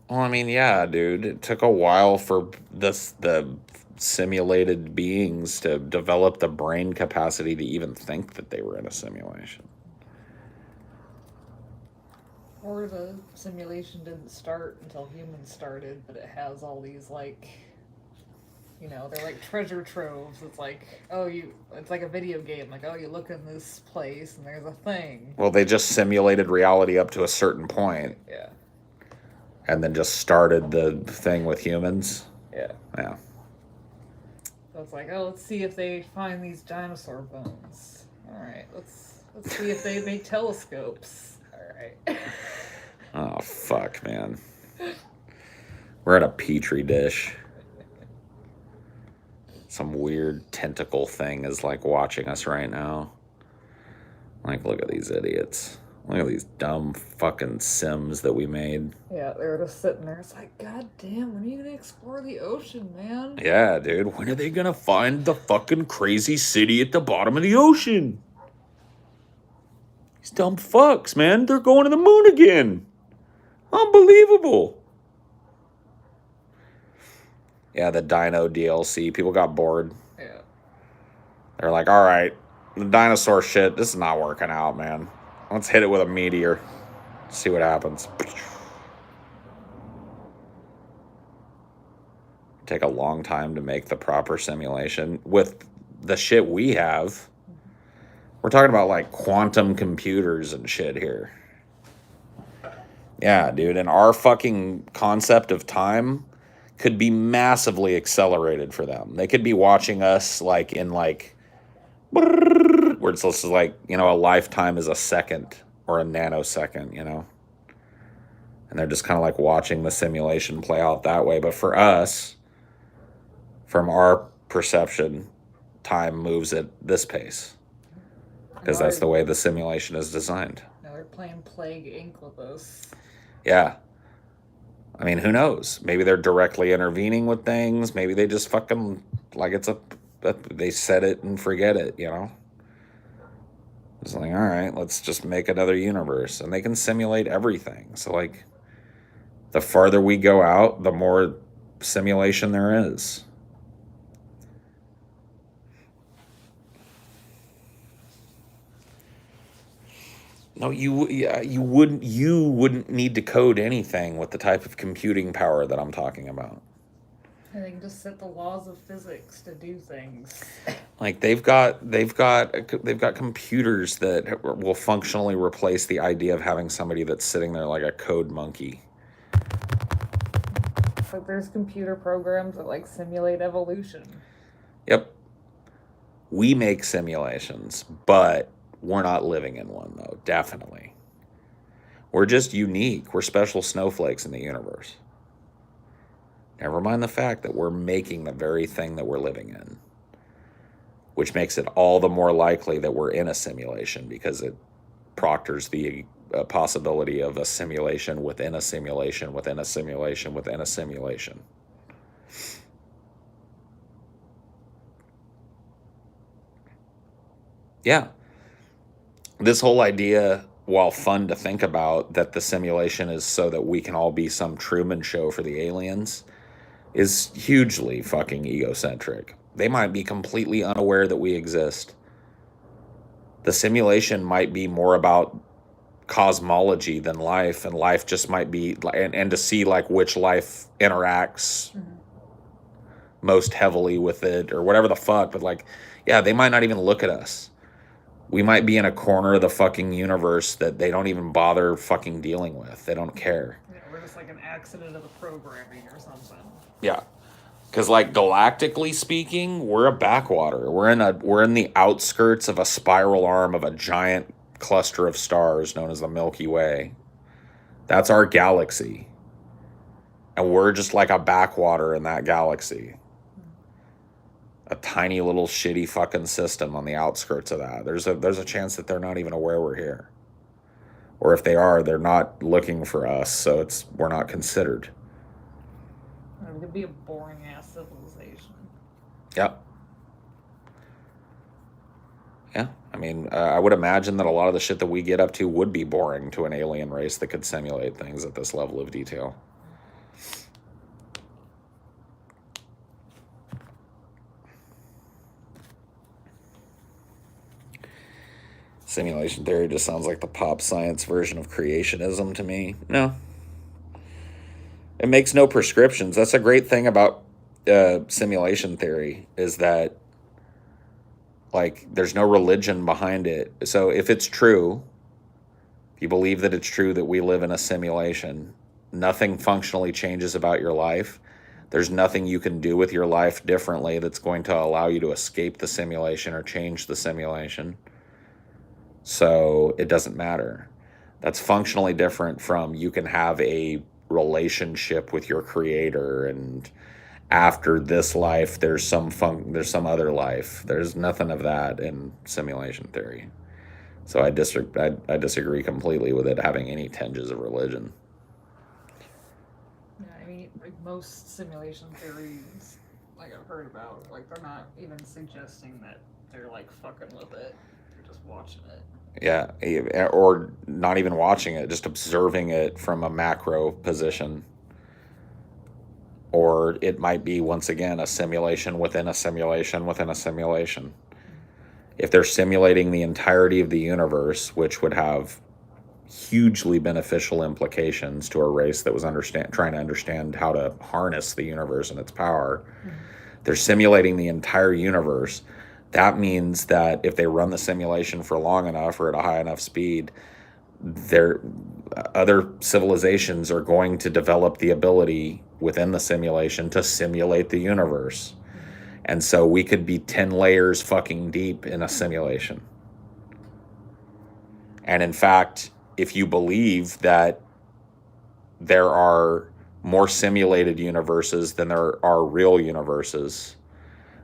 Well, I mean, yeah, dude. It took a while for the simulated beings to develop the brain capacity to even think that they were in a simulation. Or the simulation didn't start until humans started, but it has all these, like, they're like treasure troves. It's like, it's like a video game. Like, you look in this place and there's a thing. Well, they just simulated reality up to a certain point. Yeah. And then just started the thing with humans. Yeah. Yeah. So it's like, let's see if they find these dinosaur bones. All right, let's see if they make telescopes. All right. Oh, fuck, man. We're in a petri dish. Some weird tentacle thing is like watching us right now. Like, look at these idiots. Look at these dumb fucking Sims that we made. Yeah, they were just sitting there. It's like, God damn, when are you gonna explore the ocean, man? Yeah, dude. When are they gonna find the fucking crazy city at the bottom of the ocean? These dumb fucks, man. They're going to the moon again. Unbelievable. Yeah, the Dino DLC. People got bored. Yeah. They're like, all right, the dinosaur shit, this is not working out, man. Let's hit it with a meteor. See what happens. Take a long time to make the proper simulation. With the shit we have, we're talking about like quantum computers and shit here. Yeah, dude. And our fucking concept of time could be massively accelerated for them. They could be watching us like in like, where it's just like, you know, a lifetime is a second or a nanosecond, you know? And they're just kind of like watching the simulation play out that way. But for us, from our perception, time moves at this pace. Because that's the way the simulation is designed. Now they're playing Plague Inc. with us. Yeah. I mean, who knows? Maybe they're directly intervening with things. Maybe they just fucking, like they set it and forget it, you know? It's like, all right, let's just make another universe. And they can simulate everything. So, like, the farther we go out, the more simulation there is. No, you wouldn't need to code anything with the type of computing power that I'm talking about. And they can just set the laws of physics to do things. Like they've got computers that will functionally replace the idea of having somebody that's sitting there like a code monkey. But there's computer programs that like simulate evolution. Yep. We make simulations, but we're not living in one, though, definitely. We're just unique. We're special snowflakes in the universe. Never mind the fact that we're making the very thing that we're living in, which makes it all the more likely that we're in a simulation because it proctors the possibility of a simulation within a simulation within a simulation within a simulation. Yeah. This whole idea, while fun to think about, that the simulation is so that we can all be some Truman Show for the aliens, is hugely fucking egocentric. They might be completely unaware that we exist. The simulation might be more about cosmology than life, and life just might be, and to see like which life interacts most heavily with it or whatever the fuck. But like, yeah, they might not even look at us. We might be in a corner of the fucking universe that they don't even bother fucking dealing with. They don't care. Yeah, we're just like an accident of the programming or something. Yeah. Because like galactically speaking, we're a backwater. We're in the outskirts of a spiral arm of a giant cluster of stars known as the Milky Way. That's our galaxy. And we're just like a backwater in that galaxy. A tiny little shitty fucking system on the outskirts of that. There's a chance that they're not even aware we're here. Or if they are, they're not looking for us, so we're not considered. It could be a boring ass civilization. Yep. Yeah. I mean, I would imagine that a lot of the shit that we get up to would be boring to an alien race that could simulate things at this level of detail. Simulation theory just sounds like the pop science version of creationism to me. No. It makes no prescriptions. That's a great thing about simulation theory, is that like there's no religion behind it. So if it's true, if you believe that it's true that we live in a simulation, nothing functionally changes about your life. There's nothing you can do with your life differently that's going to allow you to escape the simulation or change the simulation. So it doesn't matter. That's functionally different from you can have a relationship with your creator, and after this life there's some other life. There's nothing of that in simulation theory. So I disagree completely with it having any tinges of religion. Yeah, I mean, like most simulation theories, like I've heard about, like they're not even suggesting that they're like fucking with it. They're just watching it. Yeah, or not even watching it, just observing it from a macro position. Or it might be, once again, a simulation within a simulation within a simulation. If they're simulating the entirety of the universe, which would have hugely beneficial implications to a race that was trying to understand how to harness the universe and its power. They're simulating the entire universe. That means that if they run the simulation for long enough or at a high enough speed, other civilizations are going to develop the ability within the simulation to simulate the universe. And so we could be 10 layers fucking deep in a simulation. And in fact, if you believe that there are more simulated universes than there are real universes,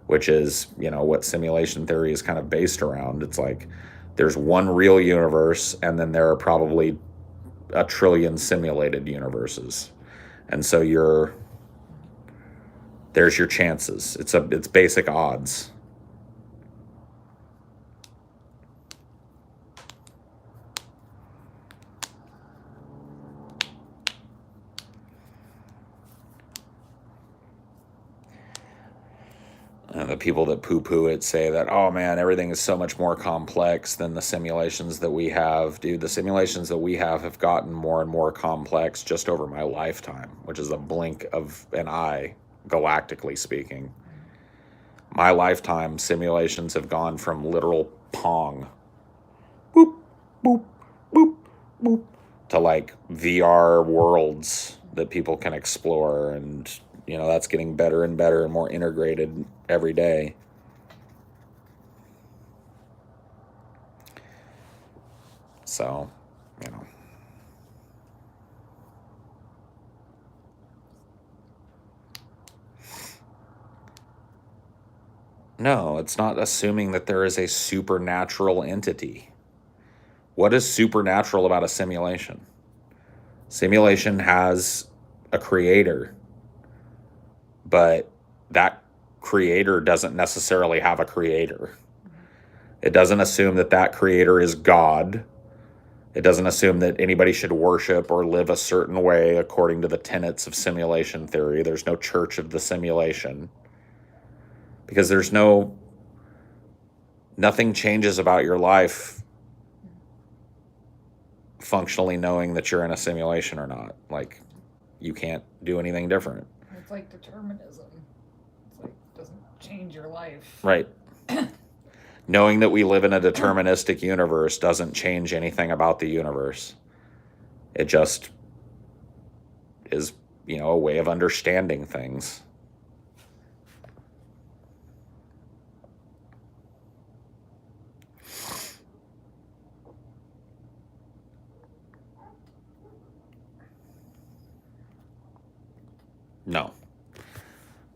which is, what simulation theory is kind of based around. It's like there's one real universe, and then there are probably a trillion simulated universes. And so there's your chances. It's basic odds. And the people that poo-poo it say that, oh man, everything is so much more complex than the simulations that we have. Dude, the simulations that we have gotten more and more complex just over my lifetime, which is a blink of an eye, galactically speaking. My lifetime simulations have gone from literal Pong, boop, boop, boop, boop, to like VR worlds that people can explore, and that's getting better and better and more integrated every day. So, No, it's not assuming that there is a supernatural entity. What is supernatural about a simulation? Simulation has a creator, but that creator doesn't necessarily have a creator. It doesn't assume that that creator is God. It doesn't assume that anybody should worship or live a certain way according to the tenets of simulation theory. There's no church of the simulation. Because nothing changes about your life functionally knowing that you're in a simulation or not. Like, you can't do anything different. It's like determinism. It's like, it doesn't change your life. Right. Knowing that we live in a deterministic universe doesn't change anything about the universe. It just is, a way of understanding things. No.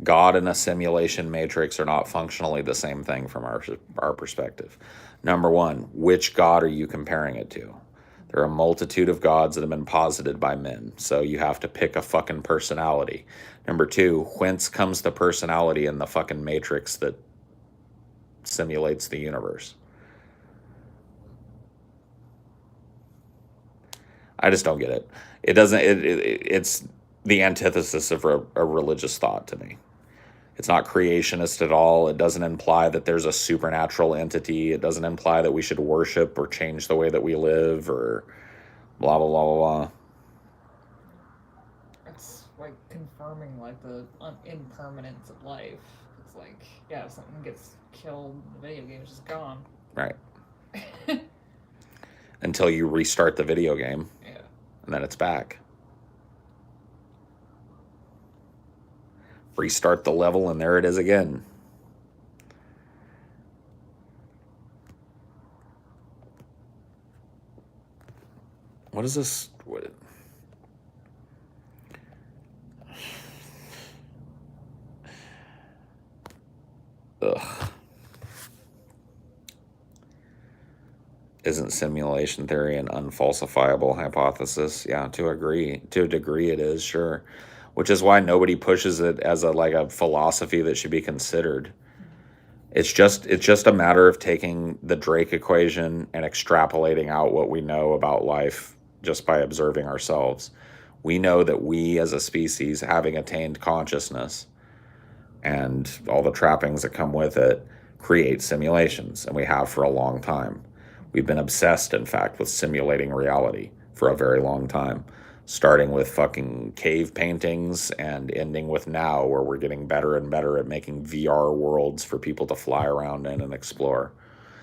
God and a simulation matrix are not functionally the same thing from our perspective. Number one, which God are you comparing it to? There are a multitude of gods that have been posited by men, so you have to pick a fucking personality. Number two, whence comes the personality in the fucking matrix that simulates the universe? I just don't get it. It's the antithesis of a religious thought to me. It's not creationist at all. It doesn't imply that there's a supernatural entity. It doesn't imply that we should worship or change the way that we live or blah, blah, blah, blah, blah. It's like confirming like the impermanence of life. It's like, yeah, if something gets killed in the video game, it's just gone. Right. Until you restart the video game. Yeah. And then it's back. Restart the level, and there it is again. What is this? Ugh. Isn't simulation theory an unfalsifiable hypothesis? Yeah, to a degree it is, sure. Which is why nobody pushes it as a philosophy that should be considered. It's just a matter of taking the Drake equation and extrapolating out what we know about life just by observing ourselves. We know that we as a species, having attained consciousness and all the trappings that come with it, create simulations, and we have for a long time. We've been obsessed, in fact, with simulating reality for a very long time, starting with fucking cave paintings and ending with now, where we're getting better and better at making VR worlds for people to fly around in and explore.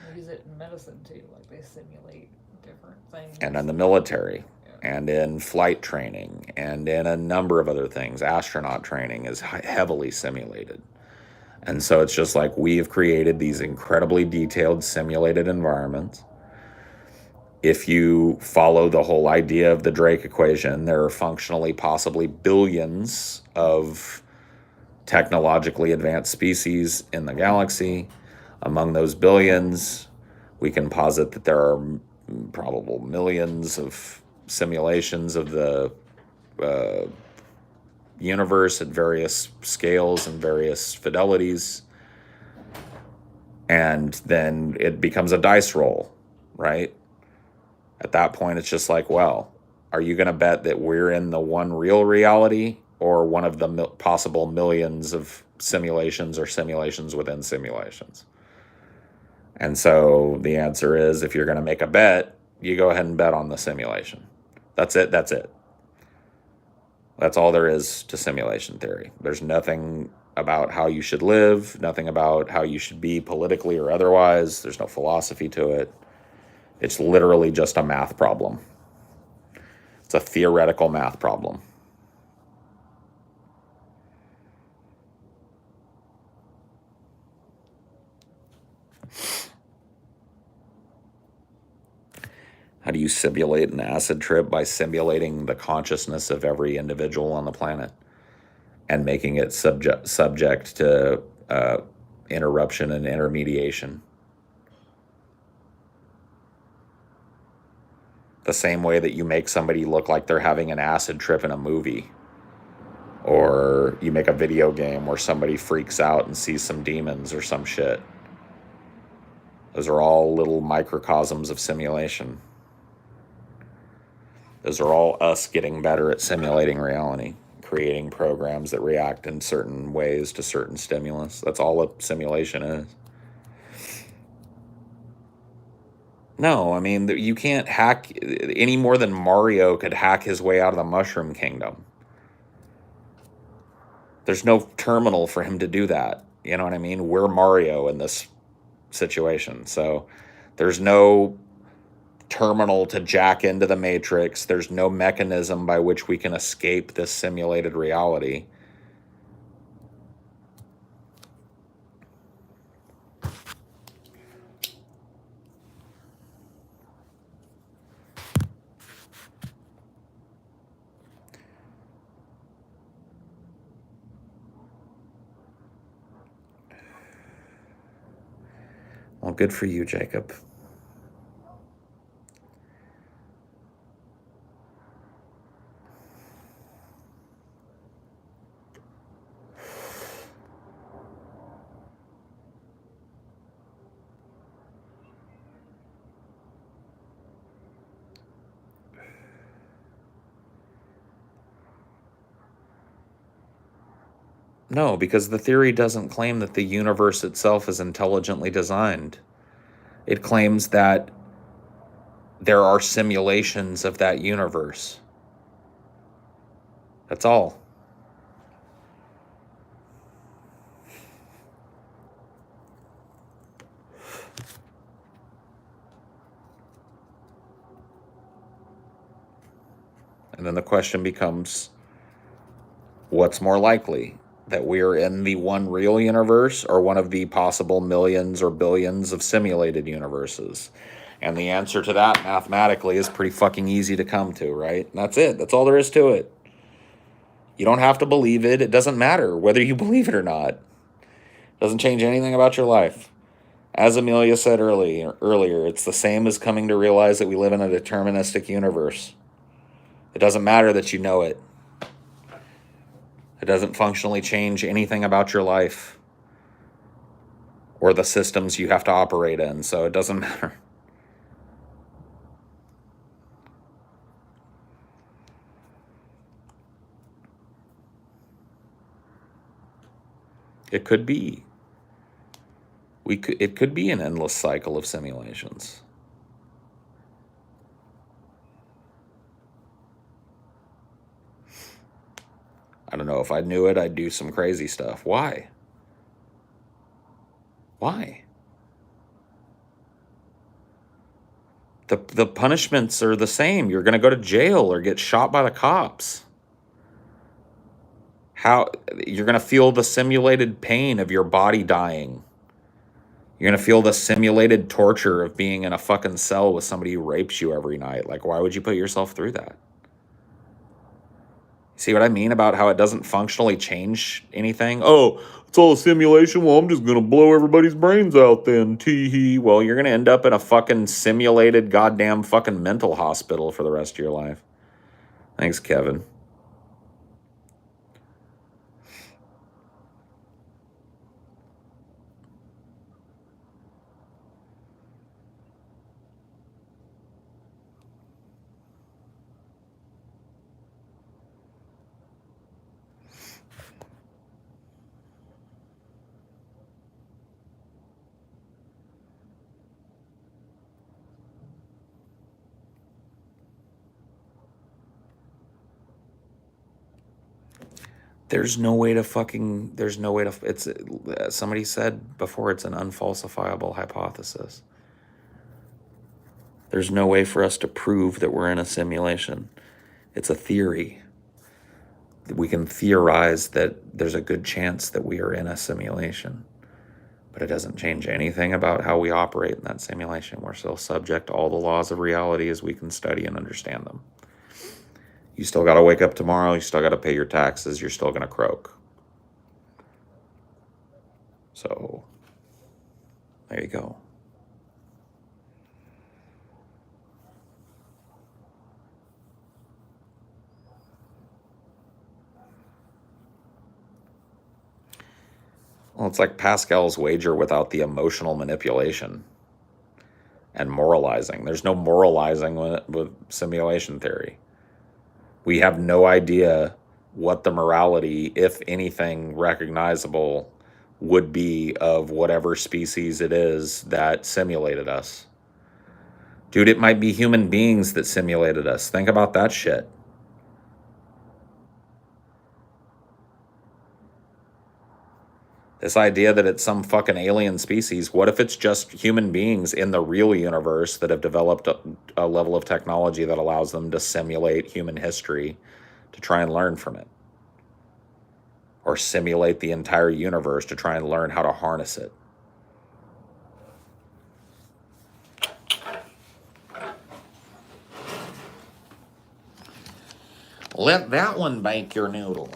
They use it in medicine too, like they simulate different things. And in the military, and in flight training, and in a number of other things. Astronaut training is heavily simulated. And so it's just like we've created these incredibly detailed simulated environments. If you follow the whole idea of the Drake equation, there are functionally possibly billions of technologically advanced species in the galaxy. Among those billions, we can posit that there are probable millions of simulations of the universe at various scales and various fidelities. And then it becomes a dice roll, right? At that point, it's just like, well, are you going to bet that we're in the one real reality or one of the possible millions of simulations or simulations within simulations? And so the answer is, if you're going to make a bet, you go ahead and bet on the simulation. That's it. That's it. That's all there is to simulation theory. There's nothing about how you should live, nothing about how you should be politically or otherwise. There's no philosophy to it. It's literally just a math problem. It's a theoretical math problem. How do you simulate an acid trip? By simulating the consciousness of every individual on the planet and making it subject to interruption and intermediation. The same way that you make somebody look like they're having an acid trip in a movie. Or you make a video game where somebody freaks out and sees some demons or some shit. Those are all little microcosms of simulation. Those are all us getting better at simulating reality, creating programs that react in certain ways to certain stimulus. That's all a simulation is. No, I mean, you can't hack any more than Mario could hack his way out of the Mushroom Kingdom. There's no terminal for him to do that. You know what I mean? We're Mario in this situation. So there's no terminal to jack into the Matrix. There's no mechanism by which we can escape this simulated reality. Well, good for you, Jacob. No, because the theory doesn't claim that the universe itself is intelligently designed. It claims that there are simulations of that universe. That's all. And then the question becomes, what's more likely? That we're in the one real universe or one of the possible millions or billions of simulated universes? And the answer to that mathematically is pretty fucking easy to come to, right? And that's it. That's all there is to it. You don't have to believe it. It doesn't matter whether you believe it or not. It doesn't change anything about your life. As Amelia said earlier, it's the same as coming to realize that we live in a deterministic universe. It doesn't matter that you know it. It doesn't functionally change anything about your life or the systems you have to operate in, so it doesn't matter. It could be. It could be an endless cycle of simulations. I don't know. If I knew it, I'd do some crazy stuff. Why? Why? The punishments are the same. You're going to go to jail or get shot by the cops. How you're going to feel the simulated pain of your body dying. You're going to feel the simulated torture of being in a fucking cell with somebody who rapes you every night. Like, why would you put yourself through that? See what I mean about how it doesn't functionally change anything? Oh, it's all a simulation. Well, I'm just going to blow everybody's brains out then. Tee-hee. Well, you're going to end up in a fucking simulated goddamn fucking mental hospital for the rest of your life. Thanks, Kevin. There's no way to, it's, somebody said before, it's an unfalsifiable hypothesis. There's no way for us to prove that we're in a simulation. It's a theory. We can theorize that there's a good chance that we are in a simulation, but it doesn't change anything about how we operate in that simulation. We're still subject to all the laws of reality as we can study and understand them. You still got to wake up tomorrow. You still got to pay your taxes. You're still going to croak. So there you go. Well, it's like Pascal's wager without the emotional manipulation and moralizing. There's no moralizing with simulation theory. We have no idea what the morality, if anything recognizable, would be of whatever species it is that simulated us. Dude, it might be human beings that simulated us. Think about that shit. This idea that it's some fucking alien species, what if it's just human beings in the real universe that have developed a level of technology that allows them to simulate human history to try and learn from it? Or simulate the entire universe to try and learn how to harness it? Let that one bake your noodle.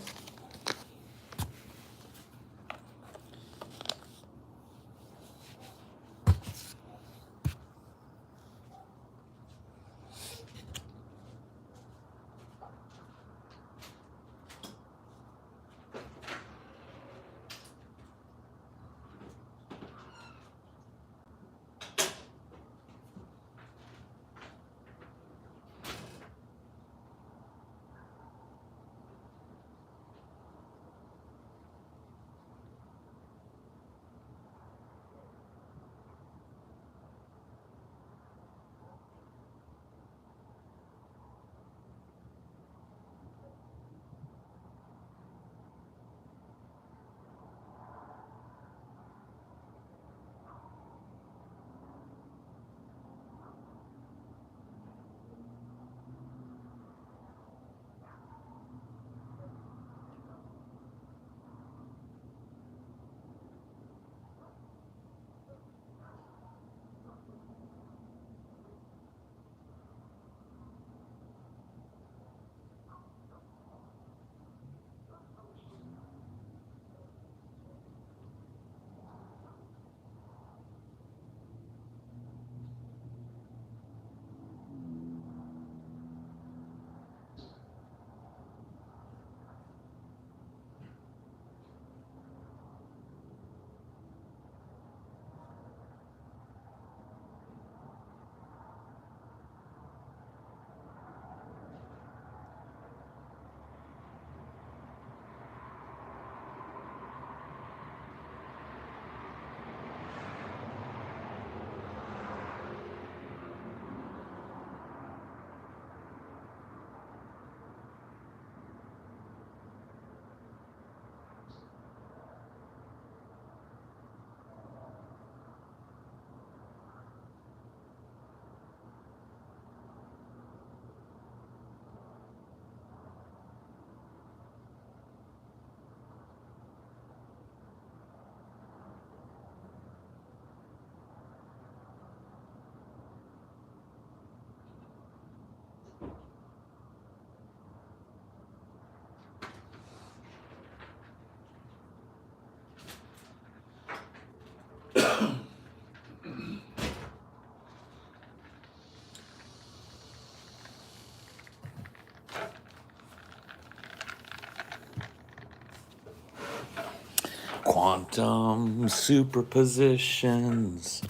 Quantum superpositions.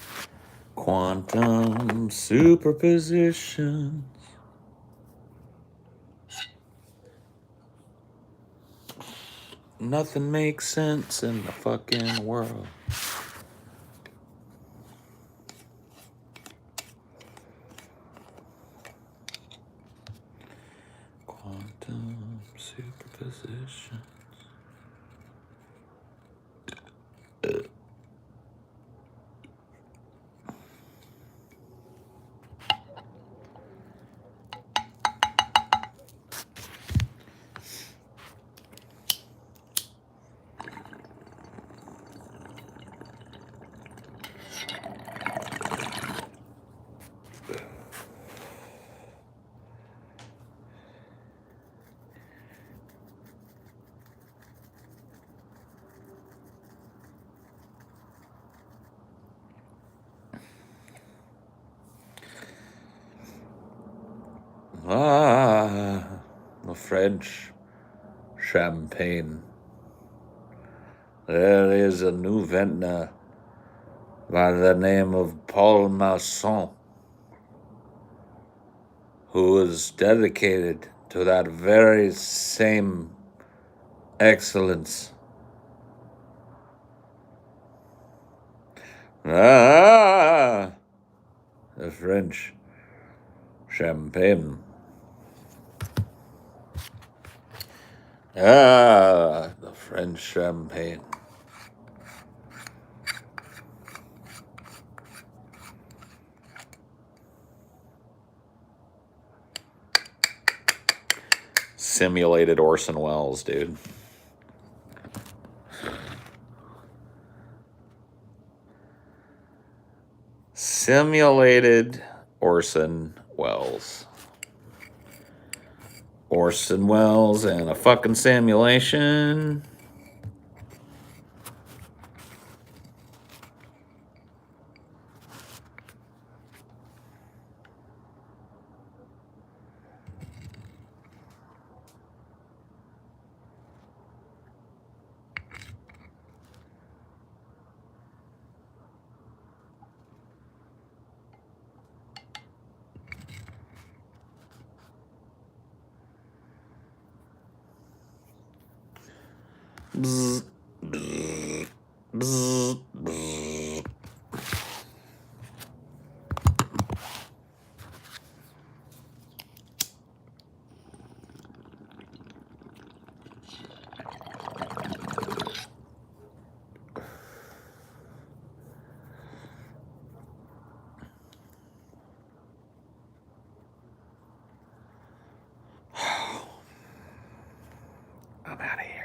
Quantum superpositions. Nothing makes sense in the fucking world. Quantum superpositions. Ah, the French champagne. There is a new vintner by the name of Paul Masson who is dedicated to that very same excellence. Ah, the French champagne. Ah, the French champagne. Simulated Orson Welles, dude. Simulated Orson Welles. Orson Welles and a fucking simulation. Bzz, bzz, bzz, bzz. I'm out of here.